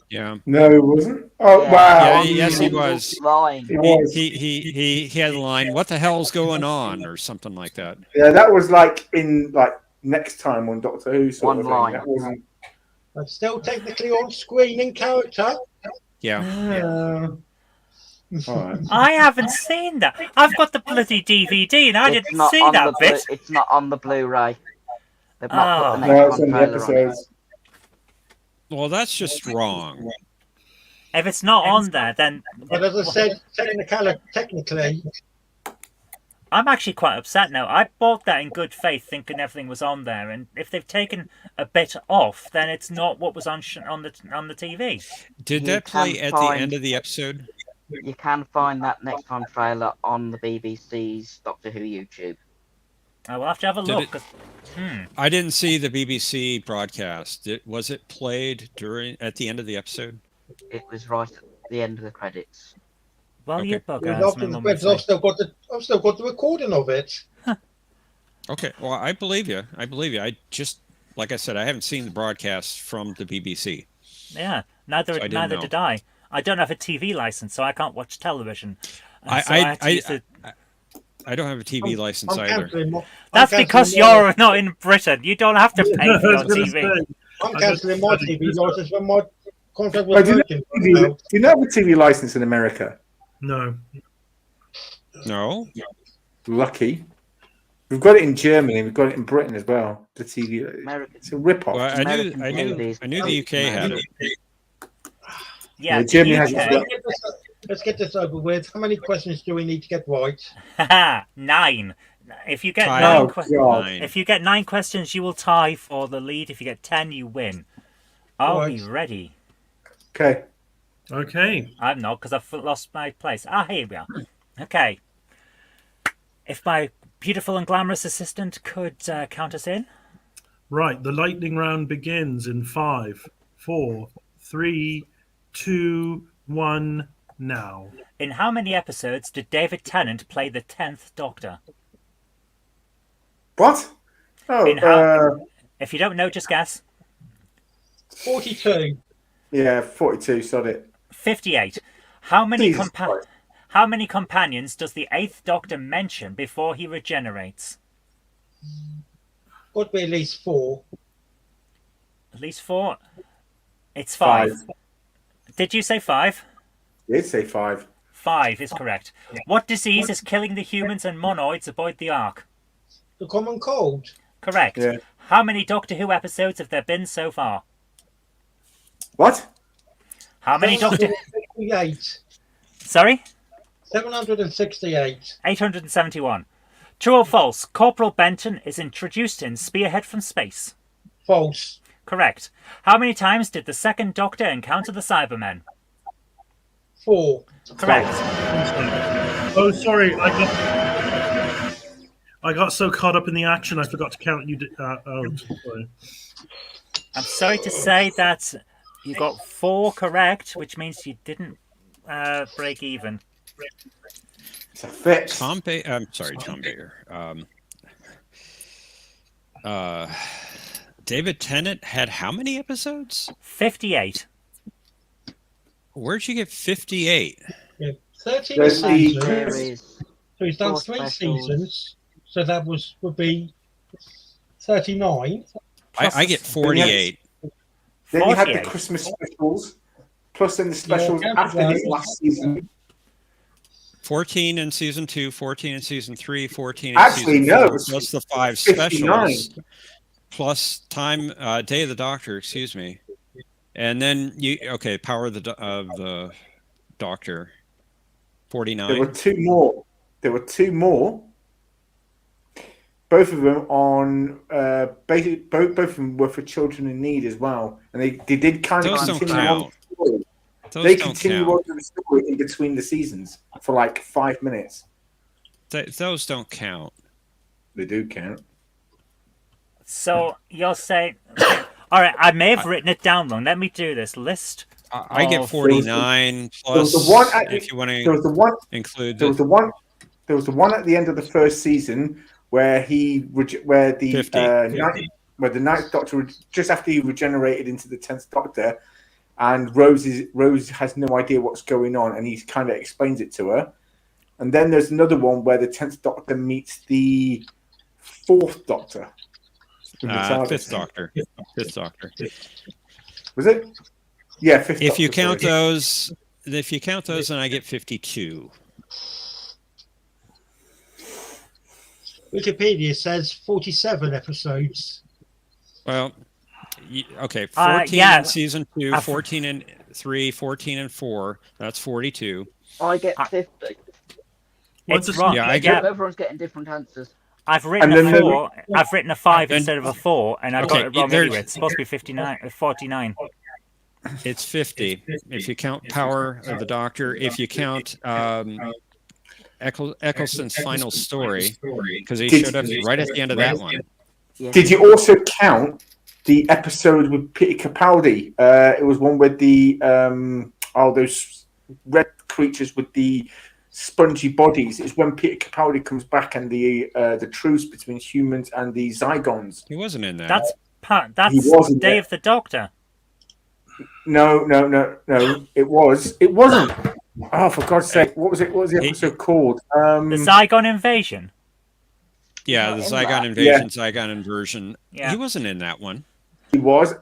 [SPEAKER 2] Yeah.
[SPEAKER 3] No, it wasn't. Oh,
[SPEAKER 6] Yeah.
[SPEAKER 3] wow.
[SPEAKER 2] Yeah, yes, he was.
[SPEAKER 6] Lying.
[SPEAKER 3] He was.
[SPEAKER 2] He had a line, "What the hell's going on?" or something like that.
[SPEAKER 3] Yeah, that was like in next time on Doctor Who sort
[SPEAKER 6] One
[SPEAKER 3] of thing.
[SPEAKER 6] line.
[SPEAKER 3] That wasn't.
[SPEAKER 4] But still technically on screen in character.
[SPEAKER 2] Yeah.
[SPEAKER 3] All right.
[SPEAKER 1] I haven't seen that. I've got the bloody DVD and I
[SPEAKER 6] It's
[SPEAKER 1] didn't
[SPEAKER 6] not
[SPEAKER 1] see
[SPEAKER 6] on
[SPEAKER 1] that
[SPEAKER 6] the
[SPEAKER 1] bit.
[SPEAKER 6] It's not on the Blu-ray. They've not put the
[SPEAKER 3] No,
[SPEAKER 6] next
[SPEAKER 3] it's
[SPEAKER 6] one
[SPEAKER 3] on the
[SPEAKER 6] trailer on it.
[SPEAKER 3] episodes.
[SPEAKER 2] Well, that's just wrong.
[SPEAKER 1] If it's not on there, then
[SPEAKER 4] But as I said, technically,
[SPEAKER 1] I'm actually quite upset now. I bought that in good faith, thinking everything was on there, and if they've taken a bit off, then it's not what was on the TV.
[SPEAKER 2] Did
[SPEAKER 6] You
[SPEAKER 2] that play
[SPEAKER 6] can
[SPEAKER 2] at the
[SPEAKER 6] find-
[SPEAKER 2] end of the episode?
[SPEAKER 6] You can find that next time trailer on the BBC's Doctor Who YouTube.
[SPEAKER 1] I will have to have a
[SPEAKER 2] Did
[SPEAKER 1] look.
[SPEAKER 2] it-
[SPEAKER 1] 'Cause-
[SPEAKER 2] I didn't see the BBC broadcast. Was it played at the end of the episode?
[SPEAKER 6] It was right at the end of the credits.
[SPEAKER 1] Well, you
[SPEAKER 2] Okay.
[SPEAKER 1] buggers.
[SPEAKER 4] After
[SPEAKER 1] my
[SPEAKER 4] the
[SPEAKER 1] mum would
[SPEAKER 4] credits, I've
[SPEAKER 1] say.
[SPEAKER 4] still got the recording of it.
[SPEAKER 2] Okay. Well, I believe you. I just, like I said, I haven't seen the broadcast from the BBC.
[SPEAKER 1] Yeah, neither
[SPEAKER 2] So I didn't
[SPEAKER 1] neither
[SPEAKER 2] know.
[SPEAKER 1] did I. I don't have a TV license, so I can't watch television. And
[SPEAKER 2] I-
[SPEAKER 1] so
[SPEAKER 2] I-
[SPEAKER 1] had to
[SPEAKER 2] I-
[SPEAKER 1] use the-
[SPEAKER 2] I don't have a TV license either.
[SPEAKER 1] That's because you're not in Britain. You don't have to pay
[SPEAKER 5] I
[SPEAKER 1] for your
[SPEAKER 5] was gonna
[SPEAKER 1] TV.
[SPEAKER 5] say,
[SPEAKER 4] I'm cancelling my TV license when my contract
[SPEAKER 3] Oh,
[SPEAKER 4] was
[SPEAKER 3] do, you
[SPEAKER 4] broken.
[SPEAKER 3] do you not have a TV license in America?
[SPEAKER 5] no.
[SPEAKER 2] No.
[SPEAKER 3] Lucky. We've got it in Germany. We've got it in Britain as well. The TV.
[SPEAKER 6] American.
[SPEAKER 3] It's a rip-off.
[SPEAKER 2] Well,
[SPEAKER 6] American
[SPEAKER 2] I knew the UK had it.
[SPEAKER 1] Yeah,
[SPEAKER 3] Yeah, Germany has
[SPEAKER 1] UK.
[SPEAKER 3] it as well.
[SPEAKER 4] Let's get this over with. How many questions do we need to get right?
[SPEAKER 1] Haha, 9. If you get
[SPEAKER 2] Tie.
[SPEAKER 1] 9
[SPEAKER 3] Oh,
[SPEAKER 1] questions,
[SPEAKER 3] God.
[SPEAKER 1] if you get 9 questions, you will tie for the lead. If you get 10, you win. Are we
[SPEAKER 4] Right.
[SPEAKER 1] ready?
[SPEAKER 3] Okay.
[SPEAKER 5] Okay.
[SPEAKER 1] I'm not, because I've lost my place. Ah, here we are. Okay. If my beautiful and glamorous assistant could count us in.
[SPEAKER 5] Right. The lightning round begins in 5, 4, 3, 2, 1. Now.
[SPEAKER 1] In how many episodes did David Tennant play the 10th Doctor?
[SPEAKER 3] What? Oh,
[SPEAKER 1] In how- If you don't know, just guess.
[SPEAKER 4] 42.
[SPEAKER 3] yeah, 42. Sod it.
[SPEAKER 1] 58. How many
[SPEAKER 3] Jesus Christ.
[SPEAKER 1] How many companions does the 8th Doctor mention before he regenerates?
[SPEAKER 4] Got to be at least 4.
[SPEAKER 1] At least 4. It's 5. Did you say 5?
[SPEAKER 3] Did say 5.
[SPEAKER 1] 5 is correct. What disease is killing the humans and monoids aboard the Ark?
[SPEAKER 4] The common cold.
[SPEAKER 1] Correct.
[SPEAKER 3] Yeah.
[SPEAKER 1] How many Doctor Who episodes have there been so far?
[SPEAKER 3] What?
[SPEAKER 1] How many Doctor...
[SPEAKER 4] 768.
[SPEAKER 1] Sorry?
[SPEAKER 4] 768.
[SPEAKER 1] 871. True or false? Corporal Benton is introduced in Spearhead from Space.
[SPEAKER 4] False.
[SPEAKER 1] Correct. How many times did the 2nd Doctor encounter the Cybermen?
[SPEAKER 4] 4.
[SPEAKER 1] Correct.
[SPEAKER 5] Oh, sorry. I got so caught up in the action, I forgot to count you out. Sorry.
[SPEAKER 1] I'm sorry to say that you got 4 correct, which means you didn't break even.
[SPEAKER 3] It's a fix.
[SPEAKER 2] Tom Baker. David Tennant had how many episodes?
[SPEAKER 1] 58.
[SPEAKER 2] Where'd you get 58?
[SPEAKER 4] Yeah. 13
[SPEAKER 3] There's the-
[SPEAKER 4] seasons.
[SPEAKER 6] There is
[SPEAKER 4] So he's done
[SPEAKER 6] 4
[SPEAKER 4] 3
[SPEAKER 6] specials.
[SPEAKER 4] seasons. So that would be 39.
[SPEAKER 2] I get 48.
[SPEAKER 3] Then you had the
[SPEAKER 1] 48.
[SPEAKER 3] Christmas specials, plus then the specials
[SPEAKER 4] Yeah,
[SPEAKER 3] after his
[SPEAKER 4] yeah.
[SPEAKER 3] last season.
[SPEAKER 2] 14 in season 2, 14 in season 3, 14 in
[SPEAKER 3] Actually,
[SPEAKER 2] season
[SPEAKER 3] no,
[SPEAKER 2] 4,
[SPEAKER 3] it was
[SPEAKER 2] plus the 5
[SPEAKER 3] 59.
[SPEAKER 2] specials, plus Day of the Doctor, excuse me. And then Power of the Doctor, 49.
[SPEAKER 3] There were 2 more. Both of them on both of them were for children in need as well, and they did kind of
[SPEAKER 2] Those don't
[SPEAKER 3] continue on
[SPEAKER 2] count.
[SPEAKER 3] the story.
[SPEAKER 2] Those
[SPEAKER 3] They
[SPEAKER 2] don't
[SPEAKER 3] continue
[SPEAKER 2] count.
[SPEAKER 3] on the story in between the seasons for like 5 minutes.
[SPEAKER 2] Those don't count.
[SPEAKER 3] They do count.
[SPEAKER 1] So you're saying... All right, I may have written it down wrong. Let me do this. List.
[SPEAKER 2] I get
[SPEAKER 1] Oh,
[SPEAKER 2] 49
[SPEAKER 3] There was
[SPEAKER 2] plus
[SPEAKER 3] the one at
[SPEAKER 2] if you want
[SPEAKER 3] There
[SPEAKER 2] to
[SPEAKER 3] was the one.
[SPEAKER 2] include
[SPEAKER 3] There was the one. There was the one at the end of the first season where the
[SPEAKER 2] 50.
[SPEAKER 3] where the Ninth Doctor just after he regenerated into the 10th Doctor, and Rose has no idea what's going on, and he kind of explains it to her. And then there's another one where the 10th Doctor meets the 4th Doctor. in the TARDIS.
[SPEAKER 2] Fifth Doctor. Fifth Doctor.
[SPEAKER 3] Was it? Yeah, 5th
[SPEAKER 2] If you
[SPEAKER 3] Doctor,
[SPEAKER 2] count
[SPEAKER 3] sorry.
[SPEAKER 2] those, then I get 52.
[SPEAKER 4] Wikipedia says 47 episodes.
[SPEAKER 2] Well, okay, 14
[SPEAKER 1] yeah.
[SPEAKER 2] in season 2,
[SPEAKER 1] I've-
[SPEAKER 2] 14 in 3, 14 in 4. That's 42.
[SPEAKER 6] I get 50.
[SPEAKER 5] What's
[SPEAKER 1] It's
[SPEAKER 5] the-
[SPEAKER 1] wrong.
[SPEAKER 2] Yeah, I get-
[SPEAKER 6] Everyone's getting different answers.
[SPEAKER 1] I've written
[SPEAKER 3] And
[SPEAKER 1] a
[SPEAKER 3] then
[SPEAKER 1] 4. I've written a 5
[SPEAKER 2] And-
[SPEAKER 1] instead of a 4, and I got
[SPEAKER 2] Okay,
[SPEAKER 1] it wrong
[SPEAKER 2] there's-
[SPEAKER 1] anyway. It's supposed to be 49. 49.
[SPEAKER 2] It's 50 if you count Power of the Doctor. If you count Eccleston's final story, because he showed up right at the end of that one.
[SPEAKER 6] Yeah.
[SPEAKER 3] Did you also count the episode with Peter Capaldi? It was one with the those red creatures with the spongy bodies. It's when Peter Capaldi comes back and the truce between humans and the Zygons.
[SPEAKER 2] He wasn't in that.
[SPEAKER 1] That's
[SPEAKER 3] He wasn't
[SPEAKER 1] Day
[SPEAKER 3] there.
[SPEAKER 1] of the Doctor.
[SPEAKER 3] No. It wasn't. Oh, for God's sake! What was it? What was the episode called?
[SPEAKER 1] The Zygon Invasion.
[SPEAKER 2] Yeah, the
[SPEAKER 6] Not in
[SPEAKER 2] Zygon
[SPEAKER 6] that.
[SPEAKER 2] Invasion, Zygon Inversion.
[SPEAKER 1] Yeah.
[SPEAKER 2] He wasn't in that one.
[SPEAKER 3] He was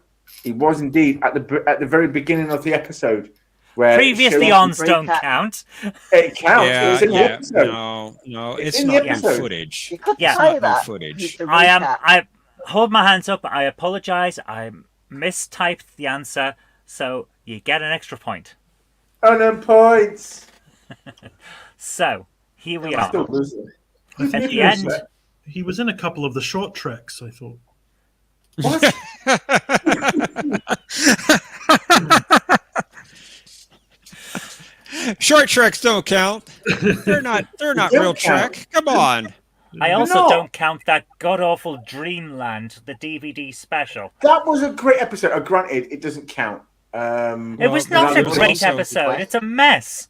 [SPEAKER 3] indeed at the very beginning of the episode. Where
[SPEAKER 1] Previously
[SPEAKER 3] it
[SPEAKER 1] on
[SPEAKER 3] shows-
[SPEAKER 1] don't
[SPEAKER 6] Break
[SPEAKER 1] count.
[SPEAKER 3] It counts. It
[SPEAKER 2] Yeah,
[SPEAKER 3] was in the
[SPEAKER 2] yeah.
[SPEAKER 3] episode.
[SPEAKER 2] No,
[SPEAKER 3] It's
[SPEAKER 2] it's
[SPEAKER 3] in the
[SPEAKER 2] not in
[SPEAKER 3] episode.
[SPEAKER 2] footage.
[SPEAKER 6] You could
[SPEAKER 1] Yeah.
[SPEAKER 6] say
[SPEAKER 2] No
[SPEAKER 6] that.
[SPEAKER 2] footage.
[SPEAKER 6] The
[SPEAKER 1] I
[SPEAKER 6] recap.
[SPEAKER 1] hold my hands up. I apologize. I mistyped the answer, so you get an extra point.
[SPEAKER 3] And points.
[SPEAKER 1] So here we
[SPEAKER 3] I'm
[SPEAKER 1] are.
[SPEAKER 3] still losing.
[SPEAKER 1] At the end,
[SPEAKER 5] He was in a couple of the short treks, I thought.
[SPEAKER 3] What?
[SPEAKER 2] Short treks don't count. They're not
[SPEAKER 3] don't
[SPEAKER 2] real
[SPEAKER 3] count.
[SPEAKER 2] trek. Come on.
[SPEAKER 1] I also
[SPEAKER 3] No.
[SPEAKER 1] don't count that god awful Dreamland, the DVD special.
[SPEAKER 3] That was a great episode. Granted, it doesn't count.
[SPEAKER 1] It was
[SPEAKER 2] Well,
[SPEAKER 1] not
[SPEAKER 3] there
[SPEAKER 1] a
[SPEAKER 3] was
[SPEAKER 1] great
[SPEAKER 2] also-
[SPEAKER 1] episode. It's a mess.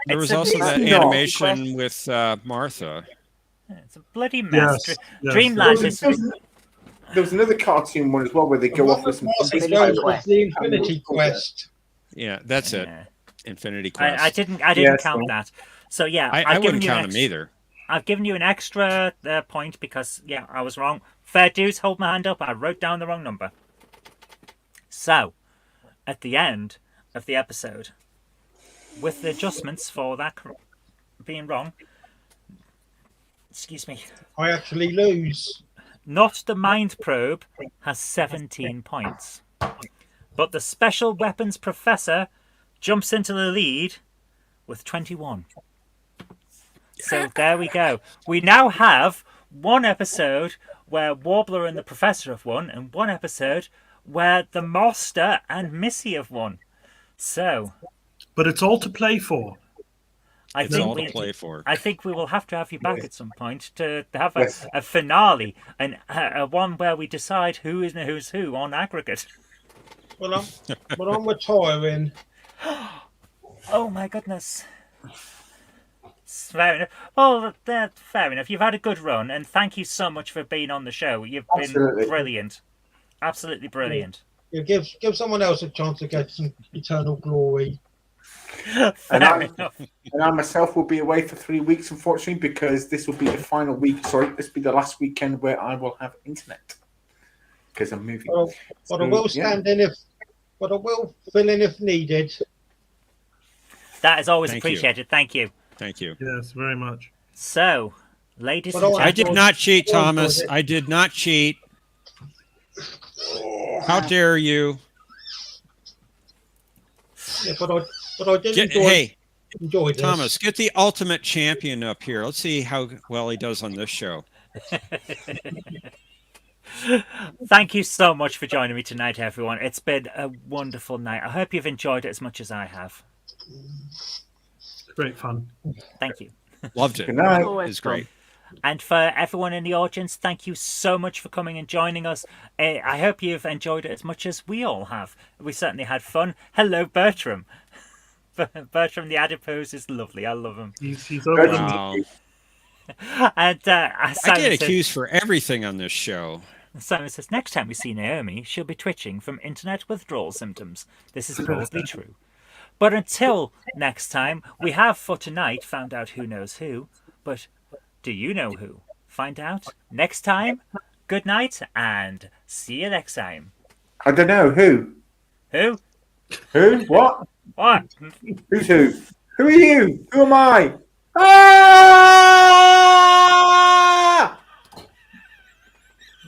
[SPEAKER 2] There was
[SPEAKER 1] It's a-
[SPEAKER 2] also that
[SPEAKER 3] It's not.
[SPEAKER 2] animation with Martha.
[SPEAKER 1] It's a bloody mess.
[SPEAKER 5] Yes.
[SPEAKER 3] There
[SPEAKER 1] Dreamland
[SPEAKER 3] was,
[SPEAKER 1] is.
[SPEAKER 3] there was another cartoon one as well where they go off with some.
[SPEAKER 6] Infinity
[SPEAKER 4] Those
[SPEAKER 6] Quest.
[SPEAKER 4] was the Infinity Quest.
[SPEAKER 2] Yeah, that's it.
[SPEAKER 1] Yeah.
[SPEAKER 2] Infinity Quest.
[SPEAKER 1] I didn't
[SPEAKER 3] Yes,
[SPEAKER 1] count
[SPEAKER 3] no.
[SPEAKER 1] that. So yeah,
[SPEAKER 2] I
[SPEAKER 1] I've given
[SPEAKER 2] wouldn't
[SPEAKER 1] you an
[SPEAKER 2] count them either.
[SPEAKER 1] I've given you an extra point because yeah, I was wrong. Fair dues, hold my hand up. I wrote down the wrong number. So, at the end of the episode, with the adjustments for that being wrong, excuse me,
[SPEAKER 4] I actually lose.
[SPEAKER 1] not the mind probe has 17 points, but the special weapons professor jumps into the lead with 21. So there we go. We now have one episode where Warbler and the Professor have won, and one episode where the Master and Missy have won. So
[SPEAKER 5] But it's all to play for.
[SPEAKER 1] I
[SPEAKER 2] It's
[SPEAKER 1] think
[SPEAKER 2] all to play for.
[SPEAKER 1] I think we will have to have you back at some point to have
[SPEAKER 3] Yes.
[SPEAKER 1] a finale and a one where we decide who is and who's who on aggregate.
[SPEAKER 4] Well, I'm retiring.
[SPEAKER 1] Oh my goodness. Fair enough. Oh, fair enough. You've had a good run, and thank you so much for being on the show. You've
[SPEAKER 3] Absolutely.
[SPEAKER 1] been brilliant. Absolutely brilliant.
[SPEAKER 4] You give someone else a chance to get some eternal glory.
[SPEAKER 3] And
[SPEAKER 1] Fair
[SPEAKER 3] I,
[SPEAKER 1] enough.
[SPEAKER 3] and I myself will be away for 3 weeks, unfortunately, because this will be the final week. Sorry, this will be the last weekend where I will have internet because I'm moving.
[SPEAKER 4] But I will stand in but I will fill in if needed.
[SPEAKER 1] That is always
[SPEAKER 2] Thank you.
[SPEAKER 1] appreciated. Thank you.
[SPEAKER 2] Thank you.
[SPEAKER 5] Yes, very much.
[SPEAKER 1] So, ladies
[SPEAKER 4] But
[SPEAKER 1] and
[SPEAKER 4] all
[SPEAKER 2] I
[SPEAKER 1] gentlemen,
[SPEAKER 2] did not cheat,
[SPEAKER 4] Well,
[SPEAKER 2] Thomas.
[SPEAKER 4] good.
[SPEAKER 2] I did not cheat. How dare you?
[SPEAKER 4] Yeah, but I did
[SPEAKER 2] Hey,
[SPEAKER 4] enjoy this.
[SPEAKER 2] Thomas, get the ultimate champion up here. Let's see how well he does on this show.
[SPEAKER 1] thank you so much for joining me tonight, everyone. It's been a wonderful night. I hope you've enjoyed it as much as I have.
[SPEAKER 5] Great fun.
[SPEAKER 1] Thank you.
[SPEAKER 2] Loved it.
[SPEAKER 3] Good night.
[SPEAKER 6] Always
[SPEAKER 2] It's great.
[SPEAKER 1] And for everyone in the audience, thank you so much for coming and joining us. I hope you've enjoyed it as much as we all have. We certainly had fun. Hello, Bertram. Bertram the adipose is lovely. I love him.
[SPEAKER 5] He's over the
[SPEAKER 2] Wow.
[SPEAKER 1] And
[SPEAKER 2] I
[SPEAKER 1] Simon,
[SPEAKER 2] get
[SPEAKER 1] says,
[SPEAKER 2] accused for everything on this show.
[SPEAKER 1] Simon says, next time we see Naomi, she'll be twitching from internet withdrawal symptoms. This is probably true. But until next time, we have for tonight found out who knows who. But do you know who? Find out next time. Good night and see you next time.
[SPEAKER 3] I don't know who.
[SPEAKER 1] Who?
[SPEAKER 3] Who? What?
[SPEAKER 1] What?
[SPEAKER 3] Who's who? Who are you? Who am I?